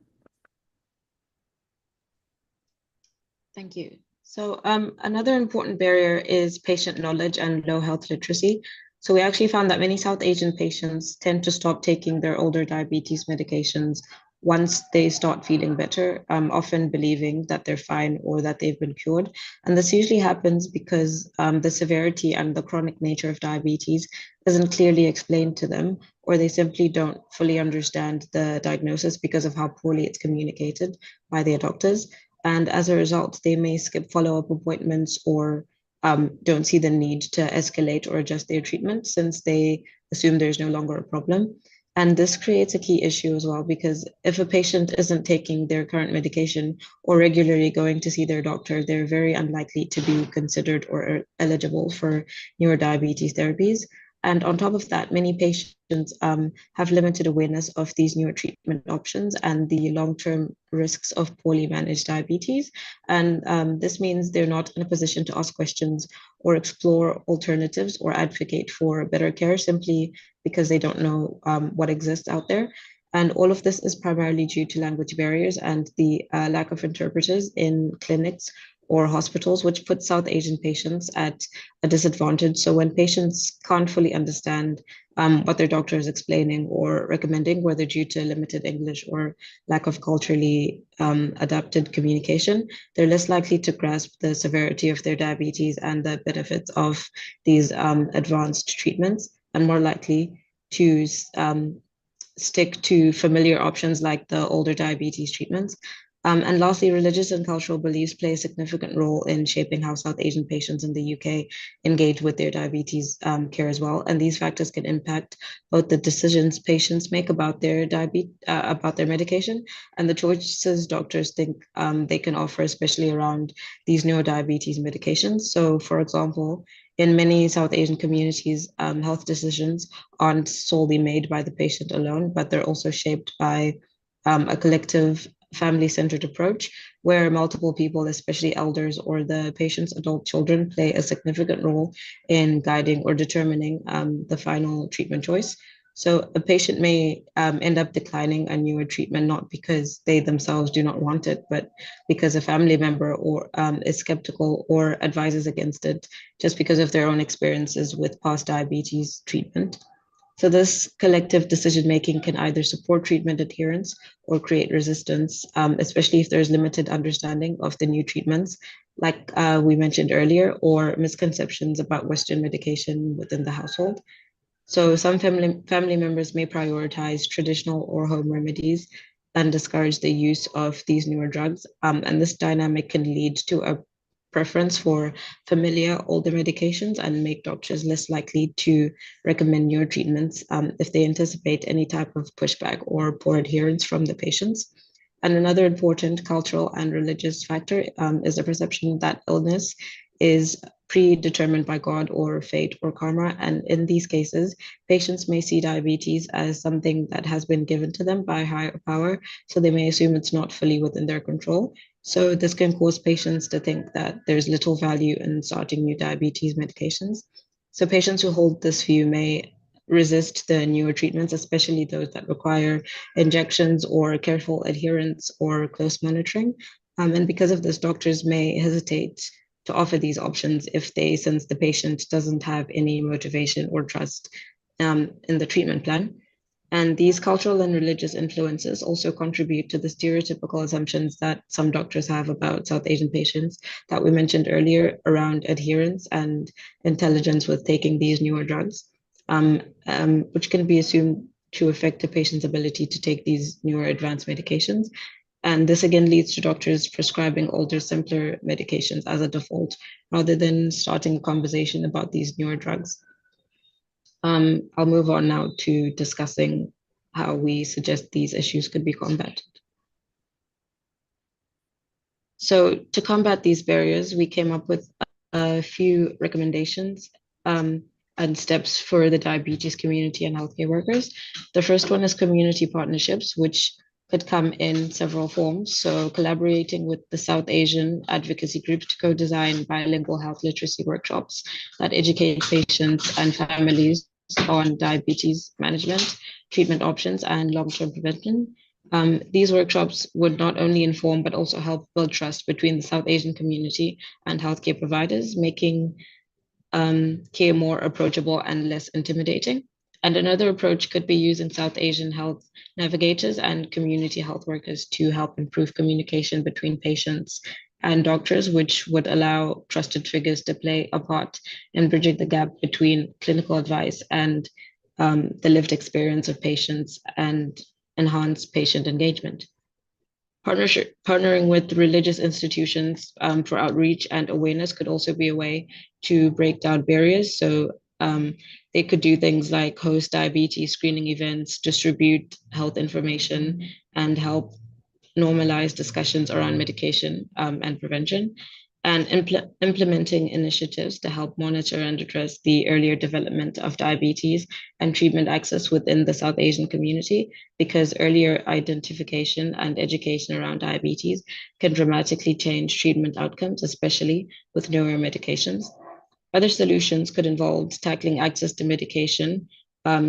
Thank you. So another important barrier is patient knowledge and low health literacy. So we actually found that many South Asian patients tend to stop taking their older diabetes medications once they start feeling better, often believing that they're fine or that they've been cured. And this usually happens because the severity and the chronic nature of diabetes isn't clearly explained to them, or they simply don't fully understand the diagnosis because of how poorly it's communicated by their doctors. And as a result, they may skip follow-up appointments or don't see the need to escalate or adjust their treatment since they assume there's no longer a problem. And this creates a key issue as well, because if a patient isn't taking their current medication or regularly going to see their doctor, they're very unlikely to be considered or eligible for newer diabetes therapies. And on top of that, many patients have limited awareness of these newer treatment options and the long-term risks of poorly managed diabetes. And this means they're not in a position to ask questions or explore alternatives or advocate for better care simply because they don't know what exists out there. And all of this is primarily due to language barriers and the lack of interpreters in clinics or hospitals, which puts South Asian patients at a disadvantage. So when patients can't fully understand what their doctor is explaining or recommending, whether due to limited English or lack of culturally adapted communication, they're less likely to grasp the severity of their diabetes and the benefits of these advanced treatments, and more likely to stick to familiar options like the older diabetes treatments. And lastly, religious and cultural beliefs play a significant role in shaping how South Asian patients in the UK engage with their diabetes care as well. And these factors can impact both the decisions patients make about their about their medication and the choices doctors think they can offer, especially around these newer diabetes medications. So, for example, in many South Asian communities, health decisions aren't solely made by the patient alone, but they're also shaped by a collective family-centered approach where multiple people, especially elders or the patient's adult children, play a significant role in guiding or determining the final treatment choice. So a patient may end up declining a newer treatment not because they themselves do not want it, but because a family member or is skeptical or advises against it just because of their own experiences with past diabetes treatment. So this collective decision-making can either support treatment adherence or create resistance, especially if there's limited understanding of the new treatments, like we mentioned earlier, or misconceptions about Western medication within the household. So some family members may prioritize traditional or home remedies and discourage the use of these newer drugs. And this dynamic can lead to a preference for familiar older medications and make doctors less likely to recommend newer treatments if they anticipate any type of pushback or poor adherence from the patients. And another important cultural and religious factor is the perception that illness is predetermined by God or fate or karma. And in these cases, patients may see diabetes as something that has been given to them by a higher power, so they may assume it's not fully within their control. So this can cause patients to think that there's little value in starting new diabetes medications. So patients who hold this view may resist the newer treatments, especially those that require injections or careful adherence or close monitoring. And because of this, doctors may hesitate to offer these options if they sense the patient doesn't have any motivation or trust in the treatment plan. And these cultural and religious influences also contribute to the stereotypical assumptions that some doctors have about South Asian patients that we mentioned earlier around adherence and intelligence with taking these newer drugs, which can be assumed to affect a patient's ability to take these newer advanced medications. And this again leads to doctors prescribing older, simpler medications as a default, rather than starting a conversation about these newer drugs. I'll move on now to discussing how we suggest these issues could be combated. So to combat these barriers, we came up with a few recommendations and steps for the diabetes community and healthcare workers. The first one is community partnerships, which could come in several forms. So collaborating with the South Asian advocacy groups to co-design bilingual health literacy workshops that educate patients and families on diabetes management, treatment options, and long-term prevention. These workshops would not only inform but also help build trust between the South Asian community and healthcare providers, making care more approachable and less intimidating. And another approach could be using South Asian health navigators and community health workers to help improve communication between patients and doctors, which would allow trusted figures to play a part in bridging the gap between clinical advice and the lived experience of patients and enhance patient engagement. Partnering with religious institutions for outreach and awareness could also be a way to break down barriers. So they could do things like host diabetes screening events, distribute health information, and help normalize discussions around medication and prevention, and implementing initiatives to help monitor and address the earlier development of diabetes and treatment access within the South Asian community, because earlier identification and education around diabetes can dramatically change treatment outcomes, especially with newer medications. Other solutions could involve tackling access to medication.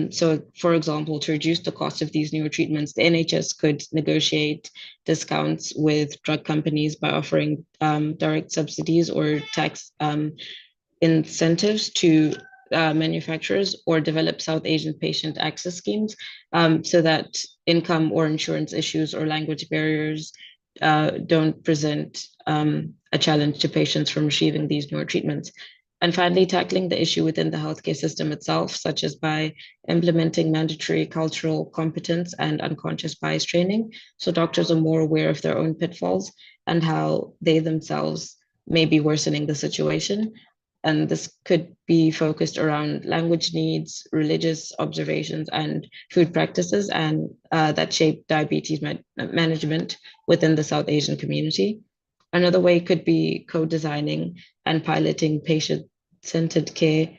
So, for example, to reduce the cost of these newer treatments, the NHS could negotiate discounts with drug companies by offering direct subsidies or tax incentives to manufacturers, or develop South Asian patient access schemes so that income or insurance issues or language barriers don't present a challenge to patients from receiving these newer treatments. And finally, tackling the issue within the healthcare system itself, such as by implementing mandatory cultural competence and unconscious bias training, so doctors are more aware of their own pitfalls and how they themselves may be worsening the situation. And this could be focused around language needs, religious observations, and food practices, and that shape diabetes management within the South Asian community. Another way could be co-designing and piloting patient-centered care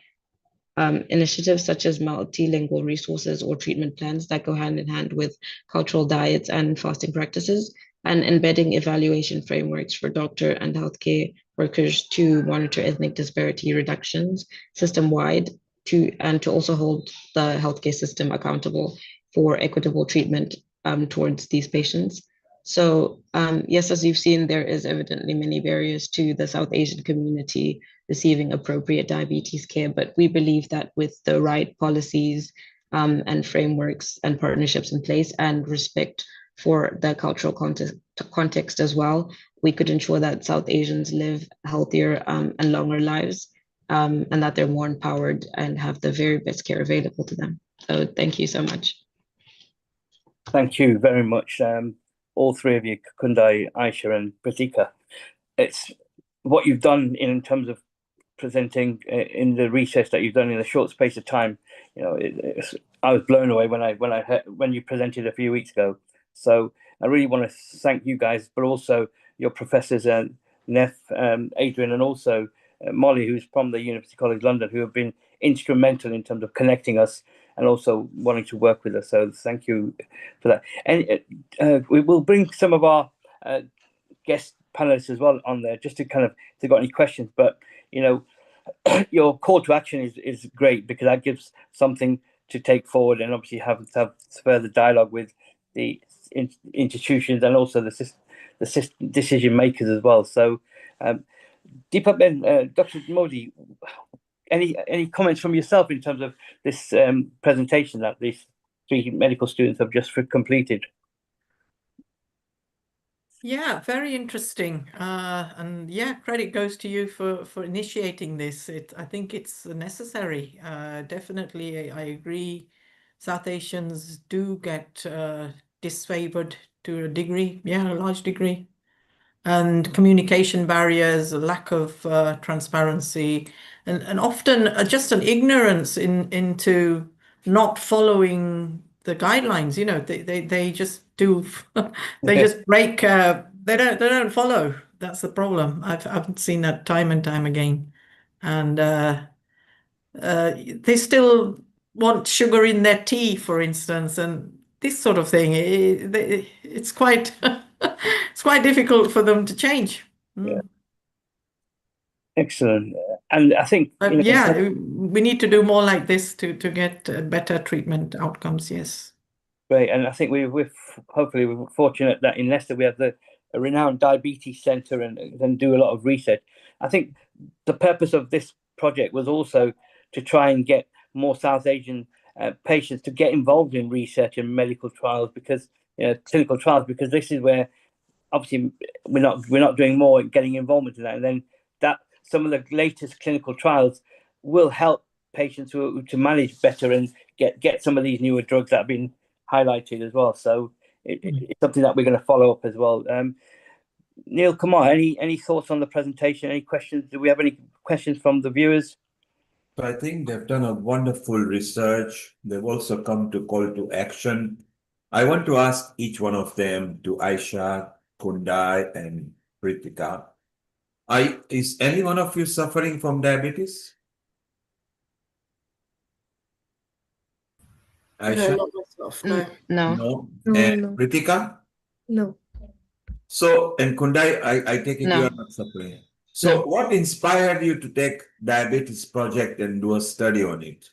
initiatives such as multilingual resources or treatment plans that go hand in hand with cultural diets and fasting practices, and embedding evaluation frameworks for doctor and healthcare workers to monitor ethnic disparity reductions system-wide, and to also hold the healthcare system accountable for equitable treatment towards these patients. So yes, as you've seen, there is evidently many barriers to the South Asian community receiving appropriate diabetes care, but we believe that with the right policies and frameworks and partnerships in place, and respect for the cultural context as well, we could ensure that South Asians live healthier and longer lives, and that they're more empowered and have the very best care available to them. So thank you so much. Thank you very much, all three of you, Kundai, Aisha, and Pratika. It's what you've done in terms of presenting in the research that you've done in a short space of time. You know, I was blown away when you presented a few weeks ago. So I really want to thank you guys, but also your professors, Neff, Adrian, and also Molly, who's from the University College London, who have been instrumental in terms of connecting us and also wanting to work with us. So thank you for that. And we will bring some of our guest panelists as well on there, just to kind of, if they've got any questions. But you know, your call to action is great, because that gives something to take forward, and obviously have further dialogue with the institutions and also the decision makers as well. So Deepak, then Dr. Modi, any comments from yourself in terms of this presentation that these three medical students have just completed? Yeah, very interesting. And yeah, credit goes to you for initiating this. I think it's necessary. Definitely, I agree. South Asians do get disfavored to a degree, yeah, a large degree. And communication barriers, a lack of transparency, and often just an ignorance into not following the guidelines. You know, they just do they just break. They don't follow. That's the problem. I've seen that time and time again, and they still want sugar in their tea, for instance, and this sort of thing. It's quite it's quite difficult for them to change. Yeah. Excellent. And I think, But yeah, we need to do more like this to get better treatment outcomes. Yes. Great, and I think hopefully we're fortunate that in Leicester we have a renowned diabetes centre and do a lot of research. I think the purpose of this project was also to try and get more South Asian patients to get involved in research and medical trials, because clinical trials, because this is where obviously we're not doing more getting involvement in that, and then that some of the latest clinical trials will help patients to manage better and get some of these newer drugs that have been highlighted as well. So it's something that we're going to follow up as well. Neil, come on, any thoughts on the presentation? Any questions? Do we have any questions from the viewers? So I think they've done a wonderful research. They've also come to call to action. I want to ask each one of them, to Aisha, Kundai, and Pritika. Is any one of you suffering from diabetes? Aisha? No, not myself, no. No. And Pritika? No. So, and Kundai, I take it No. you are not suffering. So what inspired you to take diabetes project and do a study on it?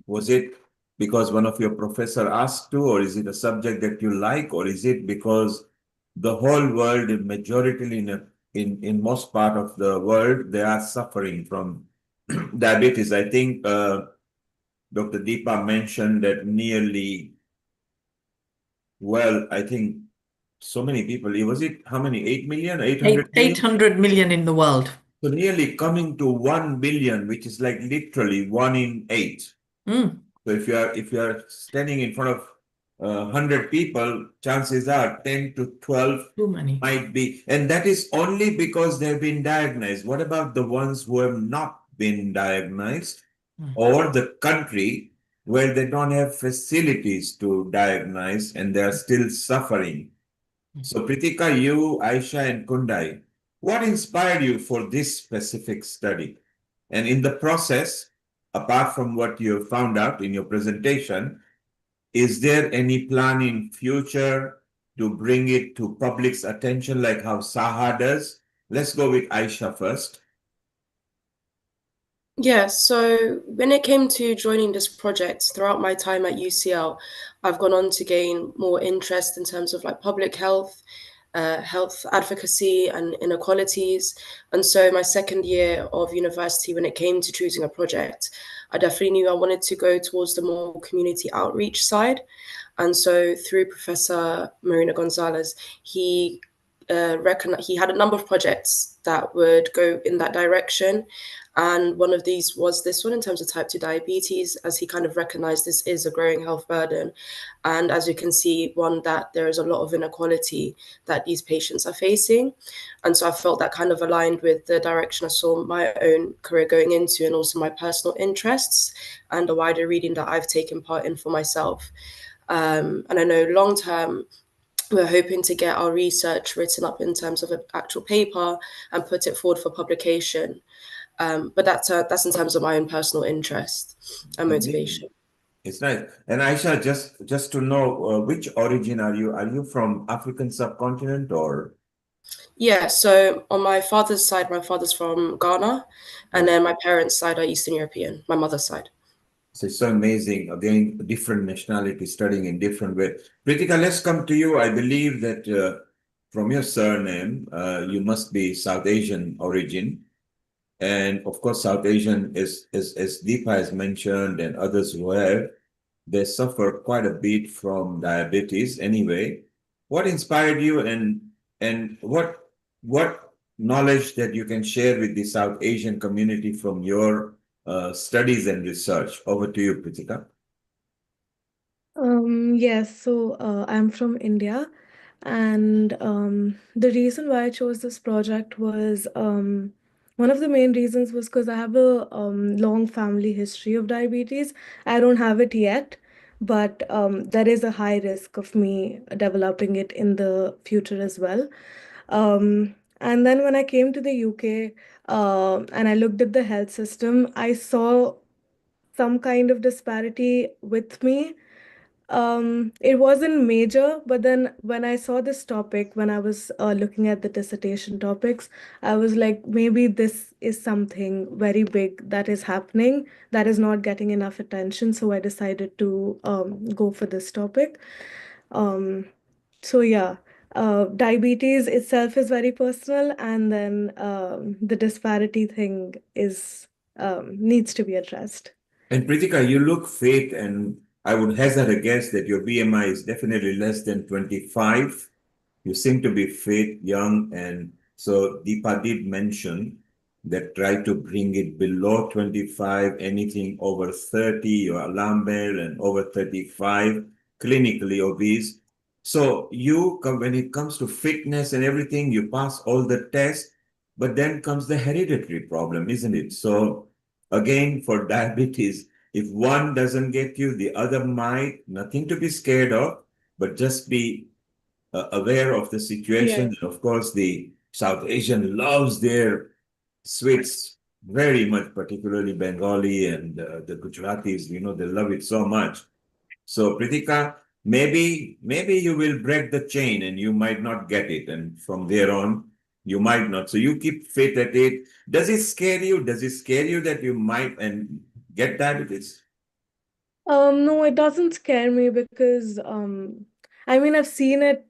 Was it because one of your professor asked to, or is it a subject that you like, or is it because the whole world, majority in most part of the world, they are suffering from diabetes? I think Dr. Deepa mentioned that I think so many people, was it how many? 8 million? 800 million? 800 million in the world. So nearly coming to 1 billion, which is like literally 1 in 8. So if you are standing in front of 100 people, chances are 10 to 12 might be, and that is only because they've been diagnosed. What about the ones who have not been diagnosed, or the country where they don't have facilities to diagnose and they are still suffering? So Pritika, you, Aisha, and Kundai, what inspired you for this specific study? And in the process, apart from what you have found out in your presentation, is there any plan in future to bring it to public's attention like how Saha does? Let's go with Aisha first. Yeah, so when it came to joining this project, throughout my time at UCL, I've gone on to gain more interest in terms of like public health, health advocacy and inequalities. And so my second year of university, when it came to choosing a project, I definitely knew I wanted to go towards the more community outreach side. And so through Professor Marina Gonzalez, he had a number of projects that would go in that direction. And one of these was this one in terms of type 2 diabetes, as he kind of recognized this is a growing health burden. And as you can see, one, that there is a lot of inequality that these patients are facing. And so I felt that kind of aligned with the direction I saw my own career going into, and also my personal interests and the wider reading that I've taken part in for myself. And I know long term, we're hoping to get our research written up in terms of an actual paper and put it forward for publication. But that's in terms of my own personal interest and motivation. It's nice. And Aisha, just to know, which origin are you? Are you from African subcontinent or? Yeah, so on my father's side, my father's from Ghana, and then my parents' side are Eastern European, my mother's side. So it's so amazing, again, different nationalities studying in different ways. Pritika, let's come to you. I believe that from your surname, you must be South Asian origin. And of course, South Asian is, as Deepa has mentioned, and others who have, they suffer quite a bit from diabetes anyway. What inspired you, and what knowledge that you can share with the South Asian community from your studies and research? Over to you, Pritika. Yes, so I'm from India, and the reason why I chose this project was one of the main reasons was because I have a long family history of diabetes. I don't have it yet, but there is a high risk of me developing it in the future as well. And then when I came to the UK and I looked at the health system, I saw some kind of disparity with me. It wasn't major, but then when I saw this topic, when I was looking at the dissertation topics, I was like, maybe this is something very big that is happening that is not getting enough attention. So I decided to go for this topic. Um, so yeah, diabetes itself is very personal, and then the disparity thing is needs to be addressed. And Pritika, you look fit, and I would hazard a guess that your BMI is definitely less than 25. You seem to be fit, young, and so Deepa did mention that try to bring it below 25, anything over 30, your alarm bell, and over 35, clinically obese. So you, when it comes to fitness and everything, you pass all the tests, but then comes the hereditary problem, isn't it? So again, for diabetes, if one doesn't get you, the other might, nothing to be scared of, but just be aware of the situation. Yes. And of course, the South Asian loves their sweets very much, particularly Bengali and the Gujaratis, they love it so much. So Pritika, maybe you will break the chain and you might not get it. And from there on, you might not. So you keep faith at it. Does it scare you? Does it scare you that you might and get diabetes? No, it doesn't scare me because I mean I've seen it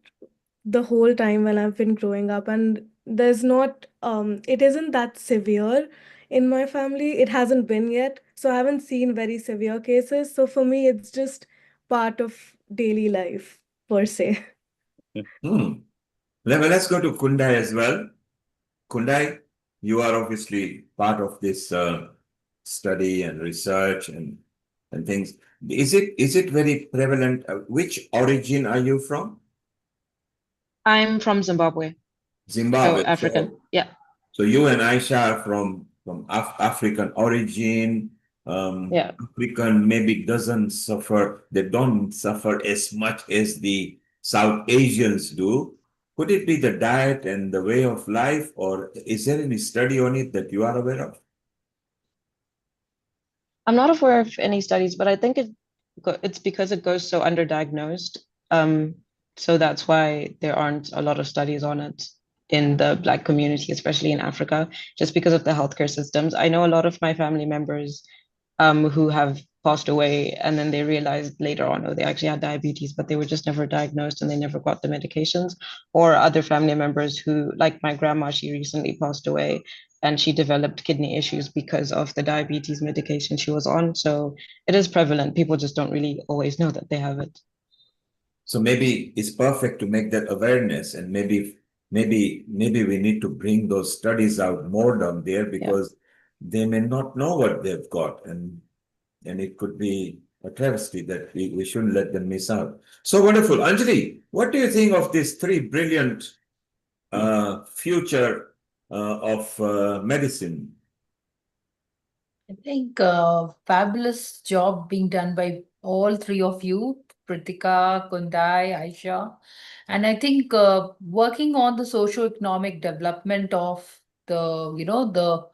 the whole time when I've been growing up, and there's not it isn't that severe in my family. It hasn't been yet, so I haven't seen very severe cases. So for me, it's just part of daily life per se. Hmm. Let's go to Kundai as well. Kundai, you are obviously part of this study and research and things. Is it very prevalent? Which origin are you from? I'm from Zimbabwe, so Zimbabwe. African. Yeah. So you and Aisha are from African origin. Yeah. African maybe doesn't suffer. They don't suffer as much as the South Asians do. Could it be the diet and the way of life, or is there any study on it that you are aware of? I'm not aware of any studies, but I think it's because it goes so underdiagnosed. So that's why there aren't a lot of studies on it in the Black community, especially in Africa, just because of the healthcare systems. I know a lot of my family members who have passed away, and then they realized later on, oh, they actually had diabetes, but they were just never diagnosed and they never got the medications. Or other family members who, like my grandma, she recently passed away and she developed kidney issues because of the diabetes medication she was on. So it is prevalent. People just don't really always know that they have it. So maybe it's perfect to make that awareness, and maybe we need to bring those studies out more down there because they may not know what they've got, and it could be a travesty that we shouldn't let them miss out. So wonderful. Anjali, what do you think of these three brilliant future of medicine? I think fabulous job being done by all three of you, Pritika, Kundai, Aisha. And I think working on the socio-economic development of the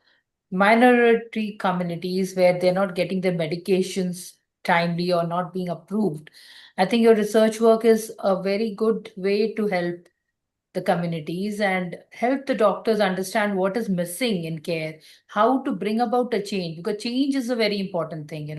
minority communities where they're not getting their medications timely or not being approved. I think your research work is a very good way to help the communities and help the doctors understand what is missing in care, how to bring about a change, because change is a very important thing.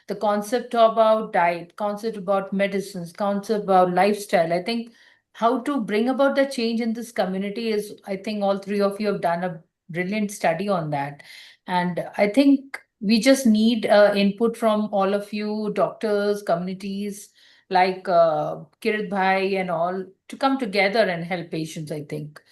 The concept about diet, concept about medicines, concept about lifestyle. I think how to bring about the change in this community is, I think all three of you have done a brilliant study on that. And I think we just need input from all of you, doctors, communities, like Kirit Bhai and all, to come together and help patients. I think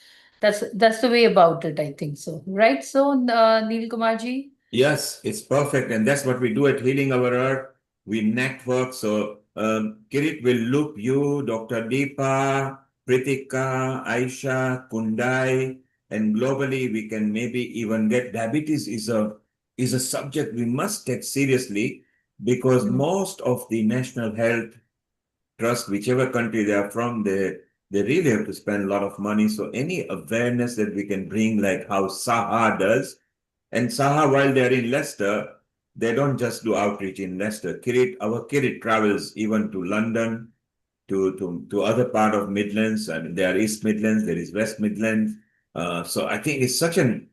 that's the way about it. I think so, right? So, Neil Kumarji. Yes, it's perfect. And that's what we do at Healing Our Earth. We network. So Kirit will loop you, Dr. Deepa, Pritika, Aisha, Kundai, and globally we can maybe even get diabetes is a subject we must take seriously because most of the national health trust, whichever country they are from, they really have to spend a lot of money. So any awareness that we can bring, like how Saha does, and Saha, while they're in Leicester, they don't just do outreach in Leicester. Our Kirit travels even to London, to other part of Midlands. I mean, there are East Midlands, there is West Midlands. So I think it's such an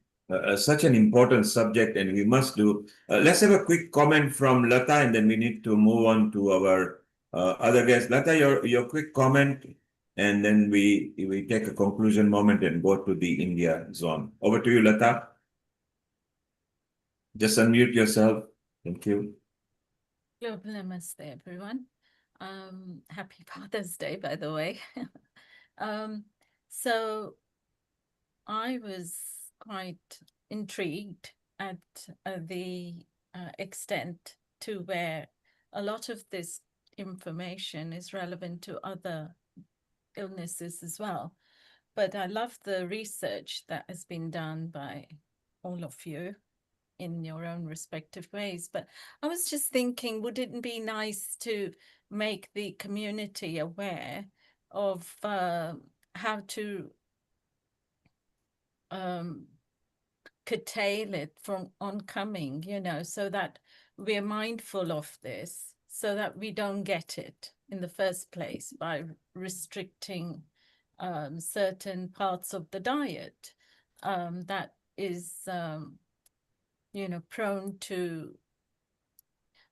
important subject, and we must do. Let's have a quick comment from Lata, and then we need to move on to our other guests. Lata, your quick comment, and then we take a conclusion moment and go to the India zone. Over to you, Lata. Just unmute yourself. Thank you. Global namaste, everyone. Happy Father's Day, by the way. So I was quite intrigued at the extent to where a lot of this information is relevant to other illnesses as well. But I love the research that has been done by all of you in your own respective ways. But I was just thinking, would it be nice to make the community aware of how to curtail it from oncoming, so that we're mindful of this, so that we don't get it in the first place by restricting certain parts of the diet that is prone to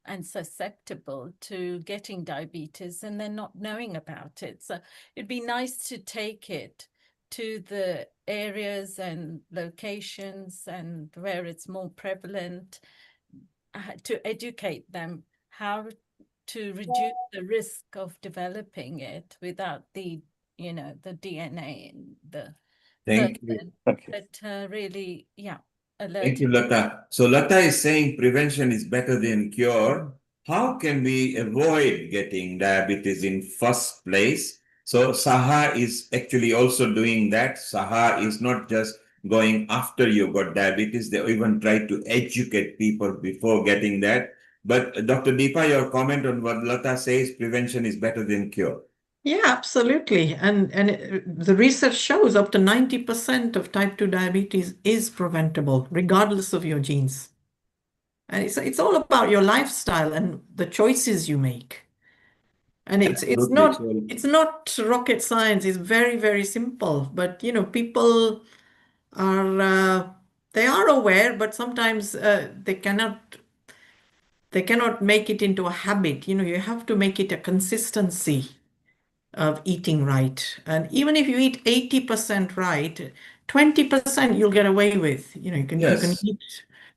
and susceptible to getting diabetes and then not knowing about it. So it'd be nice to take it to the areas and locations and where it's more prevalent, to educate them how to reduce the risk of developing it without the DNA and the Thank you. person. But really, yeah. Thank you, Lata. So Lata is saying prevention is better than cure. How can we avoid getting diabetes in first place? So Saha is actually also doing that. Saha is not just going after you got diabetes. They even try to educate people before getting that. But Dr. Deepa, your comment on what Lata says, prevention is better than cure. Yeah, absolutely. And the research shows up to 90% of type 2 diabetes is preventable, regardless of your genes. And it's all about your lifestyle and the choices you make. And it's not rocket science. It's very, very simple. But people are they are aware, but sometimes they cannot make it into a habit. You have to make it a consistency of eating right. And even if you eat 80% right, 20% you'll get away with. You can eat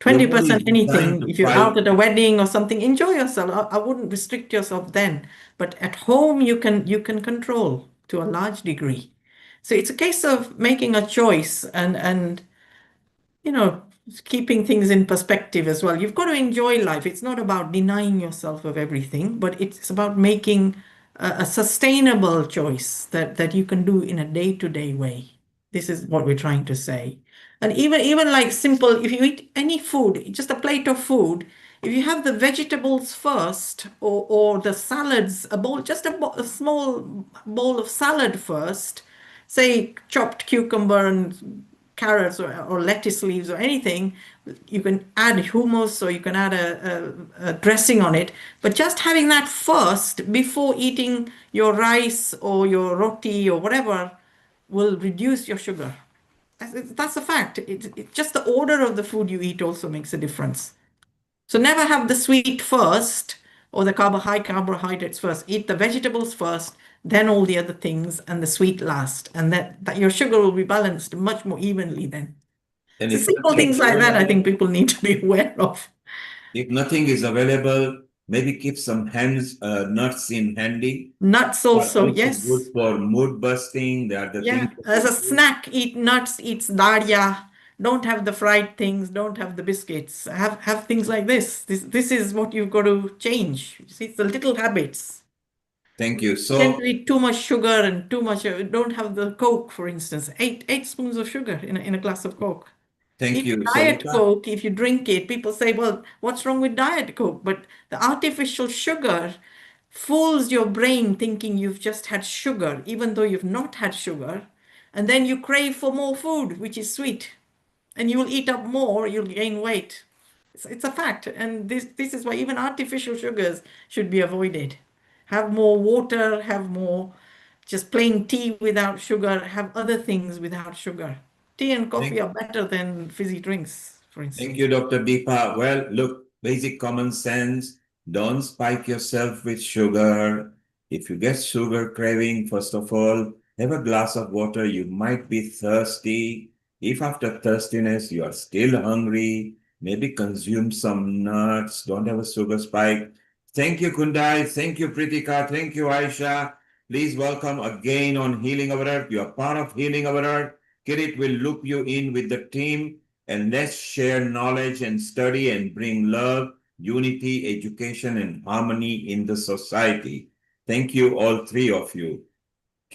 20% anything. If you're out at a wedding or something, enjoy yourself. I wouldn't restrict yourself then. But at home you can control to a large degree. So it's a case of making a choice and keeping things in perspective as well. You've got to enjoy life. It's not about denying yourself of everything, but it's about making a sustainable choice that you can do in a day-to-day way. This is what we're trying to say. And even like simple, if you eat any food, just a plate of food, if you have the vegetables first or the salads, a small bowl of salad first, say chopped cucumber and carrots or lettuce leaves or anything, you can add hummus or you can add a dressing on it. But just having that first before eating your rice or your roti or whatever will reduce your sugar. That's a fact. It's just the order of the food you eat also makes a difference. So never have the sweet first or the high carbohydrates first. Eat the vegetables first, then all the other things, and the sweet last. And that your sugar will be balanced much more evenly then. And so simple things like that, I think people need to be aware of. If nothing is available, maybe keep some nuts in handy. Nuts also, yes. Good for mood busting. They are the things. As a snack, eat nuts, eat daria. Don't have the fried things. Don't have the biscuits. Have things like this. This is what you've got to change. See, it's the little habits. Thank you. So tend to eat too much sugar and too much. Don't have the Coke, for instance. Eight spoons of sugar in a glass of Coke. Thank you. Diet Sarita? Coke, if you drink it, people say, well, what's wrong with Diet Coke? But the artificial sugar fools your brain thinking you've just had sugar, even though you've not had sugar. And then you crave for more food, which is sweet. And you'll eat up more, you'll gain weight. It's a fact. And this is why even artificial sugars should be avoided. Have more water, have more just plain tea without sugar, have other things without sugar. Tea and coffee Thank, are better than fizzy drinks, for thank instance. you, Dr. Deepa. Well, look, basic common sense. Don't spike yourself with sugar. If you get sugar craving, first of all, have a glass of water. You might be thirsty. If after thirstiness you are still hungry, maybe consume some nuts. Don't have a sugar spike. Thank you, Kundai. Thank you, Pritika. Thank you, Aisha. Please welcome again on Healing Our Earth. You are part of Healing Our Earth. Kirit will loop you in with the team, and let's share knowledge and study and bring love, unity, education, and harmony in the society. Thank you, all three of you.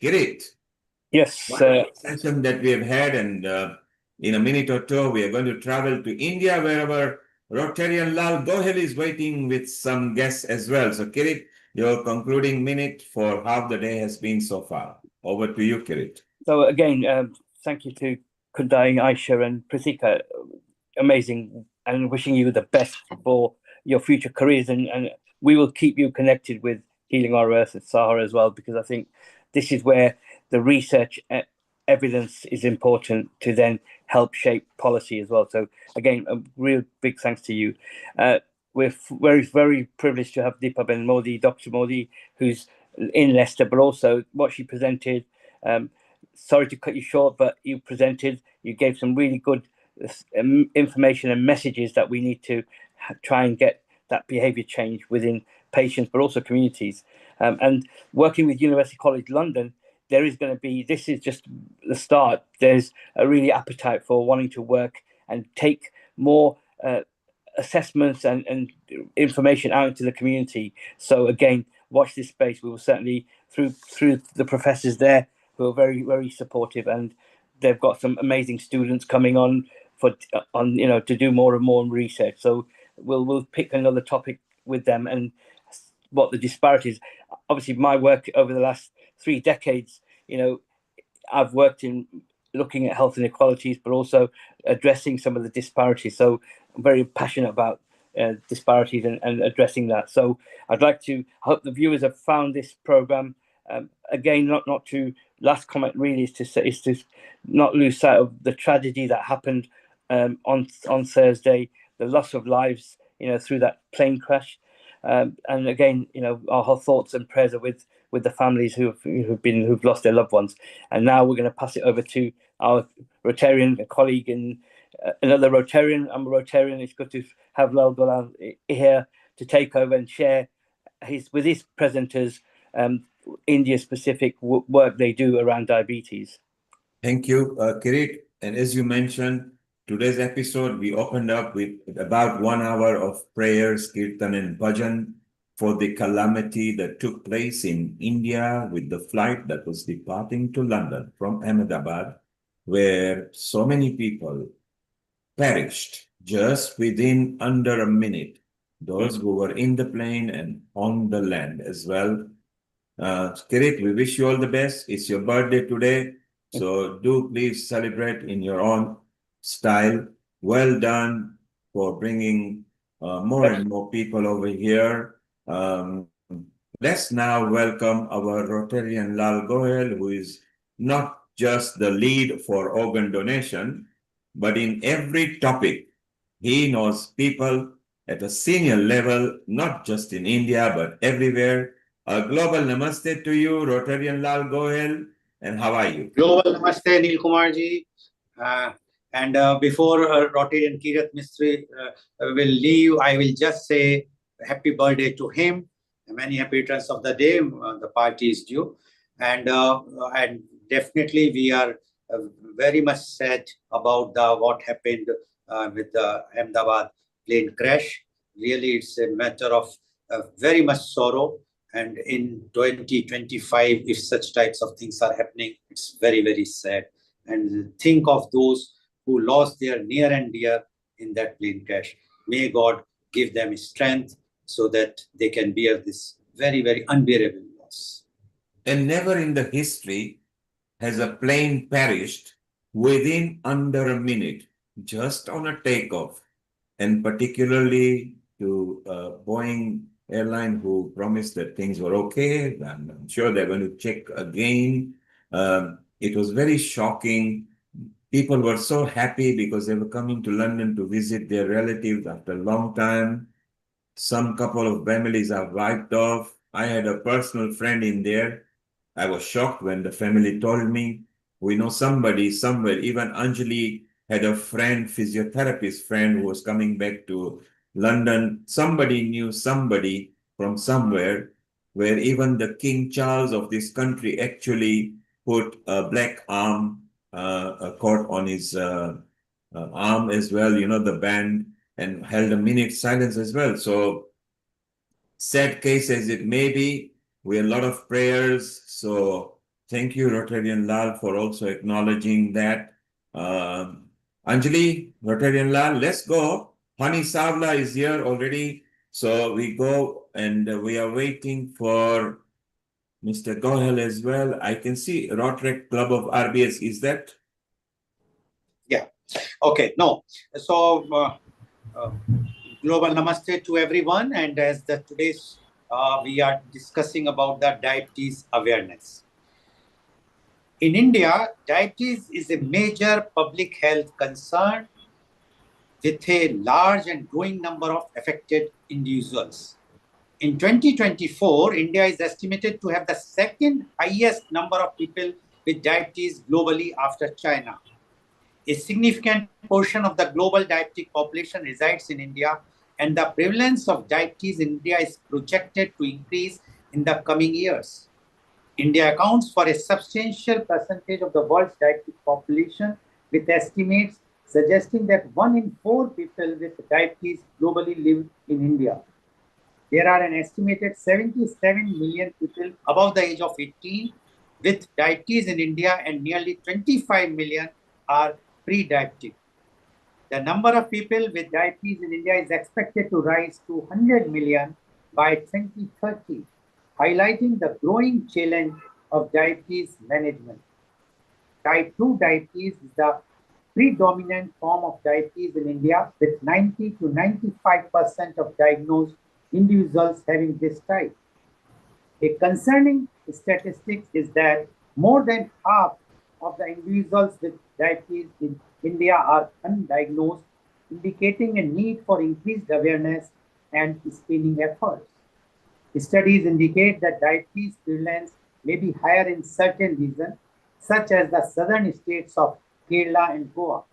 Kirit, Yes, one session that we have had, and in a minute or two, we are going to travel to India, where our Rotarian Lal Gohel is waiting with some guests as well. So, Kirit, your concluding minute for how the day has been so far. Over to you, Kirit. so again, thank you to Kundai, Aisha, and Pratika. Amazing, and wishing you the best for your future careers. And we will keep you connected with Healing Our Earth at Sahara as well, because I think this is where the research evidence is important to then help shape policy as well. So again, a real big thanks to you. We're very privileged to have Deepa Ben Modi, Dr. Modi, who's in Leicester, but also what she presented. Sorry to cut you short, but you gave some really good information and messages that we need to try and get that behaviour change within patients, but also communities. And working with University College London, there is going to be, this is just the start. There's a really appetite for wanting to work and take more assessments and information out into the community. So again, watch this space. We will certainly, through the professors there, who are very supportive, and they've got some amazing students coming on to do more and more research. So we'll pick another topic with them and what the disparities. Obviously, my work over the last 3 decades, I've worked in looking at health inequalities, but also addressing some of the disparities. So I'm very passionate about disparities and addressing that. So I'd like to hope the viewers have found this program. Again, not to last comment really is to not lose sight of the tragedy that happened on Thursday, the loss of lives, through that plane crash. And again, our thoughts and prayers are with the families who've lost their loved ones. And now we're going to pass it over to our Rotarian colleague and another Rotarian. I'm a Rotarian. It's good to have Lal Golal here to take over and share with his presenters India-specific work they do around diabetes. Thank you, Kirit. And as you mentioned, today's episode, we opened up with about 1 hour of prayers, kirtan and bhajan for the calamity that took place in India with the flight that was departing to London from Ahmedabad, where so many people perished just within under a minute. Those who were in the plane and on the land as well. Kirit, we wish you all the best. It's your birthday today. So do please celebrate in your own style. Well done for bringing more and more people over here. Let's now welcome our Rotarian Lal Gohel, who is not just the lead for organ donation, but in every topic, he knows people at a senior level, not just in India, but everywhere. A global namaste to you, Rotarian Lal Gohel, and how are you? Global namaste, Neil Kumar ji. Before Rotarian Kirat Mistry will leave, I will just say happy birthday to him. Many happy returns of the day. The party is due. And definitely we are very much sad about what happened with the Ahmedabad plane crash. Really, it's a matter of very much sorrow. And in 2025, if such types of things are happening, it's very, very sad. And think of those who lost their near and dear in that plane crash. May God give them strength so that they can bear this very, very unbearable loss. And never in the history has a plane perished within under a minute, just on a takeoff. And particularly to Boeing airline, who promised that things were okay. I'm sure they're going to check again. It was very shocking. People were so happy because they were coming to London to visit their relatives after a long time. Some couple of families are wiped off. I had a personal friend in there. I was shocked when the family told me. We know somebody somewhere. Even Anjali had a friend, physiotherapist friend, who was coming back to London. Somebody knew somebody from somewhere, where even the King Charles of this country actually put a black arm, a cord on his arm as well, the band, and held a minute silence as well. So, sad case as it may be, we had a lot of prayers. So, thank you, Rotarian Lal, for also acknowledging that. Anjali, Rotarian Lal, let's go. Hani Savla is here already. So, we go and we are waiting for Mr. Gohel as well. I can see Rotary Club of RBS. Is that? Yeah. Okay. No. So, global namaste to everyone. And as today's we are discussing about the diabetes awareness. In India, diabetes is a major public health concern with a large and growing number of affected individuals. In 2024, India is estimated to have the second highest number of people with diabetes globally after China. A significant portion of the global diabetic population resides in India, and the prevalence of diabetes in India is projected to increase in the coming years. India accounts for a substantial percentage of the world's diabetic population, with estimates suggesting that 1 in 4 people with diabetes globally live in India. There are an estimated 77 million people above the age of 18 with diabetes in India, and nearly 25 million are pre-diabetic. The number of people with diabetes in India is expected to rise to 100 million by 2030, highlighting the growing challenge of diabetes management. Type 2 diabetes is the predominant form of diabetes in India, with 90 to 95% of diagnosed individuals having this type. A concerning statistic is that more than half of the individuals with diabetes in India are undiagnosed, indicating a need for increased awareness and screening efforts. Studies indicate that diabetes prevalence may be higher in certain regions, such as the southern states of Kerala and Goa.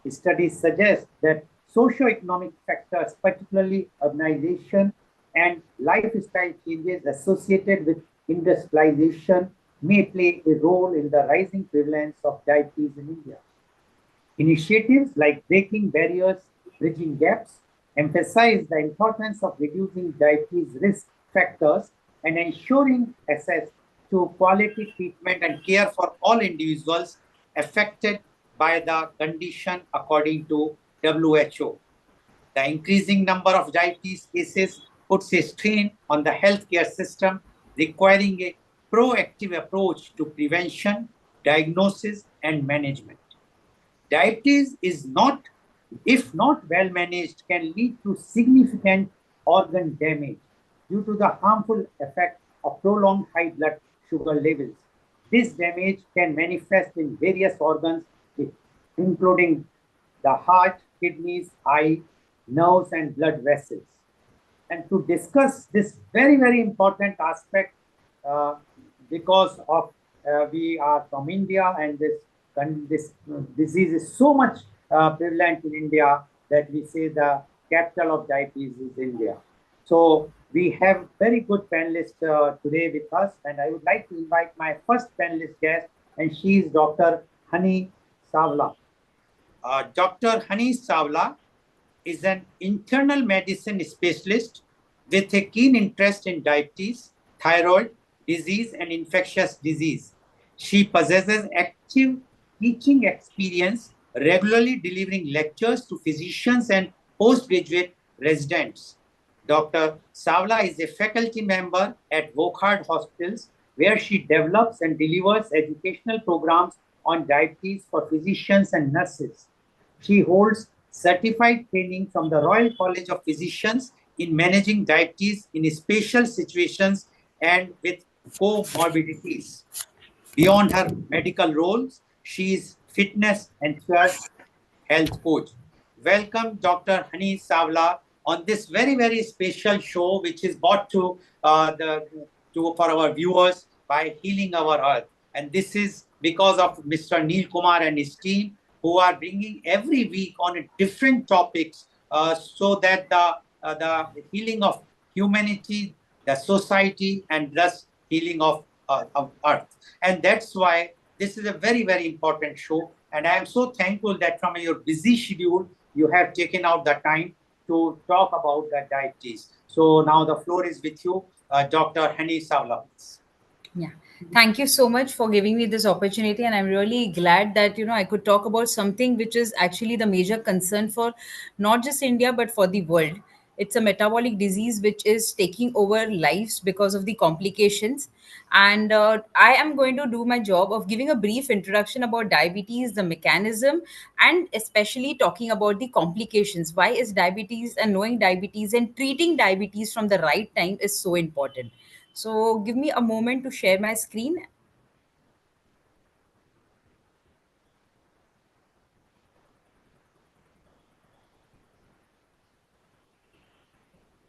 Studies suggest that socioeconomic factors, particularly urbanization and lifestyle changes associated with industrialization, may play a role in the rising prevalence of diabetes in India. Initiatives like breaking barriers, bridging gaps, emphasize the importance of reducing diabetes risk factors and ensuring access to quality treatment and care for all individuals affected by the condition, according to WHO. The increasing number of diabetes cases puts a strain on the healthcare system, requiring a proactive approach to prevention, diagnosis, and management. Diabetes is not, if not well managed, can lead to significant organ damage due to the harmful effect of prolonged high blood sugar levels. This damage can manifest in various organs, including the heart, kidneys, eye, nerves, and blood vessels. And to discuss this very, very important aspect, because of we are from India, and this disease is so much prevalent in India that we say the capital of diabetes is India. So we have very good panelists today with us, and I would like to invite my first panelist guest, and she is Dr. Hani Savla. Dr. Hani Savla is an internal medicine specialist with a keen interest in diabetes, thyroid disease, and infectious disease. She possesses active teaching experience regularly delivering lectures to physicians and postgraduate residents. Dr. Savla is a faculty member at Wokhard Hospitals, where she develops and delivers educational programs on diabetes for physicians and nurses. She holds certified training from the Royal College of Physicians in managing diabetes in special situations and with comorbidities. Beyond her medical roles, she is fitness enthusiast health coach. Welcome, Dr. Hani Savla, on this very, very special show, which is brought for our viewers by Healing Our Earth. And this is because of Mr. Neil Kumar and his team, who are bringing every week on a different topics, so that the healing of humanity, the society, and thus healing of Earth. And that's why this is a very, very important show. And I am so thankful that from your busy schedule, you have taken out the time to talk about the diabetes. So now the floor is with you, Dr. Hani Savla. Yeah. Thank you so much for giving me this opportunity. And I'm really glad that, I could talk about something which is actually the major concern for not just India, but for the world. It's a metabolic disease which is taking over lives because of the complications. And I am going to do my job of giving a brief introduction about diabetes, the mechanism, and especially talking about the complications. Why is diabetes and knowing diabetes and treating diabetes from the right time is so important. So give me a moment to share my screen.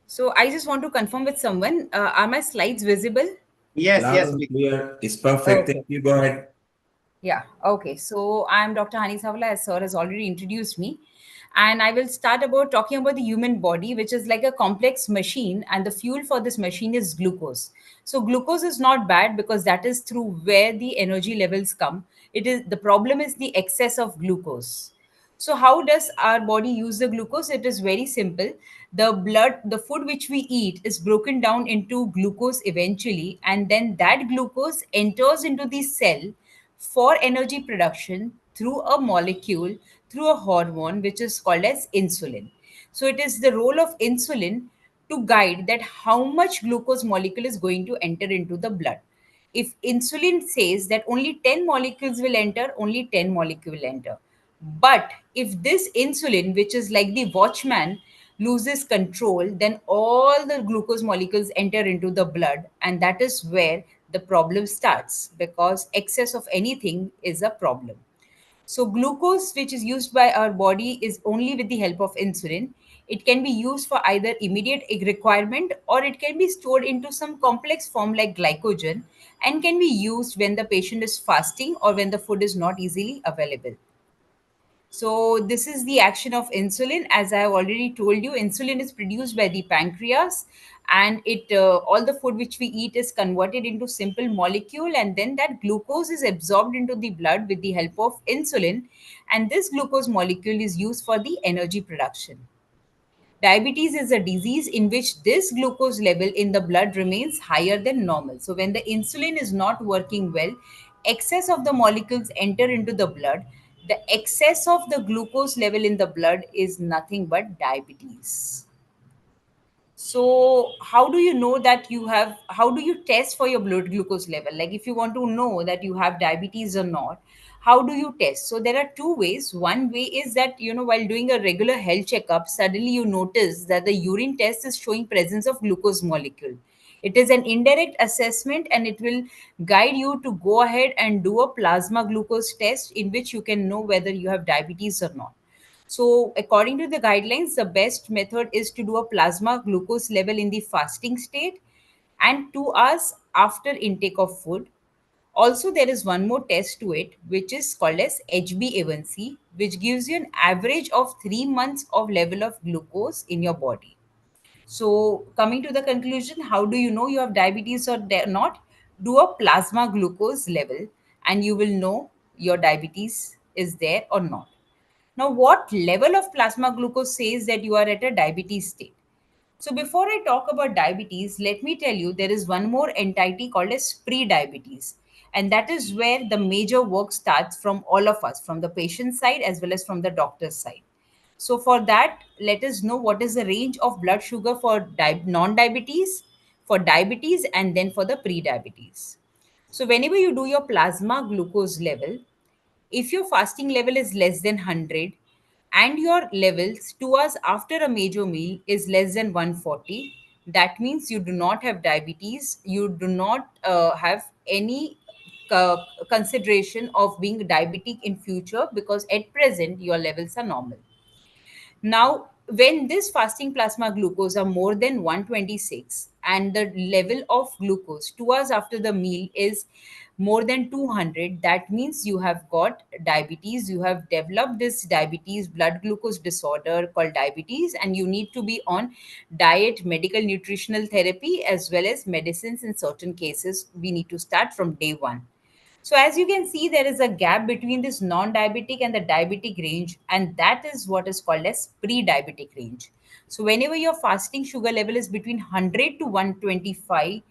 So I just want to confirm with someone, are my slides visible? Yes, Loud yes, and please. clear. It's perfect. Okay. Thank you. Go ahead. Yeah, okay. So I'm Dr. Hani Savala, as sir has already introduced me. And I will start about talking about the human body, which is like a complex machine, and the fuel for this machine is glucose. So glucose is not bad because that is through where the energy levels come. It is the problem is the excess of glucose. So how does our body use the glucose? It is very simple. The food which we eat is broken down into glucose eventually, and then that glucose enters into the cell for energy production through a molecule, through a hormone which is called as insulin. So it is the role of insulin to guide that how much glucose molecule is going to enter into the blood. If insulin says that only 10 molecules will enter, only 10 molecules will enter. But if this insulin, which is like the watchman, loses control, then all the glucose molecules enter into the blood, and that is where the problem starts, because excess of anything is a problem. So, glucose, which is used by our body, is only with the help of insulin. It can be used for either immediate requirement, or it can be stored into some complex form like glycogen, and can be used when the patient is fasting or when the food is not easily available. So, this is the action of insulin. As I have already told you, insulin is produced by the pancreas, and all the food which we eat is converted into simple molecule, and then that glucose is absorbed into the blood with the help of insulin, and this glucose molecule is used for the energy production. Diabetes is a disease in which this glucose level in the blood remains higher than normal. So, when the insulin is not working well, excess of the molecules enter into the blood. The excess of the glucose level in the blood is nothing but diabetes. So, how do you know that you have, how do you test for your blood glucose level? Like, if you want to know that you have diabetes or not, how do you test? So, there are two ways. One way is that, while doing a regular health checkup, suddenly you notice that the urine test is showing presence of glucose molecule. It is an indirect assessment, and it will guide you to go ahead and do a plasma glucose test in which you can know whether you have diabetes or not. So, according to the guidelines, the best method is to do a plasma glucose level in the fasting state and 2 hours after intake of food. Also, there is one more test to it, which is called as HbA1c, which gives you an average of 3 months of level of glucose in your body. So, coming to the conclusion, how do you know you have diabetes or not? Do a plasma glucose level, and you will know your diabetes is there or not. Now, what level of plasma glucose says that you are at a diabetes state? So, before I talk about diabetes, let me tell you there is one more entity called as pre-diabetes. And that is where the major work starts from all of us, from the patient side as well as from the doctor's side. So, for that, let us know what is the range of blood sugar for non diabetes, for diabetes, and then for the pre diabetes. So, whenever you do your plasma glucose level, if your fasting level is less than 100 and your levels 2 hours after a major meal is less than 140, that means you do not have diabetes, you do not have any uh, consideration of being diabetic in future, because at present your levels are normal. Now, when this fasting plasma glucose are more than 126 and the level of glucose 2 hours after the meal is more than 200, that means you have got diabetes. You have developed this diabetes blood glucose disorder called diabetes, and you need to be on diet, medical nutritional therapy, as well as medicines. In certain cases, we need to start from day one. So, as you can see, there is a gap between this non diabetic and the diabetic range, and that is what is called as pre diabetic range. So, whenever your fasting sugar level is between 100 to 125,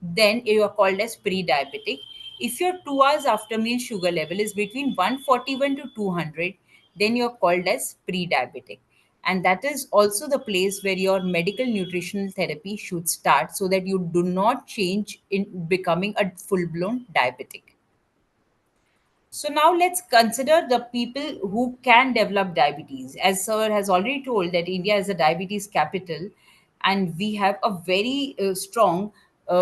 then you are called as pre diabetic. If your 2 hours after meal sugar level is between 141 to 200, then you are called as pre diabetic. And that is also the place where your medical nutritional therapy should start, so that you do not change in becoming a full blown diabetic. So now let's consider the people who can develop diabetes. As Sir has already told, that India is a diabetes capital, and we have a very strong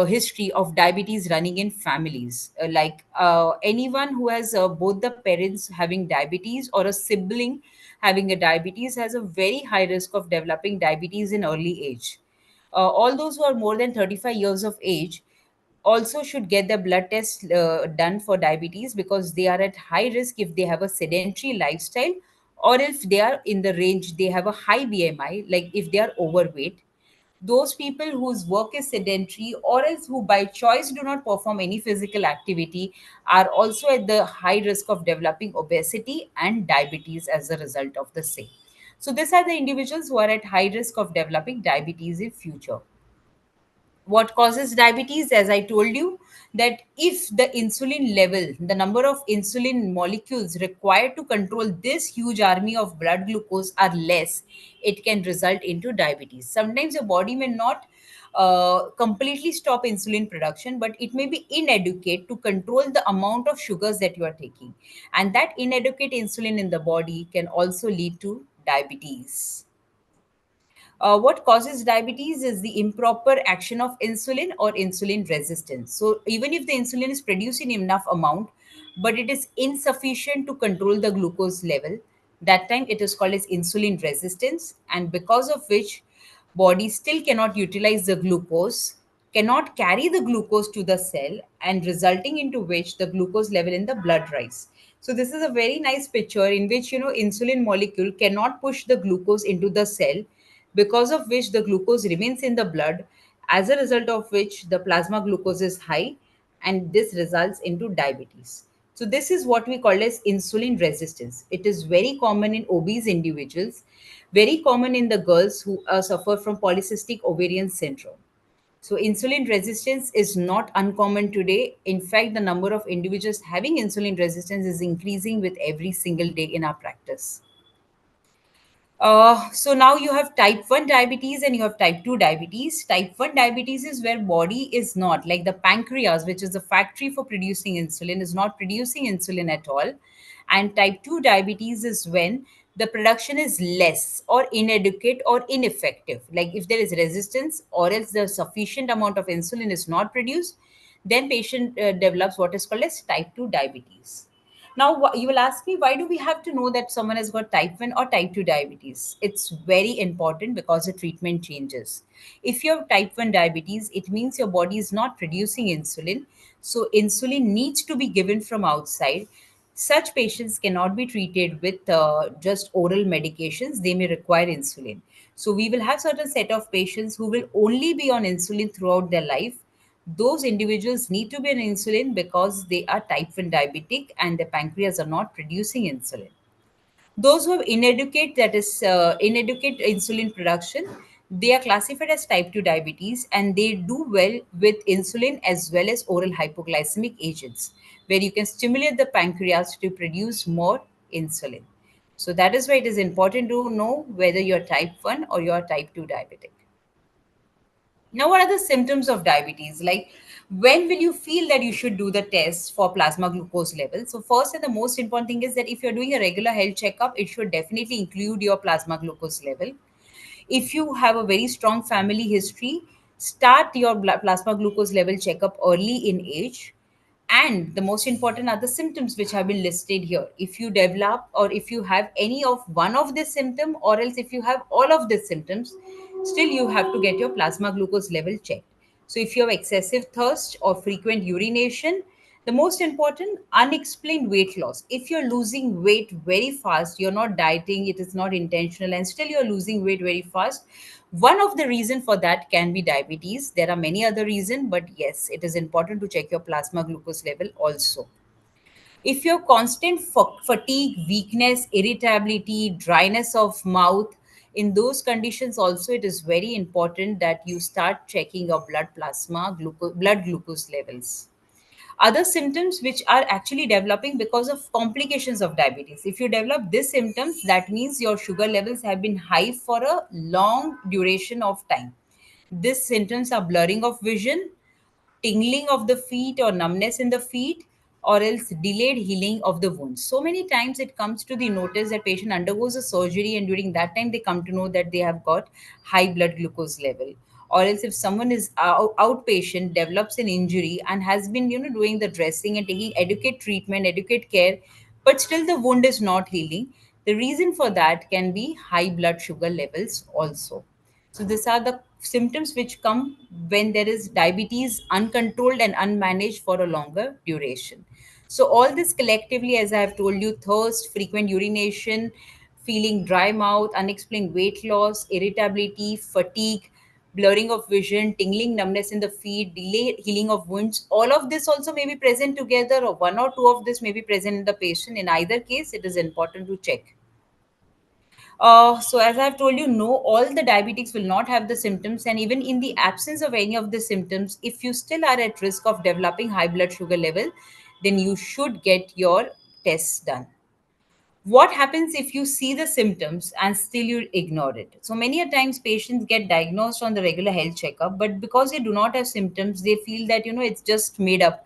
history of diabetes running in families. Anyone who has both the parents having diabetes or a sibling having a diabetes has a very high risk of developing diabetes in early age. All those who are more than 35 years of age also should get the blood test done for diabetes, because they are at high risk if they have a sedentary lifestyle, or if they are in the range, they have a high BMI, like if they are overweight. Those people whose work is sedentary, or else who by choice do not perform any physical activity, are also at the high risk of developing obesity and diabetes as a result of the same. So these are the individuals who are at high risk of developing diabetes in future. What causes diabetes? As I told you, that if the insulin level, the number of insulin molecules required to control this huge army of blood glucose are less, it can result into diabetes. Sometimes your body may not completely stop insulin production, but it may be inadequate to control the amount of sugars that you are taking, and that inadequate insulin in the body can also lead to diabetes. What causes diabetes is the improper action of insulin or insulin resistance. So, even if the insulin is produced in enough amount, but it is insufficient to control the glucose level, that time it is called as insulin resistance, and because of which body still cannot utilize the glucose, cannot carry the glucose to the cell, and resulting into which the glucose level in the blood rise. So this is a very nice picture in which, insulin molecule cannot push the glucose into the cell, because of which the glucose remains in the blood, as a result of which the plasma glucose is high, and this results into diabetes. So this is what we call as insulin resistance. It is very common in obese individuals, very common in the girls who suffer from polycystic ovarian syndrome. So insulin resistance is not uncommon today. In fact, the number of individuals having insulin resistance is increasing with every single day in our practice. So now you have type 1 diabetes and you have type 2 diabetes. Type 1 diabetes is where body is not, like the pancreas, which is the factory for producing insulin, is not producing insulin at all. And type 2 diabetes is when the production is less or inadequate or ineffective. Like if there is resistance, or else the sufficient amount of insulin is not produced, then patient develops what is called as type 2 diabetes. Now, you will ask me, why do we have to know that someone has got type 1 or type 2 diabetes? It's very important because the treatment changes. If you have type 1 diabetes, it means your body is not producing insulin. So, insulin needs to be given from outside. Such patients cannot be treated with just oral medications. They may require insulin. So, we will have certain set of patients who will only be on insulin throughout their life. Those individuals need to be on insulin because they are type 1 diabetic and their pancreas are not producing insulin. Those who have inadequate, that is inadequate insulin production, They are classified as type 2 diabetes and they do well with insulin as well as oral hypoglycemic agents, where you can stimulate the pancreas to produce more insulin. So that is why it is important to know whether you're type 1 or you're type 2 diabetic. Now, what are the symptoms of diabetes? Like, when will you feel that you should do the test for plasma glucose level? So, first and the most important thing is that if you're doing a regular health checkup, it should definitely include your plasma glucose level. If you have a very strong family history, start your plasma glucose level checkup early in age. And the most important are the symptoms which have been listed here. If you develop or if you have any of one of this symptom, or else if you have all of the symptoms, still you have to get your plasma glucose level checked. So if you have excessive thirst or frequent urination, the most important, unexplained weight loss. If you're losing weight very fast, you're not dieting, it is not intentional, and still you're losing weight very fast, one of the reason for that can be diabetes. There are many other reasons, but yes, it is important to check your plasma glucose level also. If you're constant fatigue, weakness, irritability, dryness of mouth, in those conditions also it is very important that you start checking your blood glucose levels. Other symptoms which are actually developing because of complications of diabetes. If you develop these symptoms, that means your sugar levels have been high for a long duration of time. These symptoms are blurring of vision, tingling of the feet or numbness in the feet, or else delayed healing of the wounds. So many times it comes to the notice that patient undergoes a surgery and during that time they come to know that they have got high blood glucose level. Or else if someone is outpatient, develops an injury and has been doing the dressing and taking adequate treatment, adequate care, but still the wound is not healing. The reason for that can be high blood sugar levels also. So these are the symptoms which come when there is diabetes uncontrolled and unmanaged for a longer duration. So all this collectively, as I have told you, thirst, frequent urination, feeling dry mouth, unexplained weight loss, irritability, fatigue, blurring of vision, tingling numbness in the feet, delayed healing of wounds, all of this also may be present together, or one or two of this may be present in the patient. In either case, it is important to check. So as I've told you, no, all the diabetics will not have the symptoms, and even in the absence of any of the symptoms, if you still are at risk of developing high blood sugar level, then you should get your tests done. What happens if you see the symptoms and still you ignore it? So many a times patients get diagnosed on the regular health checkup, but because they do not have symptoms, they feel that it's just made up.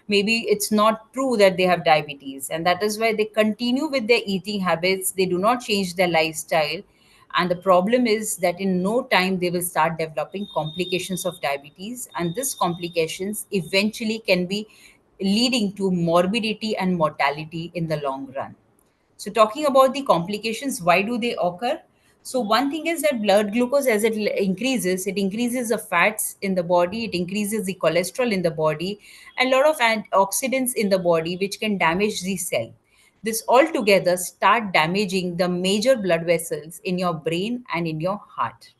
Maybe it's not true that they have diabetes, and that is why they continue with their eating habits. They do not change their lifestyle, and the problem is that in no time they will start developing complications of diabetes, and these complications eventually can be leading to morbidity and mortality in the long run. So, talking about the complications, why do they occur? So, one thing is that blood glucose, as increases, it increases the fats in the body, it increases the cholesterol in the body, and a lot of antioxidants in the body, which can damage the cell. This all together start damaging the major blood vessels in your brain and in your heart.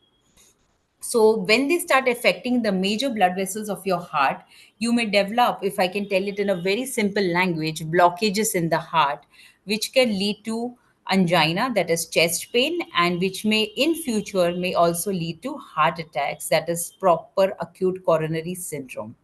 So when they start affecting the major blood vessels of your heart, you may develop, if I can tell it in a very simple language, blockages in the heart, which can lead to angina, that is chest pain, and which may in future may also lead to heart attacks, that is proper acute coronary syndrome.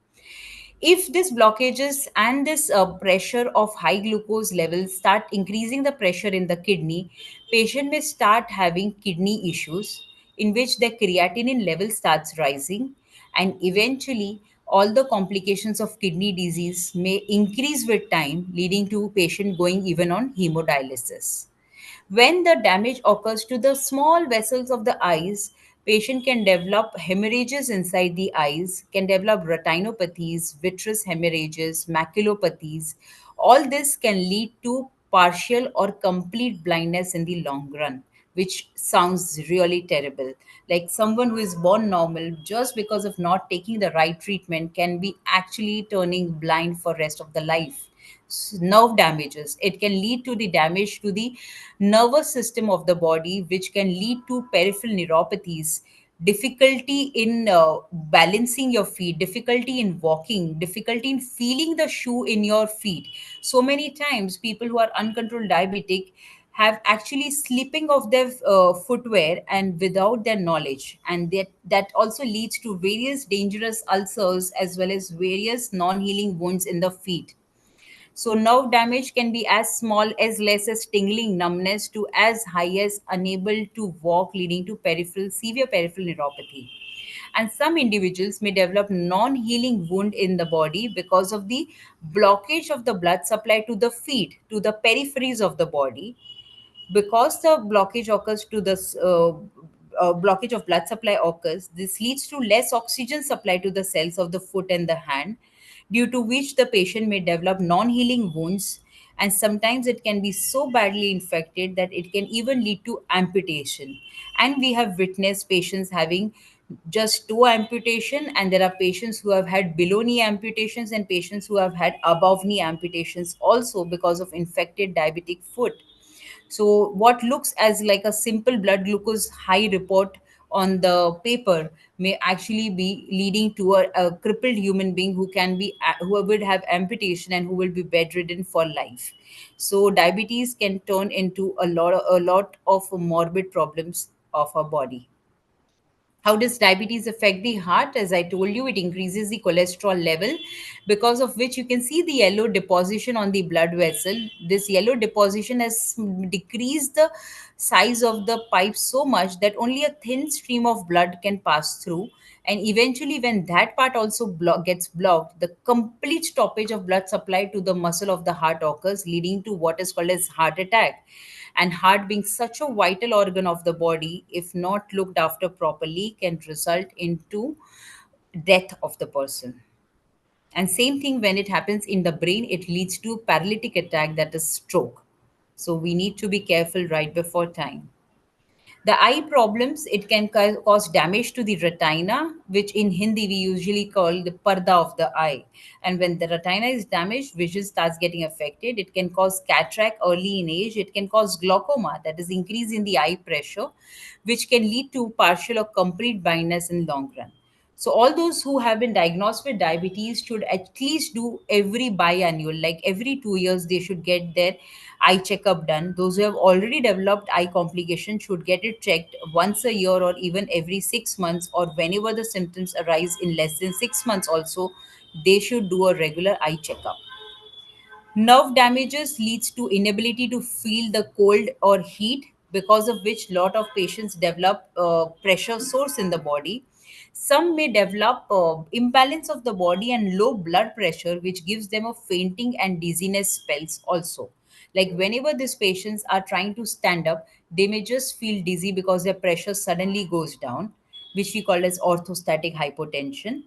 If this blockages and this pressure of high glucose levels start increasing the pressure in the kidney, patient may start having kidney issues in which the creatinine level starts rising, and eventually all the complications of kidney disease may increase with time, leading to patient going even on hemodialysis. When the damage occurs to the small vessels of the eyes, patient can develop hemorrhages inside the eyes, can develop retinopathies, vitreous hemorrhages, maculopathies. All this can lead to partial or complete blindness in the long run, which sounds really terrible. Like someone who is born normal just because of not taking the right treatment can be actually turning blind for rest of the life. Nerve damages, it can lead to the damage to the nervous system of the body, which can lead to peripheral neuropathies, difficulty in balancing your feet, difficulty in walking, difficulty in feeling the shoe in your feet. So many times people who are uncontrolled diabetic, have actually slipping of their footwear and without their knowledge, and that also leads to various dangerous ulcers as well as various non-healing wounds in the feet. So nerve damage can be as small as less as tingling numbness to as high as unable to walk, leading to severe peripheral neuropathy. And some individuals may develop non-healing wound in the body because of the blockage of the blood supply to the feet, to the peripheries of the body. Because the blockage occurs to the blockage of blood supply occurs, this leads to less oxygen supply to the cells of the foot and the hand, due to which the patient may develop non-healing wounds, and sometimes it can be so badly infected that it can even lead to amputation. And we have witnessed patients having just toe amputation, and there are patients who have had below knee amputations and patients who have had above knee amputations also because of infected diabetic foot. So, what looks as like a simple blood glucose high report on the paper may actually be leading to a crippled human being who can be who would have amputation and who will be bedridden for life. So, diabetes can turn into a lot of morbid problems of our body. How does diabetes affect the heart? As I told you, it increases the cholesterol level, because of which you can see the yellow deposition on the blood vessel. This yellow deposition has decreased the size of the pipe so much that only a thin stream of blood can pass through. And eventually, when that part also gets blocked, the complete stoppage of blood supply to the muscle of the heart occurs, leading to what is called as heart attack. And heart, being such a vital organ of the body, if not looked after properly, can result into death of the person. And same thing when it happens in the brain, it leads to paralytic attack, that is stroke. So we need to be careful right before time. The eye problems, it can cause damage to the retina, which in Hindi we usually call the parda of the eye. And when the retina is damaged, vision starts getting affected. It can cause cataract early in age. It can cause glaucoma, that is increase in the eye pressure, which can lead to partial or complete blindness in long run. So all those who have been diagnosed with diabetes should at least do every biannual, like every 2 years, they should get their eye checkup done. Those who have already developed eye complication should get it checked once a year or even every 6 months, or whenever the symptoms arise in less than 6 months also, they should do a regular eye checkup. Nerve damages leads to inability to feel the cold or heat, because of which lot of patients develop pressure sores in the body. Some may develop imbalance of the body and low blood pressure, which gives them a fainting and dizziness spells also. Like whenever these patients are trying to stand up, they may just feel dizzy because their pressure suddenly goes down, which we call as orthostatic hypotension.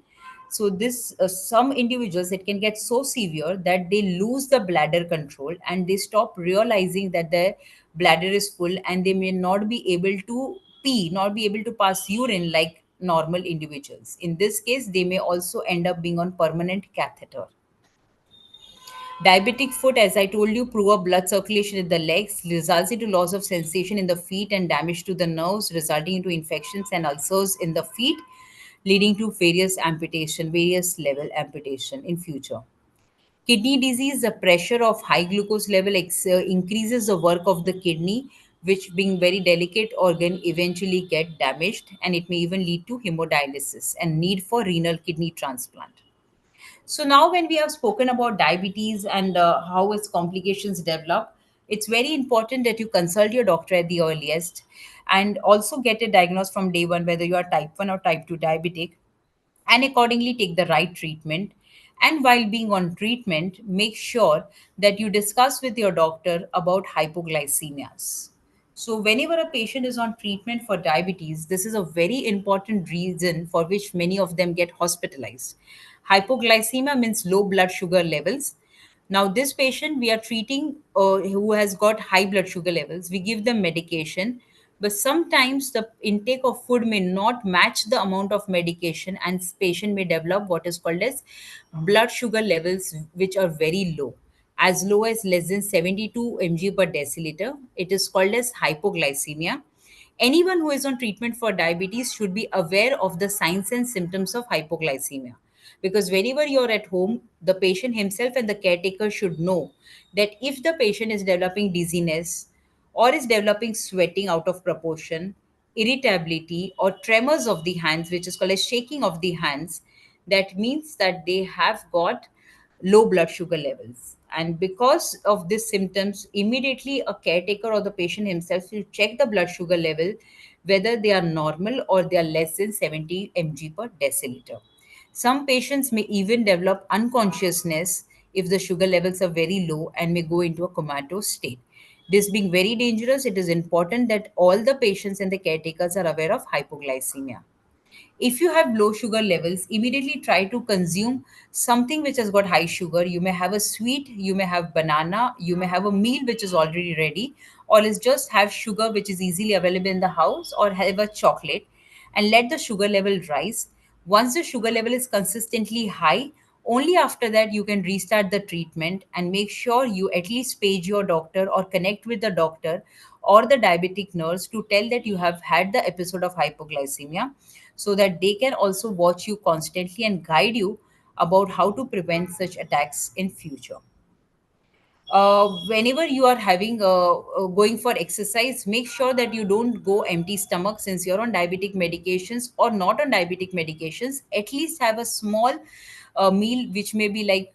So this some individuals, it can get so severe that they lose the bladder control and they stop realizing that their bladder is full, and they may not be able to pee, not be able to pass urine like normal individuals. In this case, they may also end up being on permanent catheter. Diabetic foot, as I told you, poor blood circulation in the legs results into loss of sensation in the feet and damage to the nerves, resulting into infections and ulcers in the feet, leading to various level amputation in future. Kidney disease, the pressure of high glucose level increases the work of the kidney, which being very delicate organ eventually get damaged, and it may even lead to hemodialysis and need for renal kidney transplant. So now, when we have spoken about diabetes and how its complications develop, it's very important that you consult your doctor at the earliest and also get it diagnosed from day one, whether you are type 1 or type 2 diabetic, and accordingly take the right treatment. And while being on treatment, make sure that you discuss with your doctor about hypoglycemias. So, whenever a patient is on treatment for diabetes, this is a very important reason for which many of them get hospitalized. Hypoglycemia means low blood sugar levels. Now, this patient we are treating who has got high blood sugar levels, we give them medication, but sometimes the intake of food may not match the amount of medication, and patient may develop what is called as blood sugar levels which are very low, as low as less than 72 mg per deciliter. It is called as hypoglycemia. Anyone who is on treatment for diabetes should be aware of the signs and symptoms of hypoglycemia, because whenever you're at home, the patient himself and the caretaker should know that if the patient is developing dizziness, or is developing sweating out of proportion, irritability, or tremors of the hands, which is called as shaking of the hands, that means that they have got low blood sugar levels. And because of these symptoms, immediately a caretaker or the patient himself will check the blood sugar level, whether they are normal or they are less than 70 mg per deciliter. Some patients may even develop unconsciousness if the sugar levels are very low and may go into a comatose state. This being very dangerous, it is important that all the patients and the caretakers are aware of hypoglycemia. If you have low sugar levels, immediately try to consume something which has got high sugar. You may have a sweet, you may have banana, you may have a meal which is already ready, or is just have sugar which is easily available in the house, or have a chocolate, and let the sugar level rise. Once the sugar level is consistently high, only after that you can restart the treatment, and make sure you at least page your doctor or connect with the doctor or the diabetic nurse to tell that you have had the episode of hypoglycemia, so that they can also watch you constantly and guide you about how to prevent such attacks in future. Whenever you are having going for exercise, make sure that you don't go empty stomach. Since you're on diabetic medications or not on diabetic medications, at least have a small meal which may be like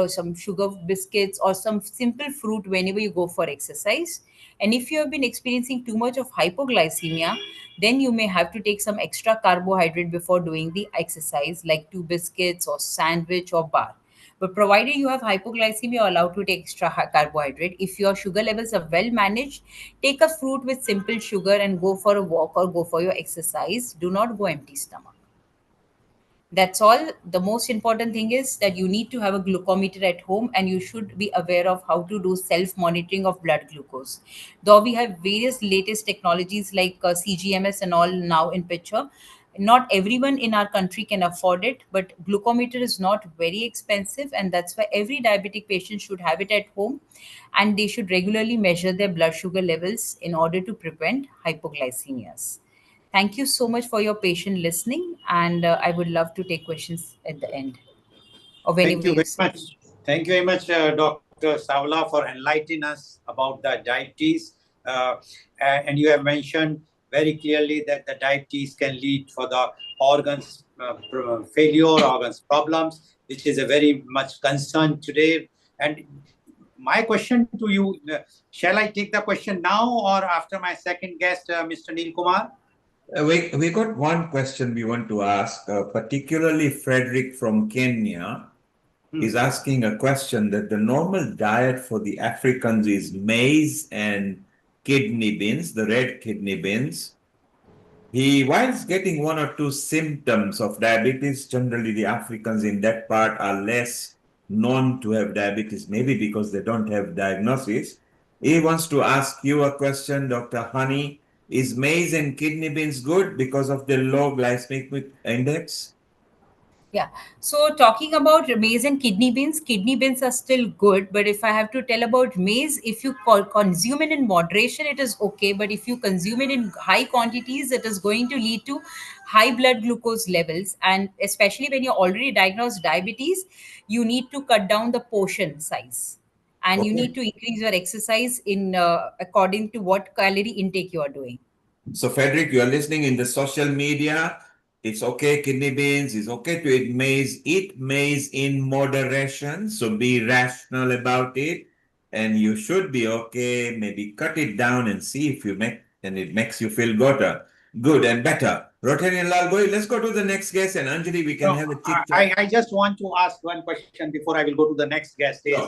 some sugar biscuits or some simple fruit whenever you go for exercise. And if you have been experiencing too much of hypoglycemia, then you may have to take some extra carbohydrate before doing the exercise, like two biscuits or sandwich or bar. But provided you have hypoglycemia, you're allowed to take extra carbohydrate. If your sugar levels are well managed, take a fruit with simple sugar and go for a walk or go for your exercise. Do not go empty stomach. That's all. The most important thing is that you need to have a glucometer at home, and you should be aware of how to do self monitoring of blood glucose. Though we have various latest technologies like CGMS and all now in picture, not everyone in our country can afford it, but glucometer is not very expensive, and that's why every diabetic patient should have it at home, and they should regularly measure their blood sugar levels in order to prevent hypoglycemias. Thank you so much for your patient listening, and I would love to take questions at the end or Thank whenever you you very say. much. Thank you very much, Dr. Savla, for enlightening us about the diabetes. And you have mentioned very clearly that the diabetes can lead for the organs failure, organs problems, which is a very much concern today. And my question to you, shall I take the question now or after my second guest, Mr. Neil Kumar? We got one question we want to ask, particularly Frederick from Kenya is asking a question that the normal diet for the Africans is maize and kidney beans, the red kidney beans. Whilst getting one or two symptoms of diabetes, generally the Africans in that part are less known to have diabetes, maybe because they don't have diagnosis. He wants to ask you a question, Dr. Honey. Is maize and kidney beans good because of the low glycemic index? Yeah. So talking about maize and kidney beans are still good. But if I have to tell about maize, if you consume it in moderation, it is okay. But if you consume it in high quantities, it is going to lead to high blood glucose levels. And especially when you're already diagnosed diabetes, you need to cut down the portion size. And you Okay. need to increase your exercise in according to what calorie intake you are doing. So, Frederick, you are listening in the social media. It's okay, kidney beans. It's okay to eat maize. Eat maize in moderation. So be rational about it. And you should be okay. Maybe cut it down and see if it makes you feel good and better. Rotary and Lalgoi, let's go to the next guest. And Anjali, we can have a chit chat. I just want to ask one question before I will go to the next guest. Is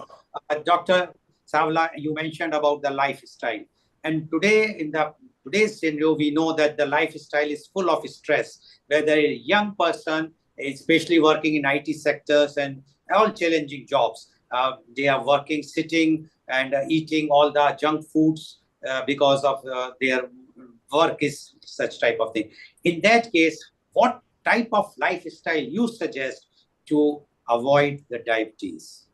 Dr. Savla, you mentioned about the lifestyle. And today, in today's scenario, we know that the lifestyle is full of stress, whether a young person, especially working in IT sectors and all challenging jobs, they are working, sitting and eating all the junk foods because of their work is such type of thing. In that case, what type of lifestyle you suggest to avoid the diabetes?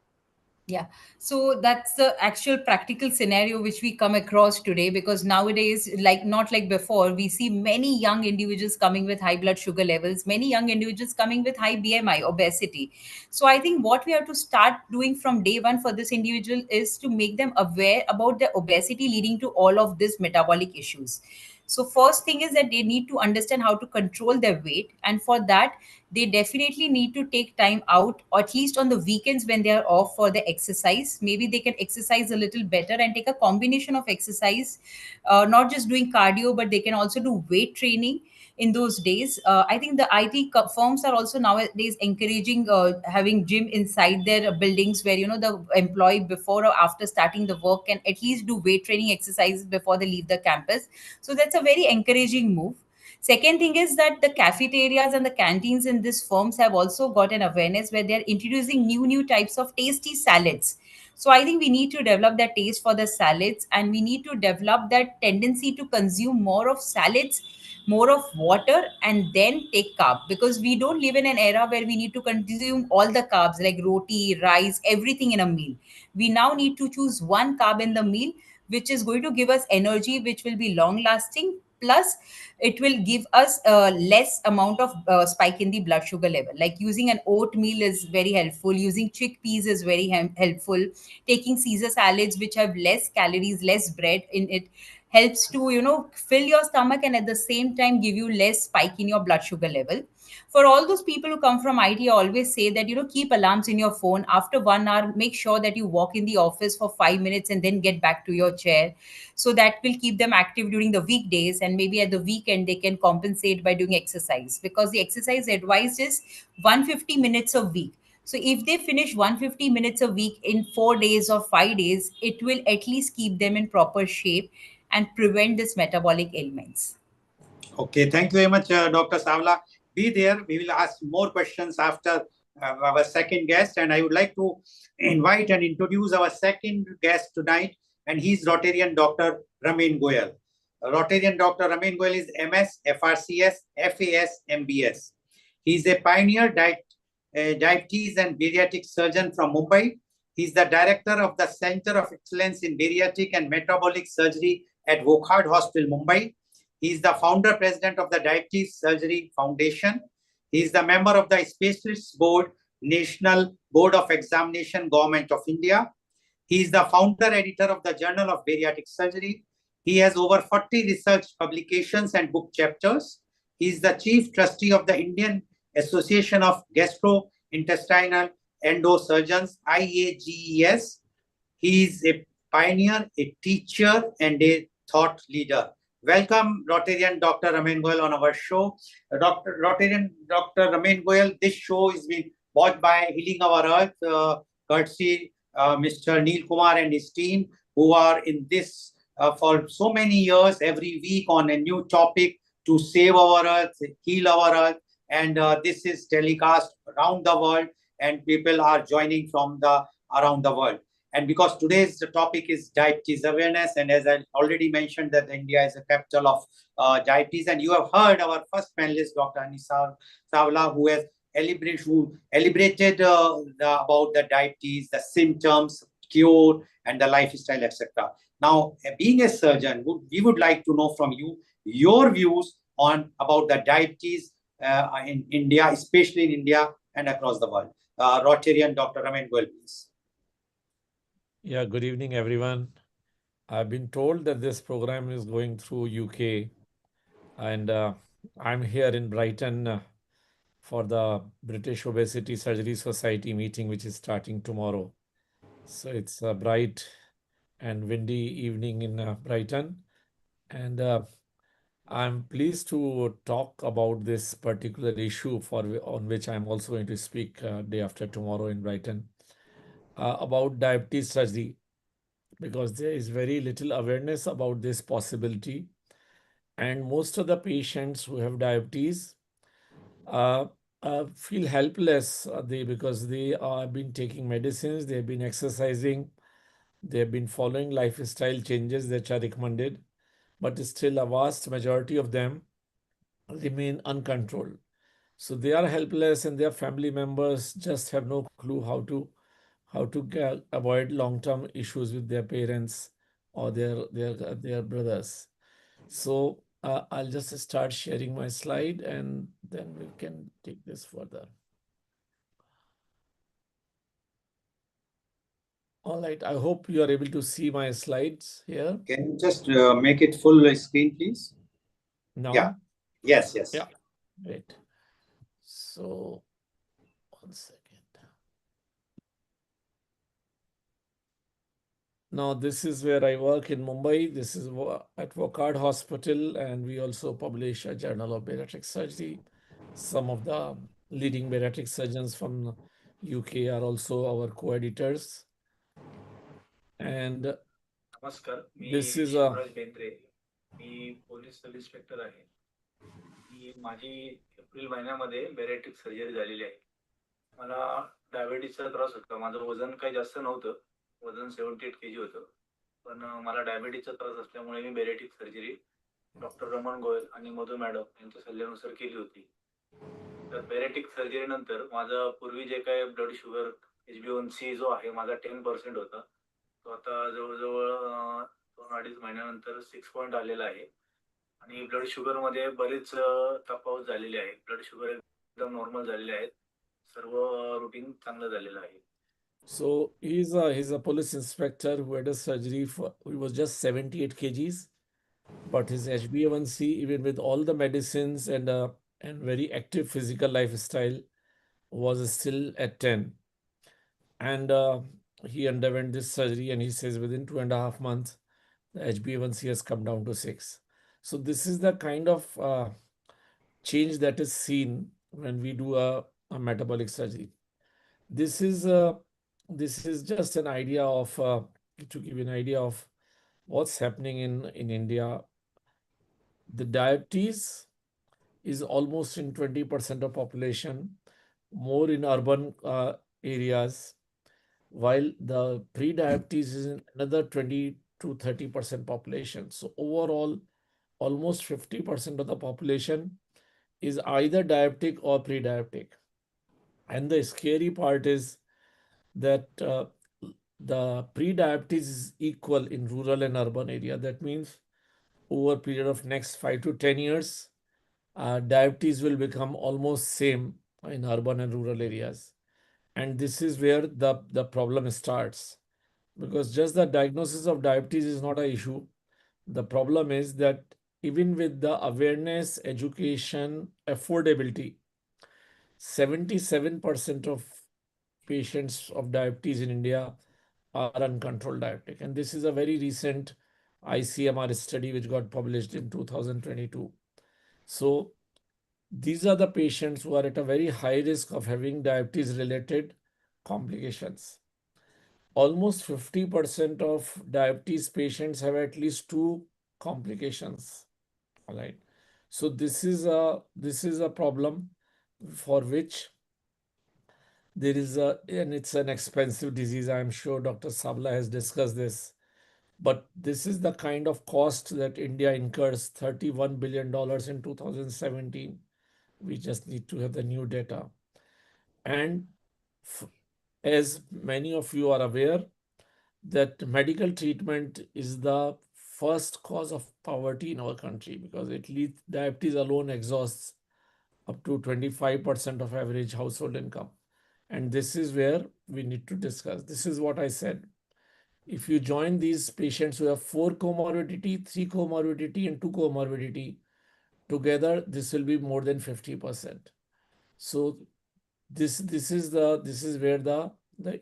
Yeah. So that's the actual practical scenario which we come across today, because nowadays, like not like before, we see many young individuals coming with high blood sugar levels, many young individuals coming with high BMI, obesity. So I think what we have to start doing from day one for this individual is to make them aware about the obesity leading to all of these metabolic issues. So first thing is that they need to understand how to control their weight, and for that they definitely need to take time out, or at least on the weekends when they are off, for the exercise. Maybe they can exercise a little better and take a combination of exercise, not just doing cardio, but they can also do weight training in those days. I think the firms are also nowadays encouraging having gym inside their buildings, where the employee before or after starting the work can at least do weight training exercises before they leave the campus. So that's a very encouraging move. Second thing is that the cafeterias and the canteens in these firms have also got an awareness where they're introducing new types of tasty salads. So I think we need to develop that taste for the salads, and we need to develop that tendency to consume more of salads, more of water, and then take carb, because we don't live in an era where we need to consume all the carbs like roti, rice, everything in a meal. We now need to choose one carb in the meal, which is going to give us energy, which will be long lasting, plus it will give us a less amount of spike in the blood sugar level. Like using an oatmeal is very helpful, using chickpeas is very helpful, taking caesar salads which have less calories, less bread in it, helps to fill your stomach and at the same time give you less spike in your blood sugar level. For all those people who come from IT, I always say that keep alarms in your phone. After 1 hour, make sure that you walk in the office for 5 minutes and then get back to your chair. So that will keep them active during the weekdays, and maybe at the weekend they can compensate by doing exercise, because the exercise advised is 150 minutes a week. So if they finish 150 minutes a week in 4 days or 5 days, it will at least keep them in proper shape and prevent this metabolic ailments. Okay, thank you very much, Dr. Savla. Be there. We will ask more questions after our second guest. And I would like to invite and introduce our second guest tonight. And he's Rotarian Dr. Ramin Goyal. Rotarian Dr. Ramin Goyal is MS, FRCS, FAS, MBS. He's a pioneer diabetes and bariatric surgeon from Mumbai. He's the director of the Center of Excellence in Bariatric and Metabolic Surgery at Wokhard Hospital, Mumbai. He is the founder president of the Diabetes Surgery Foundation. He is the member of the Specialists Board, National Board of Examination, Government of India. He is the founder editor of the Journal of Bariatric Surgery. He has over 40 research publications and book chapters. He is the chief trustee of the Indian Association of Gastrointestinal Endosurgeons, IAGES. He is a pioneer, a teacher, and a thought leader. Welcome, Rotarian Dr. Ramin Goyal on our show. Rotarian Dr. Ramin Goyal, this show is being watched by Healing Our Earth, courtesy Mr. Neil Kumar and his team, who are in this for so many years, every week on a new topic to save our earth, heal our earth. And this is telecast around the world, and people are joining from around the world. And because today's topic is diabetes awareness, and as I already mentioned that India is a capital of diabetes, and you have heard our first panelist, Dr. Anisa Savla, who has elaborated about the diabetes, the symptoms, cure, and the lifestyle, etc. Now, being a surgeon, we would like to know from you your views on about the diabetes in India, especially in India and across the world. Rotarian Dr. Ramin Goyal, please. Yeah, good evening, everyone. I've been told that this program is going through UK, and I'm here in Brighton for the British Obesity Surgery Society meeting, which is starting tomorrow. So it's a bright and windy evening in Brighton, and I'm pleased to talk about this particular issue on which I'm also going to speak day after tomorrow in Brighton about diabetes surgery, because there is very little awareness about this possibility. And most of the patients who have diabetes uh, feel helpless because they have been taking medicines, they have been exercising, they have been following lifestyle changes that are recommended, but still a vast majority of them remain uncontrolled. So they are helpless, and their family members just have no clue how to avoid long-term issues with their parents or their brothers. So I'll just start sharing my slide and then we can take this further. All right, I hope you are able to see my slides here. Can you just make it full screen, please? Now? Yeah. Yes, yes. Yeah, great. So, 1 second. Now, this is where I work in Mumbai. This is at Wockhardt Hospital, and we also publish a journal of bariatric surgery. Some of the leading bariatric surgeons from UK are also our co-editors. And नमस्कार, मी this is a Shivraj Bendre. Me police sub inspector आहे. माझी April महिन्यामध्ये बॅरेटिक surgery झालेली आहे. मला डायबिटीसचा त्रास होता. माझं वजन काही जास्त नव्हतं. वजन 78 kg होतं. पण मला डायबिटीसचा त्रास असल्यामुळे मी बॅरेटिक सर्जरी डॉक्टर रमण गोयल आणि मधु मॅडम यांच्या सल्ल्यानुसार केली होती. तर बॅरेटिक सर्जरी नंतर माझं पूर्वी जे काही ब्लड शुगर HbA1c जो आहे माझा 10% होता. तो आता जवळजवळ 2-2.5 महिन्यानंतर 6 पॉईंट आलेला आहे. आणि ब्लड शुगरमध्ये बरेच तफावत झालेली आहे. ब्लड शुगर एकदम नॉर्मल झालेले आहेत. सर्व रुटीन चांगलं झालेलं आहे. So he's a police inspector who had a surgery for, he was just 78 kgs, but his HbA1c, even with all the medicines and very active physical lifestyle, was still at 10. And he underwent this surgery, and he says within 2.5 months, the HbA1c has come down to 6. So this is the kind of change that is seen when we do a metabolic surgery. This is just an idea of to give you an idea of what's happening in India. The diabetes is almost in 20% of population, more in urban areas, while the pre-diabetes is in another 20 to 30% population. So overall, almost 50% of the population is either diabetic or pre-diabetic. And the scary part is that the pre-diabetes is equal in rural and urban area. That means over a period of next 5 to 10 years, diabetes will become almost same in urban and rural areas. And this is where the problem starts. Because just the diagnosis of diabetes is not an issue. The problem is that even with the awareness, education, affordability, 77% of patients of diabetes in India are uncontrolled diabetic. And this is a very recent ICMR study which got published in 2022. So these are the patients who are at a very high risk of having diabetes related complications. Almost 50% of diabetes patients have at least 2 complications. All right. So this is a problem for which there is and it's an expensive disease. I'm sure Dr. Sabla has discussed this. But this is the kind of cost that India incurs, $31 billion in 2017. We just need to have the new data. And as many of you are aware, that medical treatment is the first cause of poverty in our country, because it leads, diabetes alone exhausts up to 25% of average household income. And this is where we need to discuss. This is what I said. If you join these patients who have 4 comorbidity, 3 comorbidity, and 2 comorbidity, together this will be more than 50%. So this is where the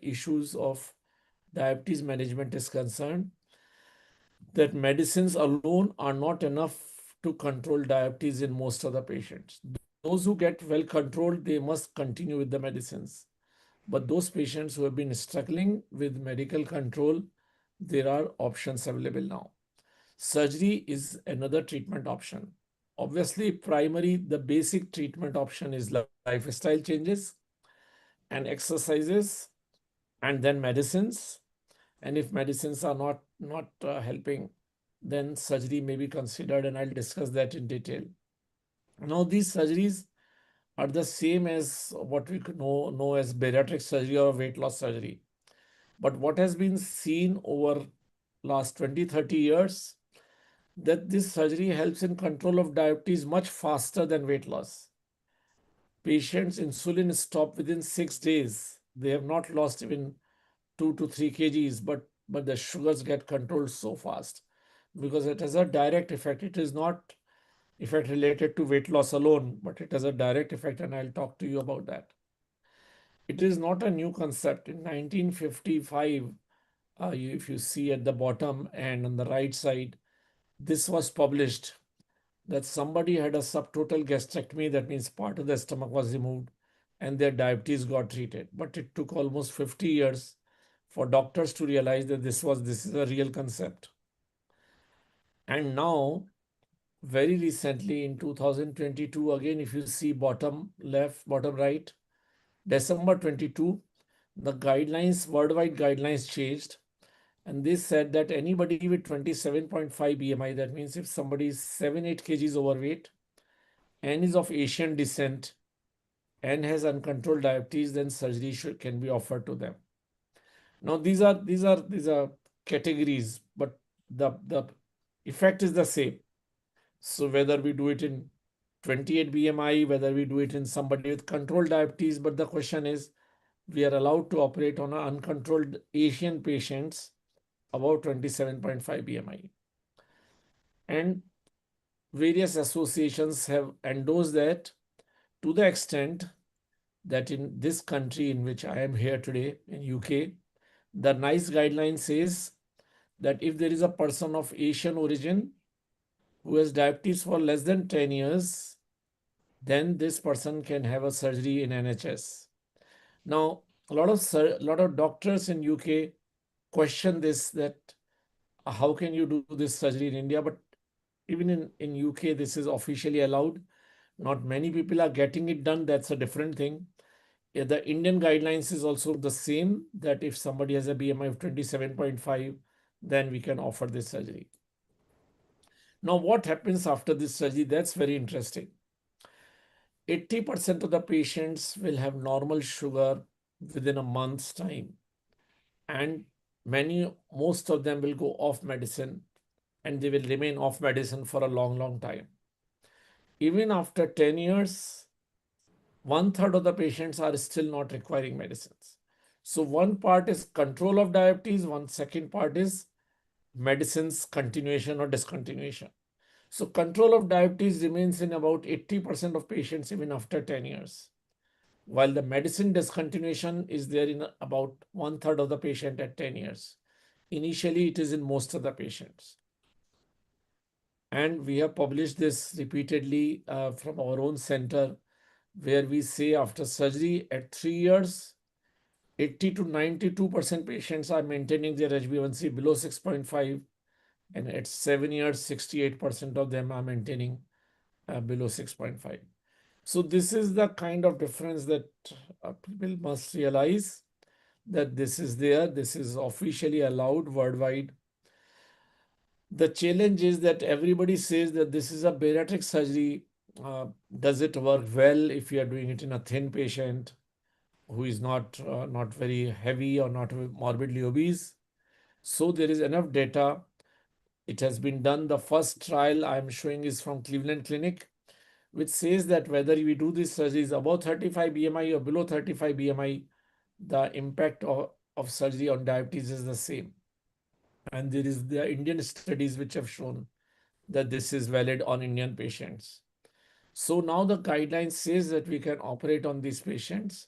issues of diabetes management is concerned, that medicines alone are not enough to control diabetes in most of the patients. Those who get well controlled, they must continue with the medicines. But those patients who have been struggling with medical control, there are options available now. Surgery is another treatment option. Obviously, the basic treatment option is lifestyle changes and exercises, and then medicines. And if medicines are not helping, then surgery may be considered, and I'll discuss that in detail. Now, these surgeries are the same as what we could know as bariatric surgery or weight loss surgery. But what has been seen over last 20, 30 years, that this surgery helps in control of diabetes much faster than weight loss. Patients' insulin stop within 6 days. They have not lost even 2 to 3 kgs, but the sugars get controlled so fast because it has a direct effect. It is not effect related to weight loss alone, but it has a direct effect, and I'll talk to you about that. It is not a new concept. In 1955, if you see at the bottom and on the right side, this was published that somebody had a subtotal gastrectomy, that means part of the stomach was removed, and their diabetes got treated. But it took almost 50 years for doctors to realize that this is a real concept. And now, very recently in 2022, again, if you see bottom left, bottom right, December 22, the guidelines, worldwide guidelines changed. And they said that anybody with 27.5 BMI, that means if somebody is 7, 8 kgs overweight and is of Asian descent and has uncontrolled diabetes, then surgery can be offered to them. Now these are categories, but the effect is the same. So whether we do it in 28 BMI, whether we do it in somebody with controlled diabetes, but the question is, we are allowed to operate on uncontrolled Asian patients about 27.5 BMI. And various associations have endorsed that, to the extent that in this country in which I am here today, in UK, the NICE guideline says that if there is a person of Asian origin who has diabetes for less than 10 years, then this person can have a surgery in NHS. Now, a lot of doctors in UK question this, that how can you do this surgery in India? But even in UK, this is officially allowed. Not many people are getting it done. That's a different thing. The Indian guidelines is also the same, that if somebody has a BMI of 27.5, then we can offer this surgery. Now, what happens after this surgery? That's very interesting. 80% of the patients will have normal sugar within a month's time. And most of them will go off medicine, and they will remain off medicine for a long, long time. Even after 10 years, 1/3 of the patients are still not requiring medicines. So one part is control of diabetes, one second part is medicines continuation or discontinuation. So control of diabetes remains in about 80% of patients even after 10 years, while the medicine discontinuation is there in about 1/3 of the patient at 10 years. Initially, it is in most of the patients. And we have published this repeatedly from our own center, where we say after surgery at 3 years, 80 to 92% patients are maintaining their HbA1c below 6.5, and at 7 years, 68% of them are maintaining below 6.5. So this is the kind of difference that people must realize, that this is there, this is officially allowed worldwide. The challenge is that everybody says that this is a bariatric surgery. Does it work well if you are doing it in a thin patient who is not very heavy or not morbidly obese? So there is enough data. It has been done. The first trial I'm showing is from Cleveland Clinic, which says that whether we do these surgeries above 35 BMI or below 35 BMI, the impact of surgery on diabetes is the same. And there is the Indian studies which have shown that this is valid on Indian patients. So now the guidelines says that we can operate on these patients.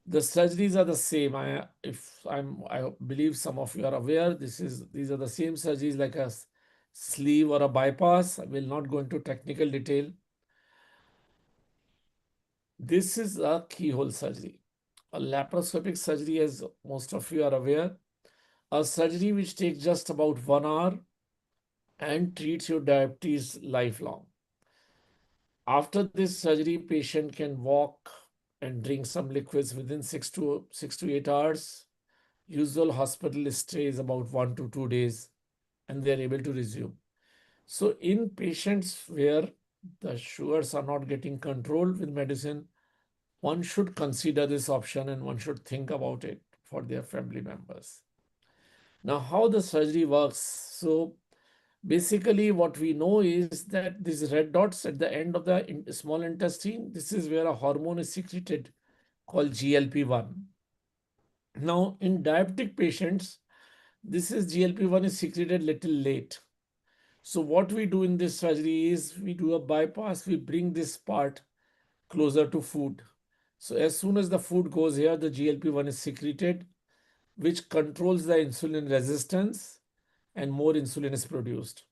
The surgeries are the same. I believe some of you are aware. These are the same surgeries like a sleeve or a bypass. I will not go into technical detail. This is a keyhole surgery. A laparoscopic surgery, as most of you are aware, a surgery which takes just about 1 hour and treats your diabetes lifelong. After this surgery, patient can walk and drink some liquids within 6 to 8 hours. Usual hospital stay is about 1 to 2 days, and they are able to resume. So in patients where the sugars are not getting controlled with medicine, one should consider this option and one should think about it. for their family members. Now, how the surgery works? So, basically, what we know is that these red dots at the end of the small intestine, this is where a hormone is secreted called GLP-1. Now, in diabetic patients, this is GLP-1 is secreted little late. So what we do in this surgery is we do a bypass, we bring this part closer to food. So as soon as the food goes here, the GLP-1 is secreted, which controls the insulin resistance and more insulin is produced.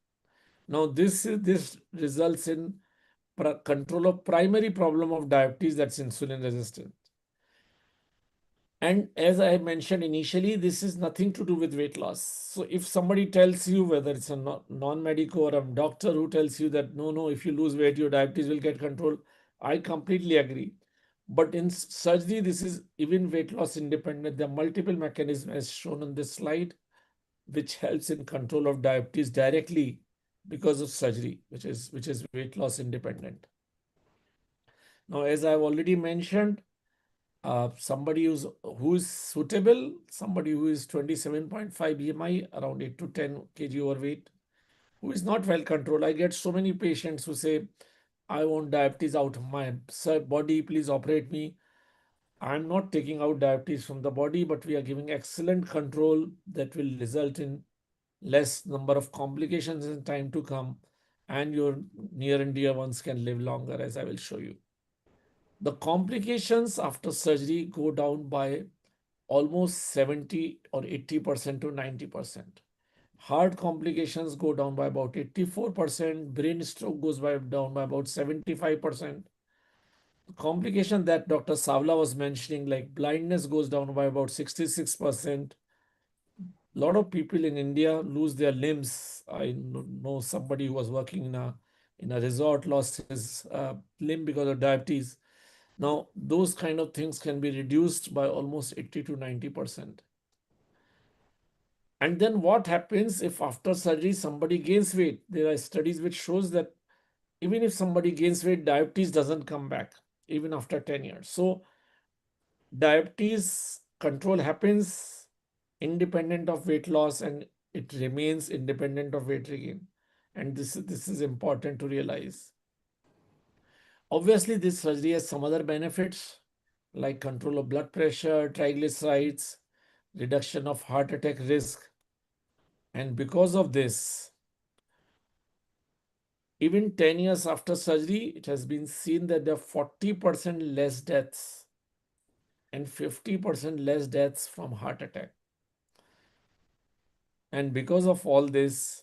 Now this results in control of primary problem of diabetes, that's insulin resistance. And as I mentioned initially, this is nothing to do with weight loss. So if somebody tells you, whether it's a non-medical or a doctor who tells you that no, if you lose weight, your diabetes will get controlled, I completely agree. But in surgery, this is even weight loss independent. There are multiple mechanisms as shown on this slide, which helps in control of diabetes directly because of surgery, which is weight loss independent. Now, as I've already mentioned, somebody who is suitable, somebody who is 27.5 BMI, around 8 to 10 kg overweight, who is not well controlled. I get so many patients who say, I want diabetes out of my body, please operate me. I'm not taking out diabetes from the body, but we are giving excellent control that will result in less number of complications in time to come, and your near and dear ones can live longer, as I will show you. The complications after surgery go down by almost 70 or 80% to 90%. Heart complications go down by about 84%. Brain stroke goes down by about 75%. The complication that Dr. Savla was mentioning, like blindness, goes down by about 66%. A lot of people in India lose their limbs. I know somebody who was working in a resort, lost his limb because of diabetes. Now, those kind of things can be reduced by almost 80 to 90%. And then what happens if after surgery somebody gains weight? There are studies which shows that even if somebody gains weight, diabetes doesn't come back even after 10 years. So diabetes control happens independent of weight loss, and it remains independent of weight regain. And this is important to realize. Obviously, this surgery has some other benefits like control of blood pressure, triglycerides, reduction of heart attack risk. And because of this, even 10 years after surgery, it has been seen that there are 40% less deaths and 50% less deaths from heart attack. And because of all this,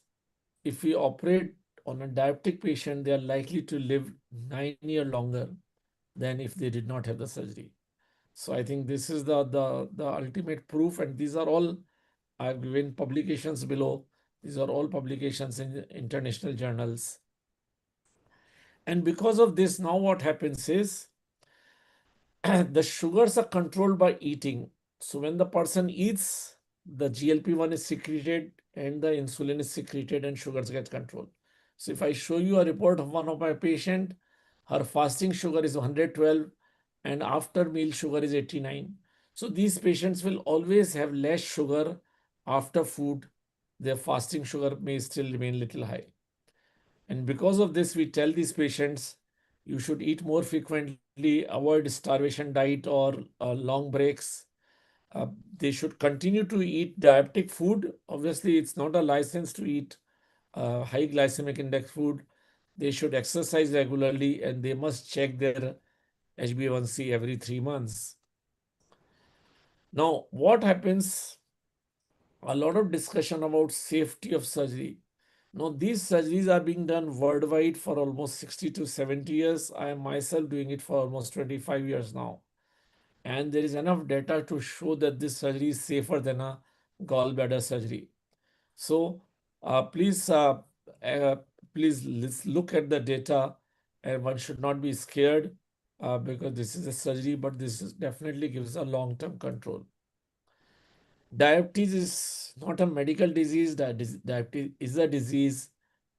if we operate on a diabetic patient, they are likely to live 9 years longer than if they did not have the surgery. So I think this is the ultimate proof, and these are all, I've given publications below. These are all publications in international journals. And because of this, now what happens is the sugars are controlled by eating. So when the person eats, the GLP-1 is secreted and the insulin is secreted and sugars get controlled. So if I show you a report of one of my patient, her fasting sugar is 112 and after meal sugar is 89. So these patients will always have less sugar after food. Their fasting sugar may still remain little high. And because of this, we tell these patients, you should eat more frequently, avoid starvation diet or long breaks. They should continue to eat diabetic food. Obviously, it's not a license to eat high glycemic index food. They should exercise regularly and they must check their HbA1c every 3 months. Now, what happens? A lot of discussion about safety of surgery. Now, these surgeries are being done worldwide for almost 60 to 70 years. I am myself doing it for almost 25 years now. And there is enough data to show that this surgery is safer than a gallbladder surgery. So please, let's look at the data, and one should not be scared because this is a surgery, but definitely gives a long-term control. Diabetes is not a medical disease. Diabetes is a disease.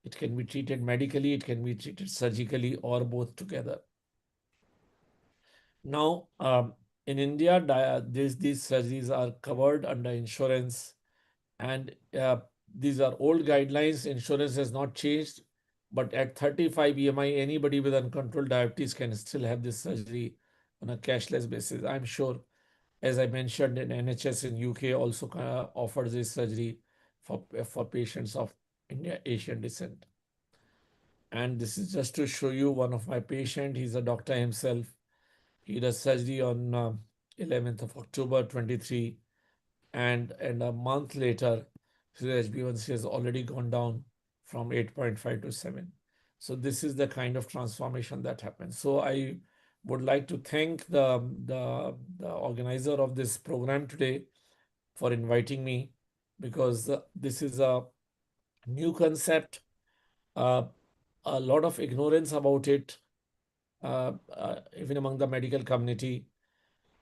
It can be treated medically, it can be treated surgically, or both together. Now, in India, these surgeries are covered under insurance, and these are old guidelines. Insurance has not changed, but at 35 BMI, anybody with uncontrolled diabetes can still have this surgery on a cashless basis. I'm sure, as I mentioned, in NHS in UK also offers this surgery for patients of Asian descent. And this is just to show you one of my patient. He's a doctor himself. He does surgery on 11th of October 23, and a month later, his HbA1c has already gone down from 8.5 to 7. So this is the kind of transformation that happens. So I would like to thank the organizer of this program today for inviting me, because this is a new concept, a lot of ignorance about it, even among the medical community.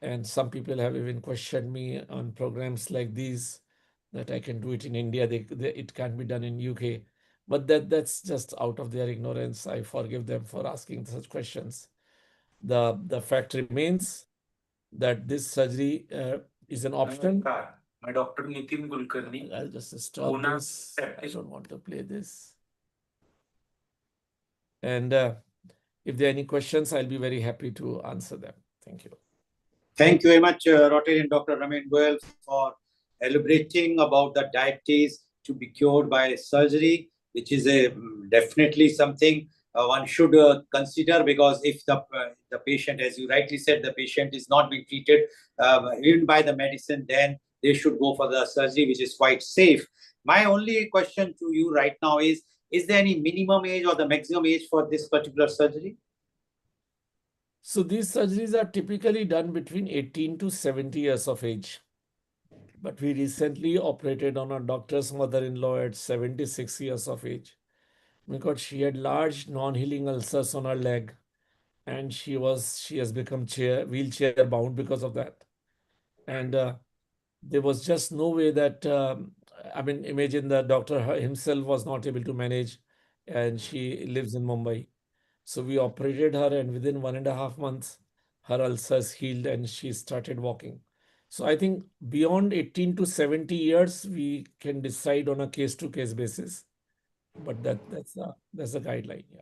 And some people have even questioned me on programs like these, that I can do it in India, it can't be done in UK. But that's just out of their ignorance. I forgive them for asking such questions. The fact remains that this surgery is an option. My Dr. Nitin Kulkarni. I'll just stop Pune this. I practice. don't want to play this. And if there are any questions, I'll be very happy to answer them. Thank you. Thank you very much, Rotarian Dr. Ramin Goel, for elaborating about the diabetes to be cured by surgery, which is definitely something one should consider, because if the patient, as you rightly said, the patient is not being treated even by the medicine, then they should go for the surgery, which is quite safe. My only question to you right now is there any minimum age or the maximum age for this particular surgery? So these surgeries are typically done between 18 to 70 years of age. But we recently operated on a doctor's mother-in-law at 76 years of age, because she had large non-healing ulcers on her leg, and she has become wheelchair bound because of that. And there was just no way that, imagine the doctor himself was not able to manage, and she lives in Mumbai. So we operated her, and within 1.5 months, her ulcers healed and she started walking. So I think beyond 18 to 70 years, we can decide on a case-to-case basis. But that's the guideline. Yeah.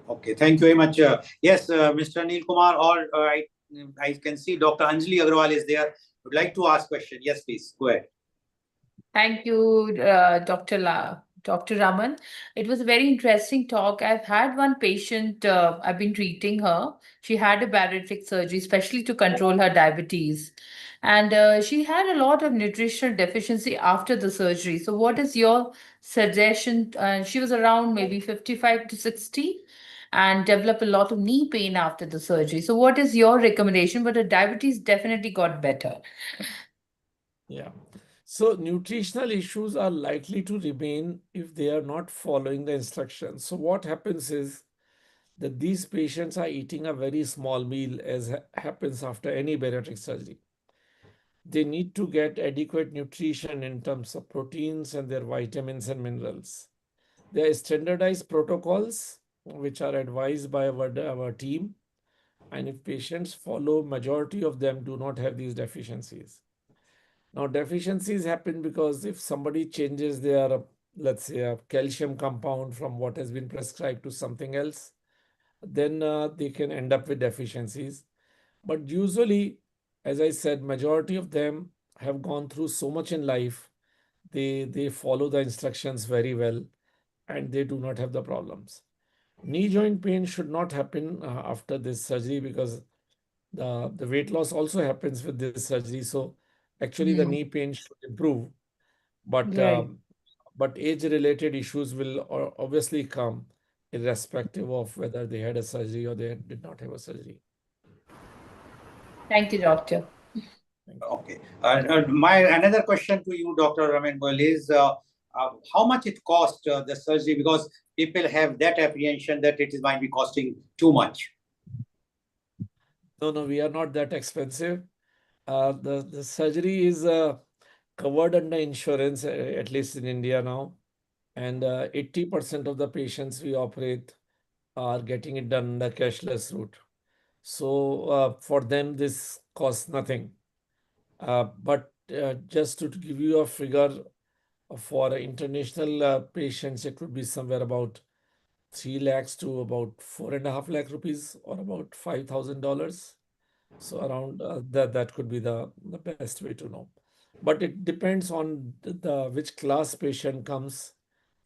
Okay, thank you very much. Yes, Mr. Anil Kumar, or I can see Dr. Anjali Agarwal is there. Would like to ask question. Yes, please, go ahead. Thank you, Dr. Raman. It was a very interesting talk. I've had one patient, I've been treating her. She had a bariatric surgery, especially to control her diabetes. And she had a lot of nutritional deficiency after the surgery. So, what is your suggestion? She was around maybe 55 to 60 and developed a lot of knee pain after the surgery. So, what is your recommendation? But her diabetes definitely got better. Yeah. So nutritional issues are likely to remain if they are not following the instructions. So what happens is that these patients are eating a very small meal, as happens after any bariatric surgery. They need to get adequate nutrition in terms of proteins and their vitamins and minerals. There are standardized protocols which are advised by our team, and if patients follow, majority of them do not have these deficiencies. Now, deficiencies happen because if somebody changes their, let's say, a calcium compound from what has been prescribed to something else, then they can end up with deficiencies. But usually, as I said, majority of them have gone through so much in life, they follow the instructions very well, and they do not have the problems. Knee joint pain should not happen after this surgery, because the weight loss also happens with this surgery. So actually the knee pain should improve, but Right. but age-related issues will obviously come, irrespective of whether they had a surgery or they did not have a surgery. Thank you, doctor. Okay. My another question to you, Dr. Ramin Goel, is how much it cost the surgery, because people have that apprehension that it might be costing too much. No, we are not that expensive. The surgery is covered under insurance, at least in India now, and 80% of the patients we operate are getting it done the cashless route. So for them, this costs nothing. But just to give you a figure, for international patients, it would be somewhere about 3 lakhs to about 4.5 lakh rupees, or about $5,000. So around that could be the best way to know. But it depends on the which class patient comes,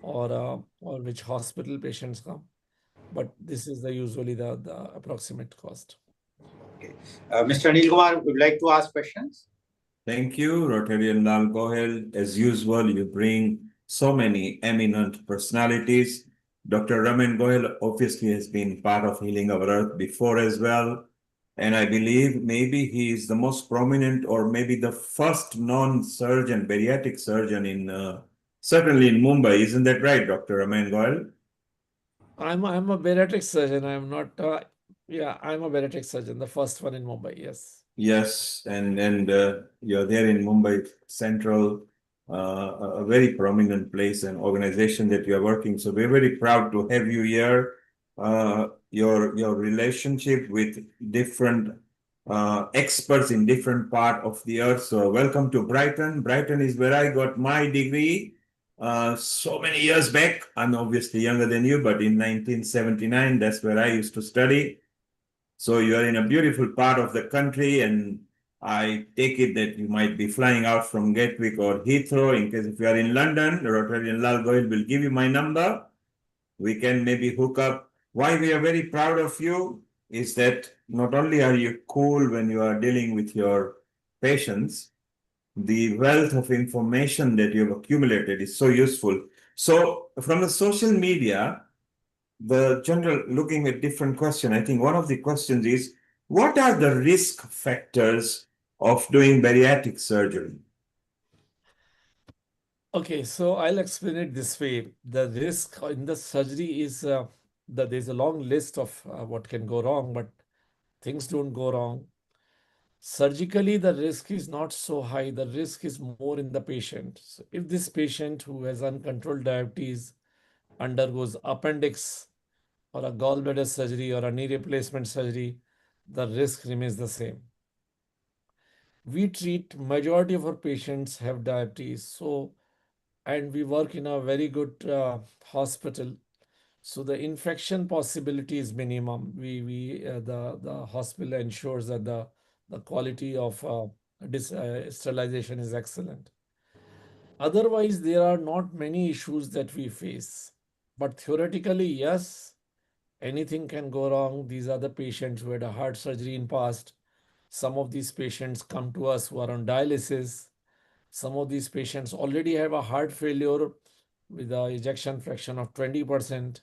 or which hospital patients come. But this is usually the approximate cost. Okay. Mr. Anil Kumar would like to ask questions. Thank you, Rotarian Lal Gohel. As usual, you bring so many eminent personalities. Dr. Raman Gohel obviously has been part of Healing Our Earth before as well. And I believe maybe he is the most prominent, or maybe the first non-surgeon, bariatric surgeon certainly in Mumbai. Isn't that right, Dr. Raman Gohel? I'm a bariatric surgeon. I'm not. Yeah, I'm a bariatric surgeon, the first one in Mumbai. Yes. Yes, and you're there in Mumbai Central, a very prominent place and organization that you are working. So we're very proud to have you here. Your relationship with different experts in different part of the earth. So welcome to Brighton. Brighton is where I got my degree so many years back. I'm obviously younger than you, but in 1979, that's where I used to study. So you are in a beautiful part of the country, and I take it that you might be flying out from Gatwick or Heathrow. In case if you are in London, Rotarian Lal Goyal will give you my number. We can maybe hook up. Why we are very proud of you is that not only are you cool when you are dealing with your patients, the wealth of information that you have accumulated is so useful. So from the social media, the general looking at different question, I think one of the questions is, what are the risk factors of doing bariatric surgery? Okay, so I'll explain it this way. The risk in the surgery is that there's a long list of what can go wrong, but things don't go wrong. Surgically, the risk is not so high. The risk is more in the patient. So if this patient who has uncontrolled diabetes undergoes appendix or a gallbladder surgery or a knee replacement surgery, the risk remains the same. We treat majority of our patients have diabetes, and we work in a very good hospital, so the infection possibility is minimum. The hospital ensures that the quality of sterilization is excellent. Otherwise, there are not many issues that we face. But theoretically, yes, anything can go wrong. These are the patients who had a heart surgery in past. Some of these patients come to us who are on dialysis. Some of these patients already have a heart failure with an ejection fraction of 20%.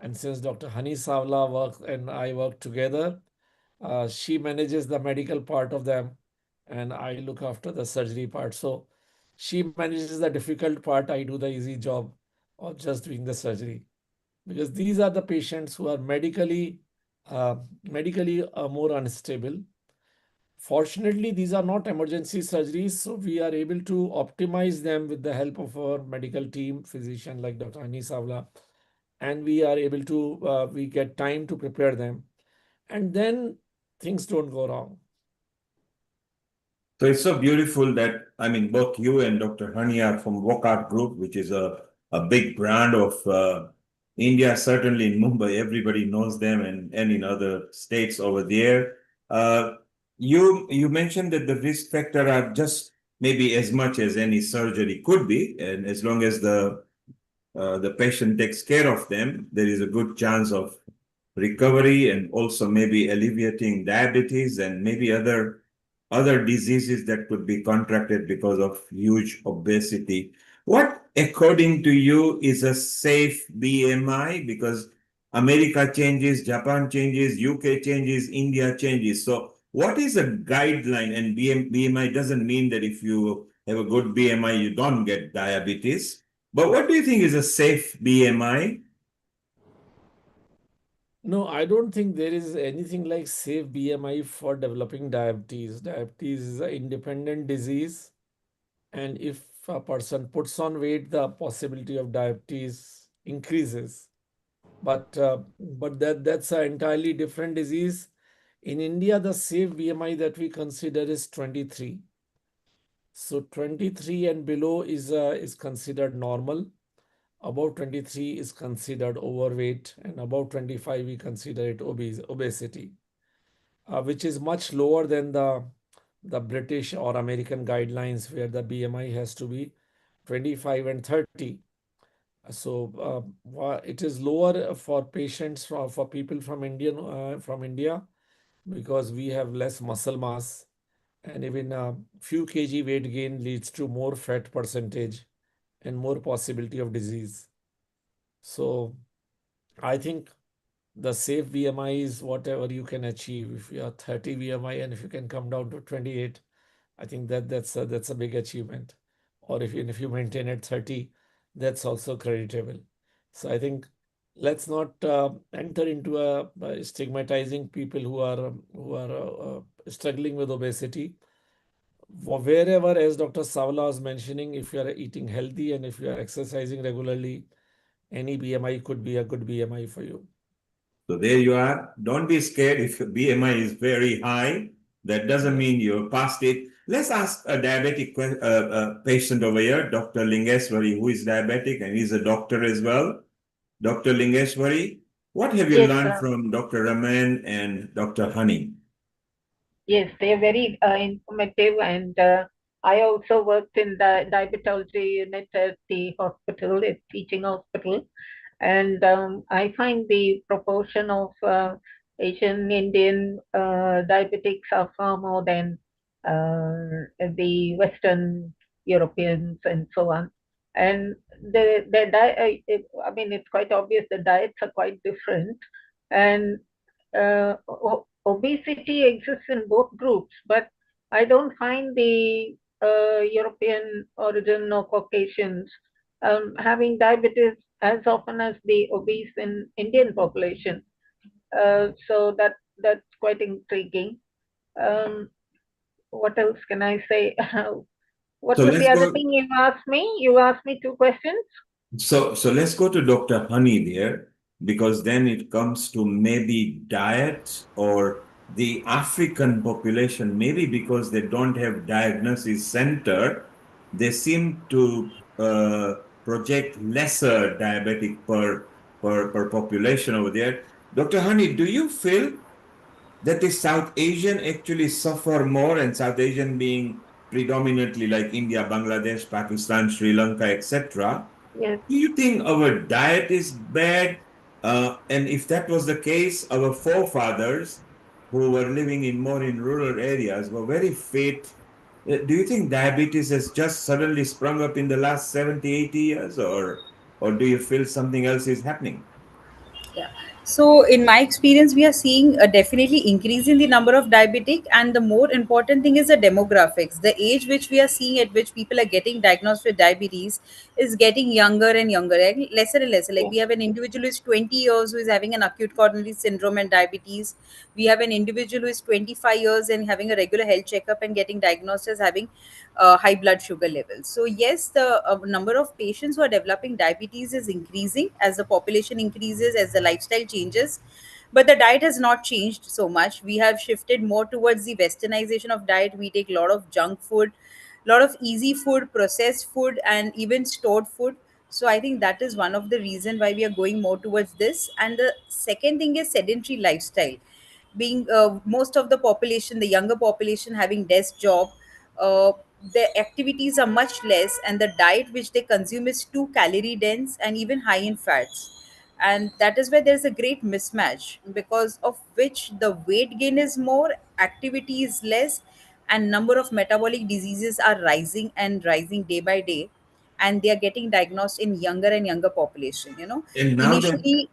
And since Dr. Hani Savla works and I work together, she manages the medical part of them, and I look after the surgery part. So she manages the difficult part. I do the easy job of just doing the surgery, because these are the patients who are medically more unstable. Fortunately, these are not emergency surgeries, so we are able to optimize them with the help of our medical team, physician like Dr. Hani Savla, and we are able to we get time to prepare them, and then things don't go wrong. So it's so beautiful that, I mean, both you and Dr. Hani are from Wokat Group, which is a big brand of India, certainly in Mumbai. Everybody knows them, and in other states over there. You mentioned that the risk factor are just maybe as much as any surgery could be, and as long as the patient takes care of them, there is a good chance of recovery, and also maybe alleviating diabetes and maybe other diseases that could be contracted because of huge obesity. What, according to you, is a safe BMI? Because America changes, Japan changes, UK changes, India changes. So what is a guideline? And BMI doesn't mean that if you have a good BMI, you don't get diabetes. But what do you think is a safe BMI? No, I don't think there is anything like safe BMI for developing diabetes. Diabetes is an independent disease, and if a person puts on weight, the possibility of diabetes increases. But that's an entirely different disease. In India, the safe BMI that we consider is 23. So 23 and below is considered normal. Above 23 is considered overweight, and above 25 we consider it obesity, which is much lower than the British or American guidelines where the BMI has to be 25 and 30. So it is lower for patients for people from India because we have less muscle mass, and even a few kg weight gain leads to more fat percentage and more possibility of disease. So I think the safe BMI is whatever you can achieve. If you are 30 BMI and if you can come down to 28, I think that's a big achievement. Or if you maintain at 30, that's also creditable. So I think let's not enter into stigmatizing people who are struggling with obesity. Wherever, as Dr. Savla was mentioning, if you are eating healthy and if you are exercising regularly, any BMI could be a good BMI for you. So there you are. Don't be scared if your BMI is very high. That doesn't mean you're past it. Let's ask a diabetic patient over here, Dr. Lingeswari, who is diabetic and he's a doctor as well. Dr. Lingeswari, what have you Yes, learned sir. from Dr. Raman and Dr. Honey? Yes, they are very informative, and I also worked in the diabetology unit at the hospital, a teaching hospital, and I find the proportion of Asian Indian diabetics are far more than the Western Europeans and so on. And the diet, I mean, it's quite obvious the diets are quite different, and obesity exists in both groups, but I don't find the European origin or Caucasians having diabetes as often as the obese in Indian population. So that's quite intriguing. Um, what else can I say? What So was let's the other go. thing you asked me? You asked me two questions. So let's go to Dr. Honey there, because then it comes to maybe diet or the African population, maybe because they don't have diagnosis center, they seem to project lesser diabetic per population over there. Dr. Honey, do you feel that the South Asian actually suffer more, and South Asian being predominantly like India, Bangladesh, Pakistan, Sri Lanka, etc.? Yes. Do you think our diet is bad? And if that was the case, our forefathers who were living in more in rural areas were very fit. Do you think diabetes has just suddenly sprung up in the last 70, 80 years, or do you feel something else is happening? Yeah. So, in my experience, we are seeing a definitely increase in the number of diabetic, and the more important thing is the demographics. The age which we are seeing at which people are getting diagnosed with diabetes is getting younger and younger, like lesser and lesser. Like we have an individual who is 20 years who is having an acute coronary syndrome and diabetes. We have an individual who is 25 years and having a regular health checkup and getting diagnosed as having high blood sugar levels. So yes, the number of patients who are developing diabetes is increasing as the population increases, as the lifestyle changes. But the diet has not changed so much. We have shifted more towards the westernization of diet. We take a lot of junk food, a lot of easy food, processed food, and even stored food. So I think that is one of the reason why we are going more towards this. And the second thing is sedentary lifestyle. Being most of the population, the younger population, having desk job, uh, their activities are much less, and the diet which they consume is too calorie dense and even high in fats. And that is where there's a great mismatch, because of which the weight gain is more, activity is less, and number of metabolic diseases are rising and rising day by day, and they are getting diagnosed in younger and younger population, And initially.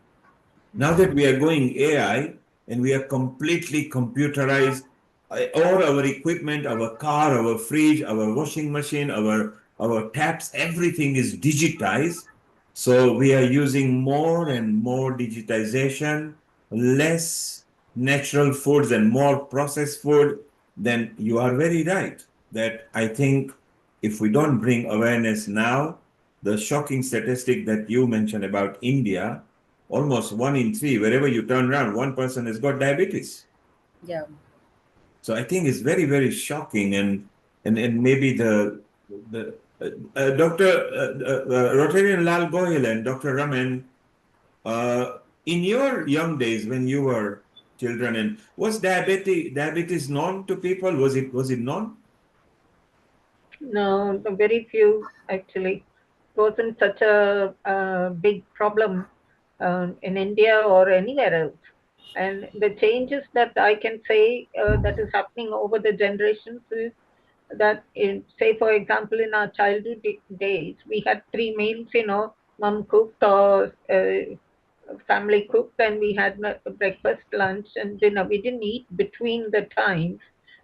now that we are going AI and we are completely computerized, all our equipment, our car, our fridge, our washing machine, our taps, everything is digitized. So we are using more and more digitization, less natural foods and more processed food. Then you are very right that I think if we don't bring awareness now, the shocking statistic that you mentioned about India, almost 1 in 3, wherever you turn around, one person has got diabetes. Yeah. So I think it's very, very shocking, and maybe the Dr. Rotarian Lal Goyal and Dr. Raman, in your young days when you were children, and was diabetes known to people? Was it known? No, very few actually. It wasn't such a big problem in India or anywhere else. And the changes that I can say that is happening over the generations is that, say, for example, in our childhood days, we had three meals, mom cooked or family cooked, and we had breakfast, lunch, and dinner. We didn't eat between the times,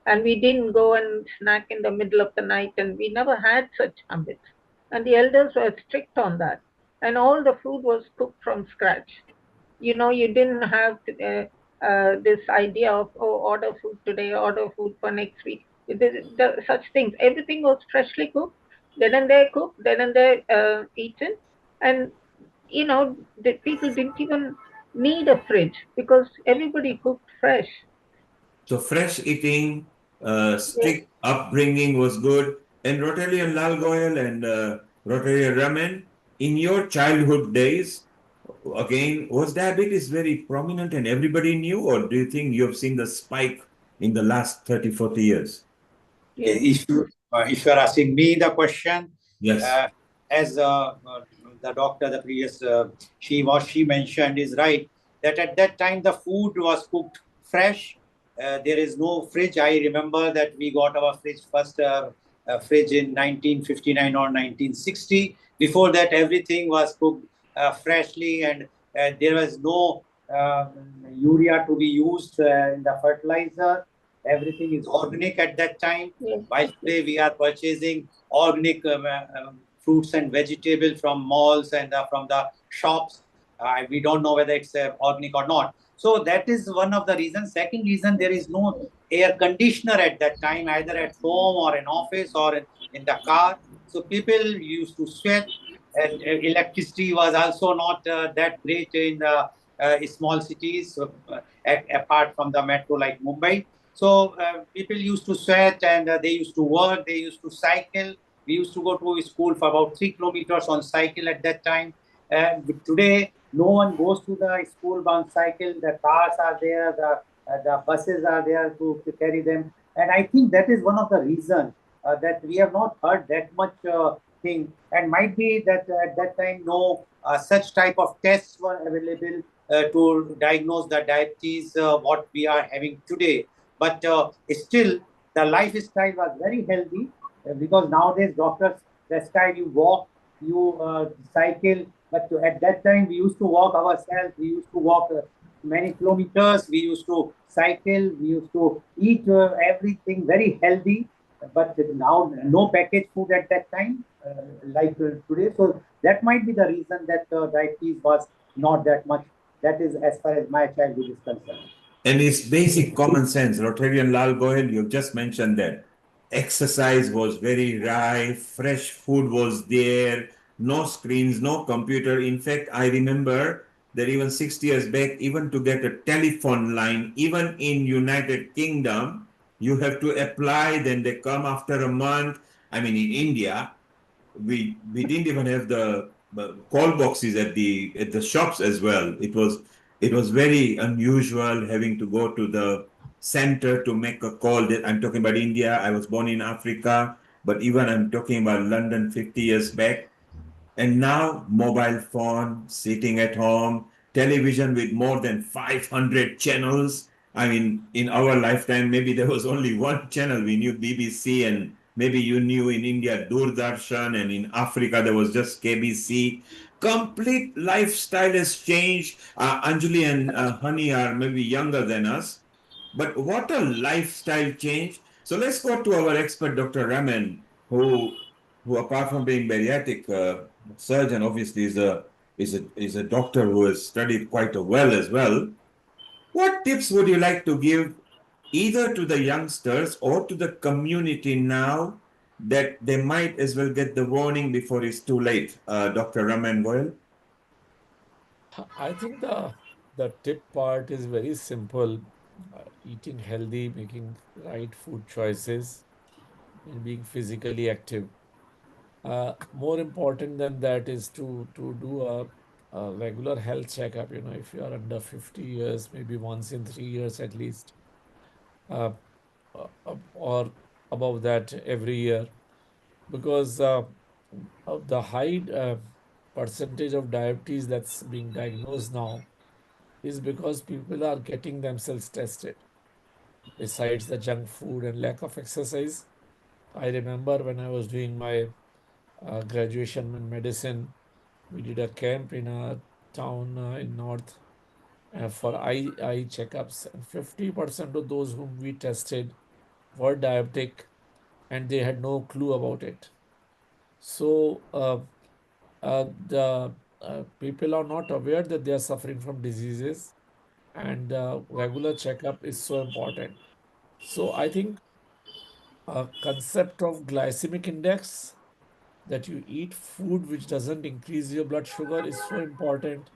and we didn't go and snack in the middle of the night, and we never had such habits. And the elders were strict on that, and all the food was cooked from scratch. You didn't have this idea of, oh, order food today, order food for next week. Such things, everything was freshly cooked, then and there cooked, then and there eaten. And the people didn't even need a fridge because everybody cooked fresh. So fresh eating, Yes. strict upbringing was good. And Rotarian Lal Goyal and Rotarian Raman, in your childhood days, again, was diabetes very prominent and everybody knew, or do you think you have seen the spike in the last 30, 40 years? Yes. If you're asking me the question, Yes. as the doctor, the previous, she mentioned is right, that at that time the food was cooked fresh. There is no fridge. I remember that we got our first fridge in 1959 or 1960. Before that, everything was cooked freshly, and there was no urea to be used in the fertilizer. Everything is organic at that time. Yes. While today we are purchasing organic fruits and vegetables from malls and from the shops. We don't know whether it's organic or not. So that is one of the reasons. Second reason, there is no air conditioner at that time, either at home or in office or in the car. So people used to sweat, and electricity was also not that great in the small cities, apart from the metro like Mumbai. So people used to sweat, and they used to work, they used to cycle. We used to go to school for about 3 kilometers on cycle at that time. Today, no one goes to the school on cycle. The cars are there, the buses are there to carry them. And I think that is one of the reasons that we have not heard that much thing. And might be that at that time, no such type of tests were available to diagnose the diabetes, what we are having today. But still, the lifestyle was very healthy because nowadays doctors prescribe you walk, you cycle. But at that time, we used to walk ourselves. We used to walk many kilometers. We used to cycle. We used to eat everything very healthy. But now, no packaged food at that time, like today. So that might be the reason that diabetes was not that much. That is as far as my childhood is concerned. And it's basic common sense. Rotarian Lal Goyal, you just mentioned that. Exercise was very rife, fresh food was there, no screens, no computer. In fact, I remember that even 60 years back, even to get a telephone line, even in United Kingdom, you have to apply, then they come after a month. I mean, in India, we didn't even have the call boxes at the shops as well. It was very unusual having to go to the center to make a call. That I'm talking about India. I was born in Africa, but even I'm talking about London 50 years back. And now, mobile phone, sitting at home, television with more than 500 channels. I mean, in our lifetime, maybe there was only one channel. We knew BBC, and maybe you knew in India Doordarshan, and in Africa there was just KBC. Complete lifestyle has changed. Anjali and Honey are maybe younger than us, but what a lifestyle change. So let's go to our expert, Dr. Raman, who apart from being bariatric surgeon, obviously is a doctor who has studied quite well as well. What tips would you like to give either to the youngsters or to the community now that they might as well get the warning before it's too late, Dr. Raman Goyal? I think the tip part is very simple. eating healthy, making right food choices, and being physically active. More important than that is to do a regular health checkup. You know, if you are under 50 years, maybe once in 3 years at least, uh, or above that every year, because of the high percentage of diabetes that's being diagnosed now is because people are getting themselves tested. Besides the junk food and lack of exercise, I remember when I was doing my graduation in medicine, we did a camp in a town in north for eye checkups, and 50% of those whom we tested were diabetic, and they had no clue about it. So the people are not aware that they are suffering from diseases, and regular checkup is so important. So I think a concept of glycemic index, that you eat food which doesn't increase your blood sugar, is so important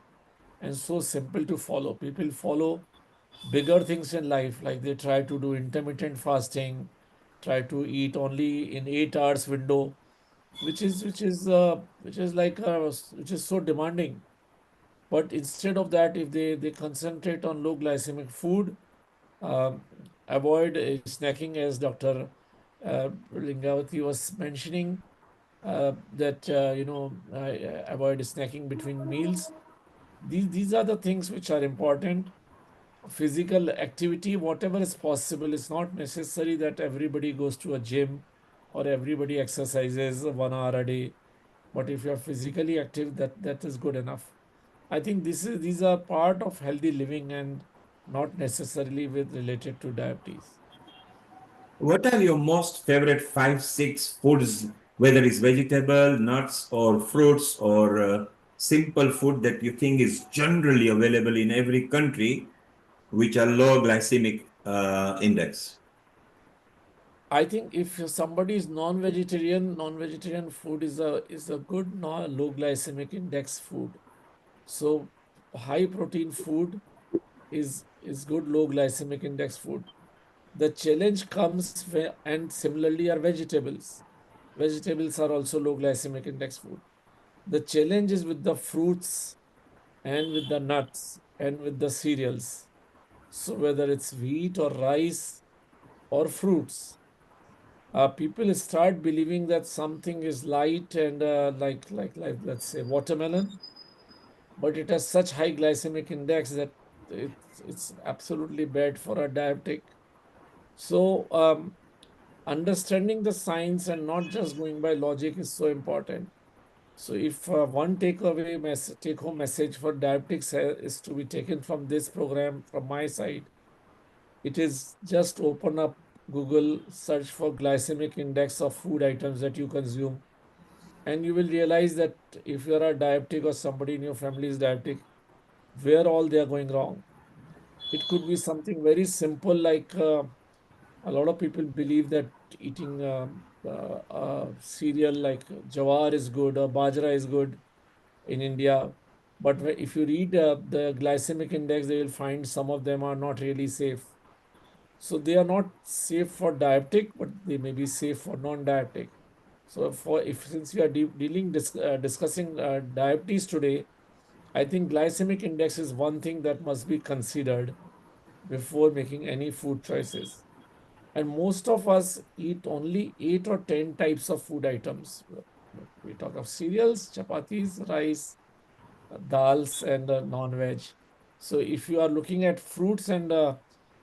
and so simple to follow. People follow bigger things in life, like they try to do intermittent fasting, try to eat only in 8 hours window, which is so demanding. But instead of that, if they concentrate on low glycemic food, um, avoid snacking, as Dr. Lingavati was mentioning, that avoid snacking between meals. These are the things which are important. Physical activity, whatever is possible. It's not necessary that everybody goes to a gym or everybody exercises 1 hour a day. But if you're physically active, that is good enough. I think these are part of healthy living and not necessarily with related to diabetes. What are your most favorite five, six foods, whether it's vegetable, nuts, or fruits, or simple food that you think is generally available in every country, which are low glycemic index? I think if somebody is non-vegetarian, non-vegetarian food is a good low glycemic index food. So high protein food is good low glycemic index food. The challenge comes where, and similarly are vegetables. Vegetables are also low glycemic index food. The challenge is with the fruits and with the nuts and with the cereals. So whether it's wheat or rice or fruits, people start believing that something is light and like let's say watermelon, but it has such high glycemic index that it's absolutely bad for a diabetic. So understanding the science and not just going by logic is so important. So if one take home message for diabetics is to be taken from this program from my side, it is just open up Google, search for glycemic index of food items that you consume, and you will realize that if you are a diabetic or somebody in your family is diabetic, where all they are going wrong. It could be something very simple, like a lot of people believe that eating cereal like jawar is good or bajra is good in India. But if you read the glycemic index, they will find some of them are not really safe. So they are not safe for diabetic, but they may be safe for non-diabetic. So for if since we are discussing diabetes today, I think glycemic index is one thing that must be considered before making any food choices. And most of us eat only 8 or 10 types of food items. We talk of cereals, chapatis, rice, dals, and non-veg. So if you are looking at fruits and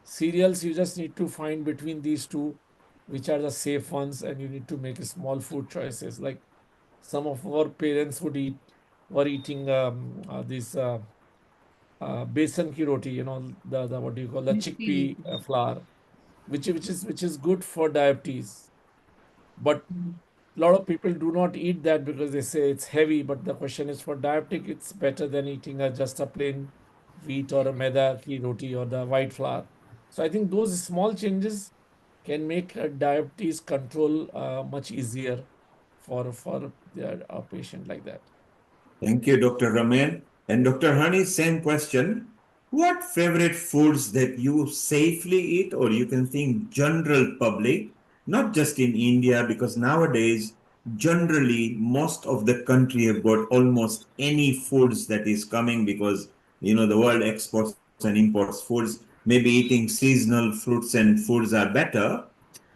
cereals, you just need to find between these two which are the safe ones, and you need to make small food choices. Like some of our parents were eating this besan ki roti, the what do you call, the chickpea flour, which is good for diabetes. But a lot of people do not eat that because they say it's heavy. But the question is, for diabetic, it's better than eating just a plain wheat or a maida ki roti or the white flour. So I think those small changes can make diabetes control much easier for a patient like that. Thank you, Dr. Raman. And Dr. Hani, same question. what favorite foods that you safely eat, or you can think general public, not just in India, because nowadays generally most of the country have got almost any foods that is coming, because the world exports and imports foods. Maybe eating seasonal fruits and foods are better,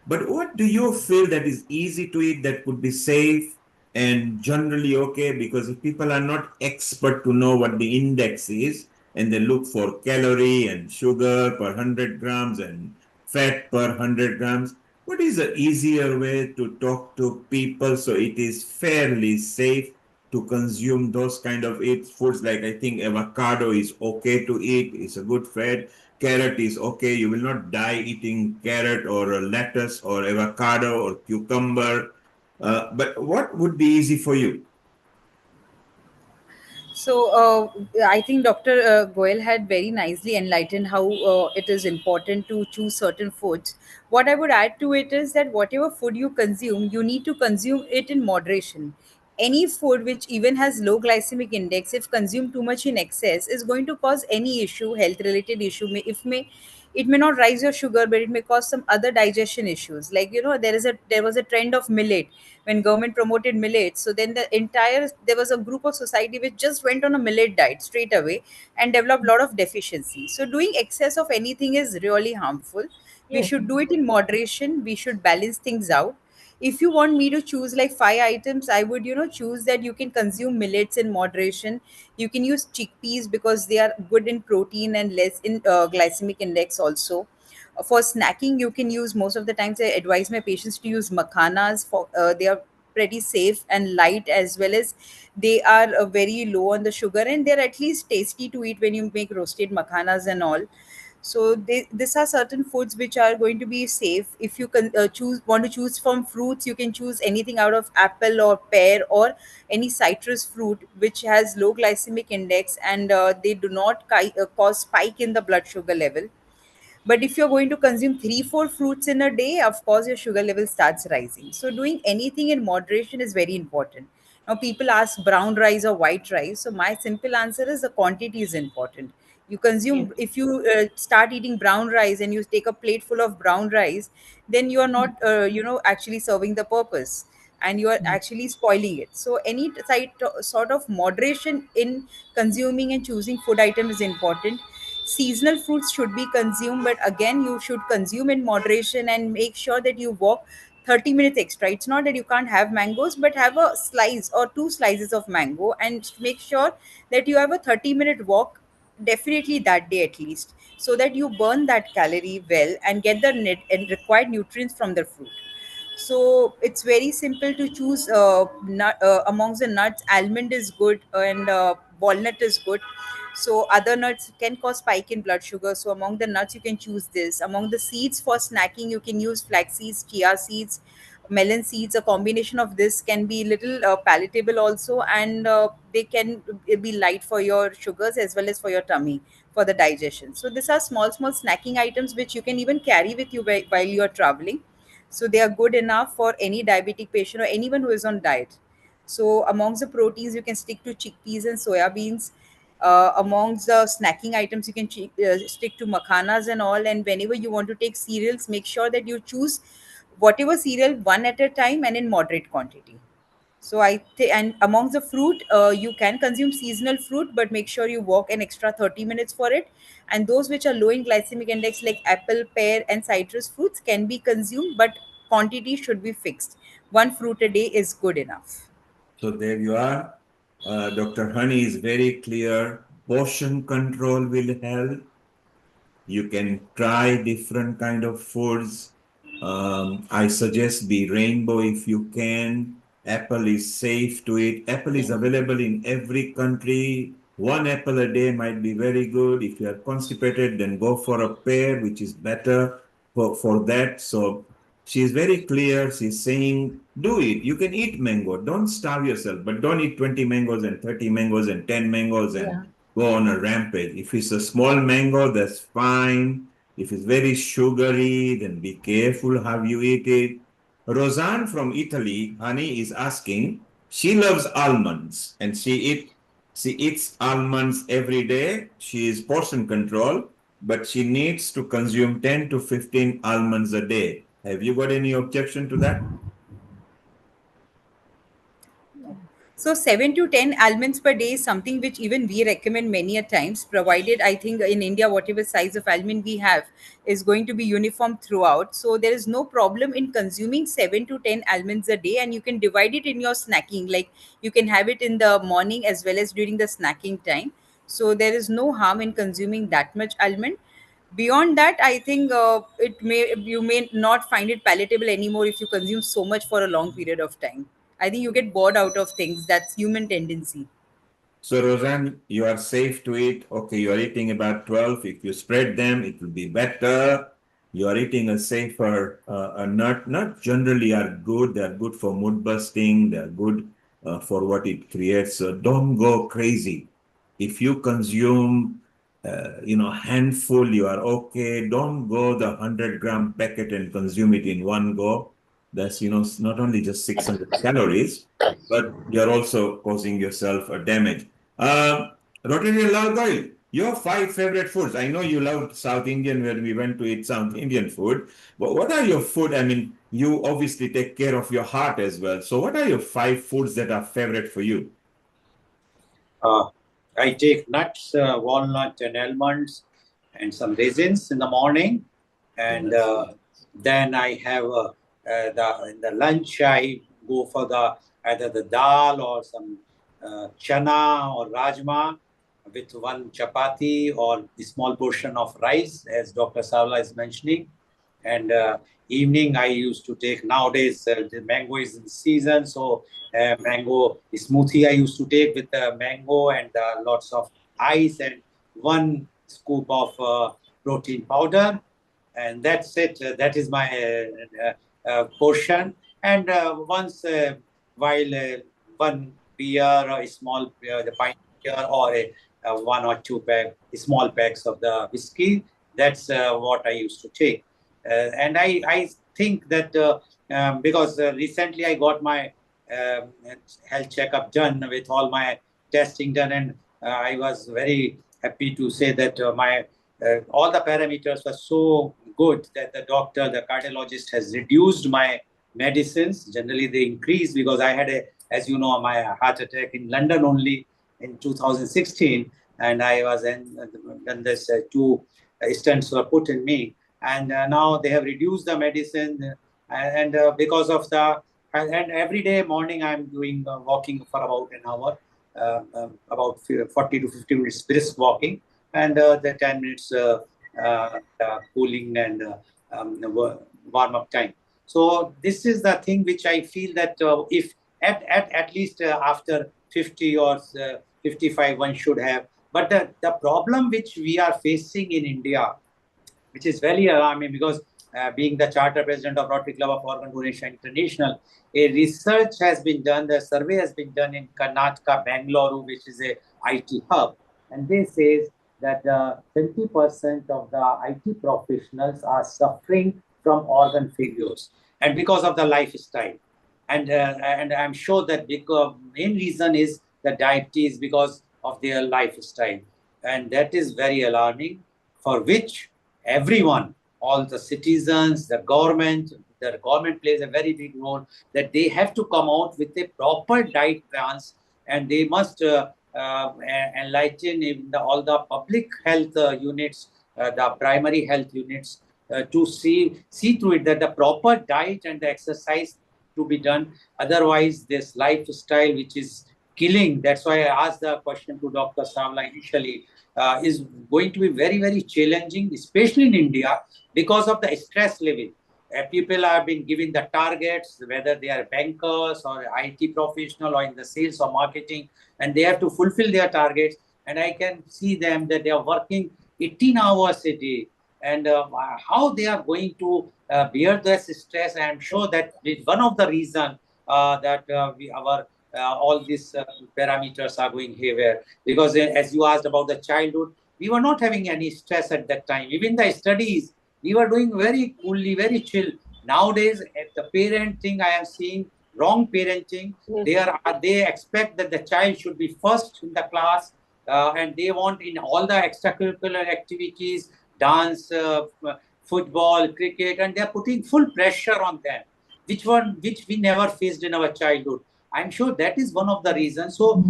but what do you feel that is easy to eat, that could be safe and generally okay? Because if people are not expert to know what the index is, and they look for calorie and sugar per 100 grams and fat per 100 grams, what is the easier way to talk to people so it is fairly safe to consume those kind of eat foods? Like, I think avocado is okay to eat, it's a good fat. Carrot is okay, you will not die eating carrot or lettuce or avocado or cucumber. But what would be easy for you? So I think Dr. Goel had very nicely enlightened how it is important to choose certain foods. What I would add to it is that whatever food you consume, you need to consume it in moderation. Any food which even has low glycemic index, if consumed too much in excess, is going to cause any issue, health related issue. It may not rise your sugar, but it may cause some other digestion issues. Like, there was a trend of millet when government promoted millet. So then there was a group of society which just went on a millet diet straight away and developed a lot of deficiency. So doing excess of anything is really harmful. We Yes. should do it in moderation. We should balance things out. If you want me to choose like 5 items, I would choose that you can consume millets in moderation. You can use chickpeas because they are good in protein and less in glycemic index also. For snacking, you can use, most of the times I advise my patients to use makhanas. For they are pretty safe and light, as well as they are very low on the sugar, and they're at least tasty to eat when you make roasted makhanas and all. So these are certain foods which are going to be safe. If you can want to choose from fruits, you can choose anything out of apple or pear or any citrus fruit which has low glycemic index, and they do not cause spike in the blood sugar level. But if you're going to consume 3 4 fruits in a day, of course your sugar level starts rising. So doing anything in moderation is very important. Now people ask brown rice or white rice, so my simple answer is the quantity is important. You consume, if you start eating brown rice and you take a plate full of brown rice, then you are not actually serving the purpose, and you are actually spoiling it. So any sort of moderation in consuming and choosing food item is important. Seasonal fruits should be consumed, but again you should consume in moderation and make sure that you walk 30 minutes extra. It's not that you can't have mangoes, but have a slice or 2 slices of mango, and make sure that you have a 30-minute walk definitely that day at least, so that you burn that calorie well and get the net and required nutrients from the fruit. So it's very simple to choose amongst the nuts. Almond is good, and walnut is good. So other nuts can cause spike in blood sugar. So among the nuts, you can choose this. Among the seeds for snacking, you can use flax seeds, chia seeds, melon seeds. A combination of this can be little palatable also, and they can be light for your sugars as well as for your tummy for the digestion. So these are small snacking items which you can even carry with you while you are traveling. So they are good enough for any diabetic patient or anyone who is on diet. So amongst the proteins, you can stick to chickpeas and soya beans. Amongst the snacking items, you can stick to makhanas and all. And whenever you want to take cereals, make sure that you choose whatever cereal one at a time and in moderate quantity. So and amongst the fruit, you can consume seasonal fruit, but make sure you walk an extra 30 minutes for it. And those which are low in glycemic index, like apple, pear, and citrus fruits, can be consumed, but quantity should be fixed. One fruit a day is good enough. So there you are. Dr. Honey is very clear. Portion control will help. You can try different kind of foods. I suggest the rainbow if you can. Apple is safe to eat. Apple is available in every country. One apple a day might be very good. If you are constipated, then go for a pear, which is better for that. So she's very clear. She's saying, do it. You can eat mango. Don't starve yourself, but don't eat 20 mangoes and 30 mangoes and 10 mangoes and Yeah. go on a rampage. If it's a small mango, that's fine. If it's very sugary, then be careful how you eat it. Roseanne from Italy, honey, is asking, she loves almonds and she eat she eats almonds every day. She is portion control, but she needs to consume 10 to 15 almonds a day. Have you got any objection to that? So 7 to 10 almonds per day is something which even we recommend many a times, provided I think in India, whatever size of almond we have is going to be uniform throughout. So there is no problem in consuming 7 to 10 almonds a day, and you can divide it in your snacking. Like you can have it in the morning as well as during the snacking time. So there is no harm in consuming that much almond. Beyond that, I think you may not find it palatable anymore if you consume so much for a long period of time. I think you get bored out of things. That's human tendency. So, Roseanne, you are safe to eat. Okay, you are eating about 12. If you spread them, it will be better. You are eating a safer nut. Nut generally are good. They are good for mood busting. They are good for what it creates. So don't go crazy. If you consume, handful, you are okay. Don't go the 100-gram packet and consume it in one go. That's, not only just 600 calories, but you're also causing yourself a damage. Rotary Lalgoil, your 5 favorite foods. I know you loved South Indian when we went to eat South Indian food, but what are your food? I mean, you obviously take care of your heart as well. So what are your 5 foods that are favorite for you? I take nuts, walnut, and almonds, and some raisins in the morning, and then I have in the lunch I go for either the dal or some chana or rajma with one chapati or a small portion of rice, as Dr. Savla is mentioning. And evening I used to take, nowadays the mango is in season, so mango smoothie I used to take with mango and lots of ice and one scoop of protein powder, and that's it. That is my portion. And once while one beer or a small the pint beer or one or two small packs of the whiskey, that's what I used to take. And I think that because recently I got my health checkup done with all my testing done, and I was very happy to say that my all the parameters were so good that the doctor, the cardiologist, has reduced my medicines. Generally, they increase because I had as you know, my heart attack in London only in 2016, and I was then this two stents were put in me, and now they have reduced the medicine, and because of the and every day morning I'm doing walking for about an hour, about 40 to 50 minutes brisk walking, and the 10 minutes cooling and warm up time. So this is the thing which I feel that if at least after 50 or 55 one should have. But the problem which we are facing in India, which is very alarming, because being the charter president of Rotary Club of Organ Donation International, a research has been done, the survey has been done in Karnataka, Bangalore, which is a IT hub, and they says that 20% of the IT professionals are suffering from organ failures, and because of the lifestyle. And I'm sure that because main reason is the diabetes because of their lifestyle, and that is very alarming, for which everyone, all the citizens, the government plays a very big role, that they have to come out with a proper diet plans, and they must enlighten in all the public health units, the primary health units, to see to it that the proper diet and the exercise to be done. Otherwise, this lifestyle which is killing, that's why I asked the question to Dr. Savla initially, is going to be very, very challenging, especially in India, because of the stress level. People have been given the targets, whether they are bankers or IT professional or in the sales or marketing, and they have to fulfill their targets. And I can see them that they are working 18 hours a day. And how they are going to bear this stress, I'm sure that is one of the reasons that our all these parameters are going haywire. Because as you asked about the childhood, we were not having any stress at that time. Even the studies, we were doing very coolly, very chill. Nowadays, at the parent thing I am seeing, wrong parenting. They expect that the child should be first in the class, and they want in all the extracurricular activities, dance, football, cricket, and they are putting full pressure on them, which we never faced in our childhood. I'm sure that is one of the reasons. So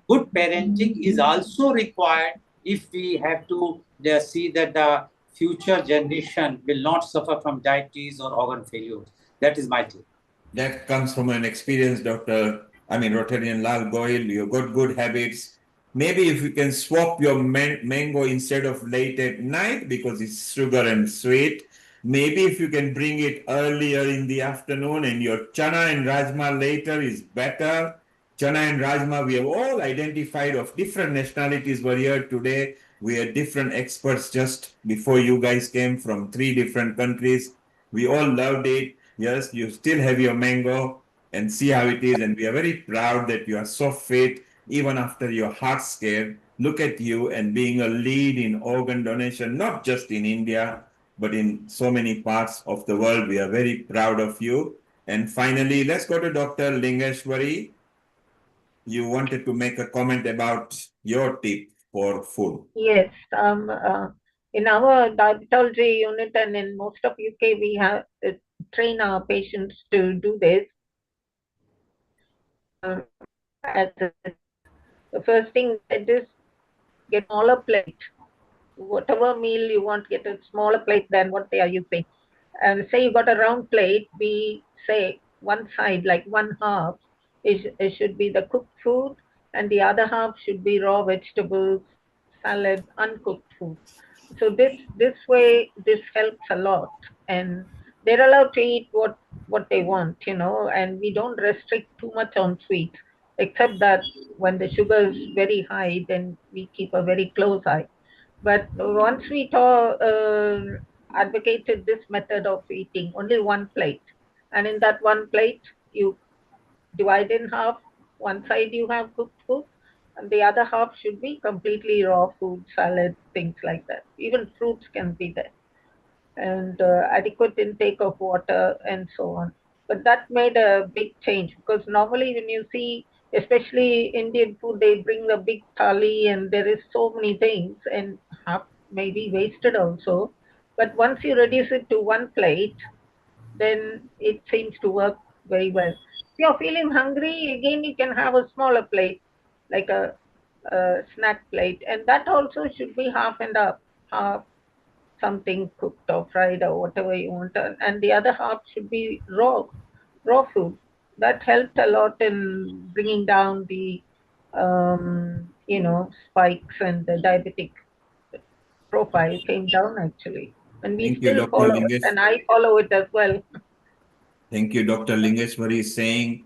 good parenting is also required if we have to see that the future generation will not suffer from diabetes or organ failure. That is my take. That comes from an experience, Rotarian Lal Goyal. You got good habits. Maybe if you can swap your mango instead of late at night because it's sugar and sweet. Maybe if you can bring it earlier in the afternoon and your chana and rajma later is better. Chana and rajma, we have all identified of different nationalities were here today. We had different experts just before you guys came from 3 different countries. We all loved it. Yes, you still have your mango and see how it is. And we are very proud that you are so fit even after your heart scare. Look at you and being a lead in organ donation, not just in India, but in so many parts of the world. We are very proud of you. And finally, let's go to Dr. Lingeshwari. You wanted to make a comment about your tip for food. Yes, in our diabetology unit and in most of UK, we have train our patients to do this. The first thing that is get smaller plate. Whatever meal you want, get a smaller plate than what they are using. And say you got a round plate, we say one side, like one half, it should be the cooked food, and the other half should be raw vegetables, salad, uncooked food. So this way, this helps a lot, and they're allowed to eat what they want, and we don't restrict too much on sweet, except that when the sugar is very high, then we keep a very close eye. But once we advocated this method of eating only one plate, and in that one plate, you divide in half. One side you have cooked food, and the other half should be completely raw food, salad, things like that. Even fruits can be there, and adequate intake of water, and so on. But that made a big change, because normally when you see, especially Indian food, they bring a big thali and there is so many things, and half may be wasted also. But once you reduce it to one plate, then it seems to work very well. If you're feeling hungry, again, you can have a smaller plate, like a snack plate, and that also should be half and half something cooked or fried or whatever you want, and the other half should be raw food. That helped a lot in bringing down the spikes, and the diabetic profile came down actually, and we Thank you, still Dr. follow it, Lingesh. and I follow it as well. Thank you, Dr. Lingeshwari is saying,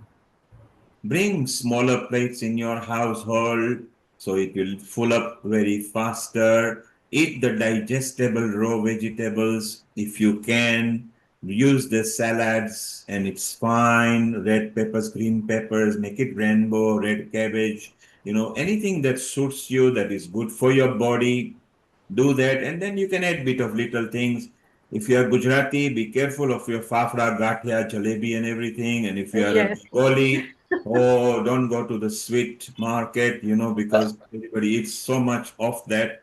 bring smaller plates in your household so it will fill up very faster. Eat the digestible raw vegetables if you can. Use the salads and it's fine. Red peppers, green peppers, make it rainbow, red cabbage. Anything that suits you, that is good for your body, do that. And then you can add bit of little things. If you are Gujarati, be careful of your fafda, gathia, jalebi and everything. And if you are a Yes. Bengali, oh, don't go to the sweet market, because everybody eats so much of that.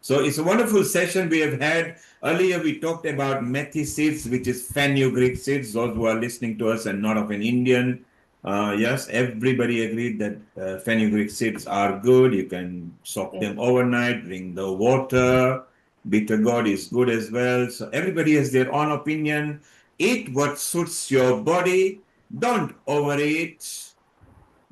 So it's a wonderful session we have had. Earlier, we talked about methi seeds, which is fenugreek seeds. Those who are listening to us and not of an Indian, yes, everybody agreed that fenugreek seeds are good. You can soak them overnight, drink the water. Bitter gourd is good as well. So everybody has their own opinion. Eat what suits your body. Don't overeat.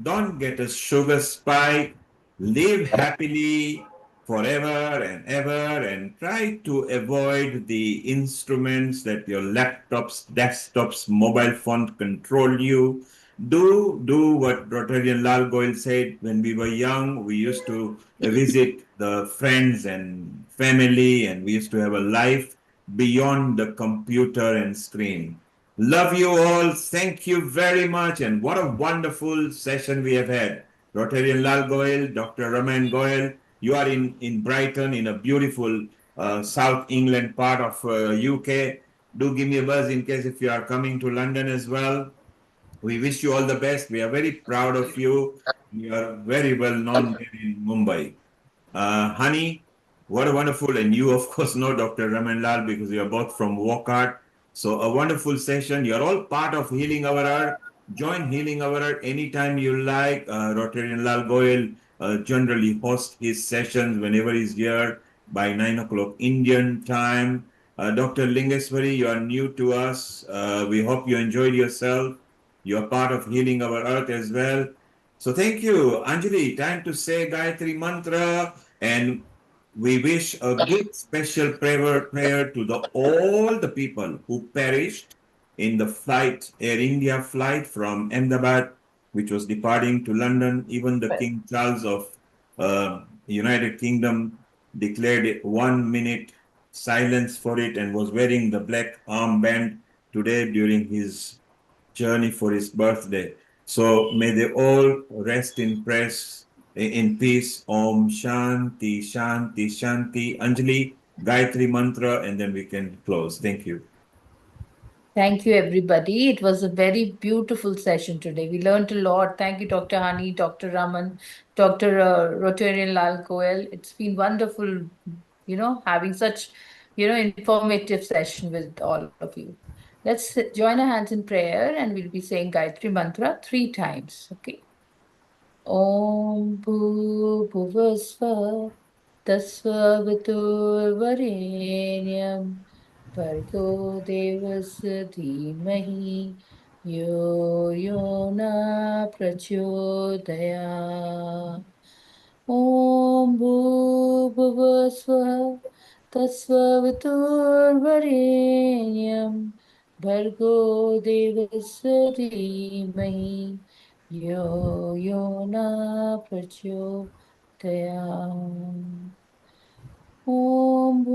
Don't get a sugar spike. Live happily forever and ever, and try to avoid the instruments that your laptops, desktops, mobile phone control you. Do what Rotarian Lal Goyal said. When we were young, we used to visit the friends and family, and we used to have a life beyond the computer and screen. Love you all. Thank you very much. And what a wonderful session we have had. Rotarian Lal Goyal, Dr. Raman Goyal, you are in Brighton, in a beautiful South England part of UK. Do give me a buzz in case if you are coming to London as well. we wish you all the best. We are very proud of you. You are very well known here in Mumbai. Honey, what a wonderful, and you of course know Dr. Raman Lal because you are both from Wockhardt. So a wonderful session. You're all part of Healing Our Earth. Join Healing Our Earth anytime you like. Rotarian Lal Goyal generally hosts his sessions whenever he's here by 9 o'clock Indian time. Dr. Lingeswari, you are new to us. We hope you enjoyed yourself. You're part of Healing Our Earth as well. So thank you, Anjali. Time to say Gayatri Mantra, and we wish a big special prayer to all the people who perished in the flight, Air India flight from Ahmedabad, which was departing to London. Even the King Charles of United Kingdom declared 1 minute silence for it and was wearing the black armband today during his journey for his birthday. So may they all rest in peace. Om Shanti, Shanti, Shanti. Anjali, Gayatri Mantra, and then we can close. Thank you. Thank you, everybody. It was a very beautiful session today. We learned a lot. Thank you, Dr. Hani, Dr. Raman, Dr. Rotarian Lal Goel. It's been wonderful, having such, informative session with all of you. Let's join our hands in prayer and we'll be saying Gayatri Mantra 3 times. Okay. Om Bhuvasva Tasvaviturvarenyam Bhargo Devasya Dhimahi Yo Na Prachodaya Om Bhuvasva Tasvaviturvarenyam Bhargo Devasya Dhimahi Yo Na Prachodaya Om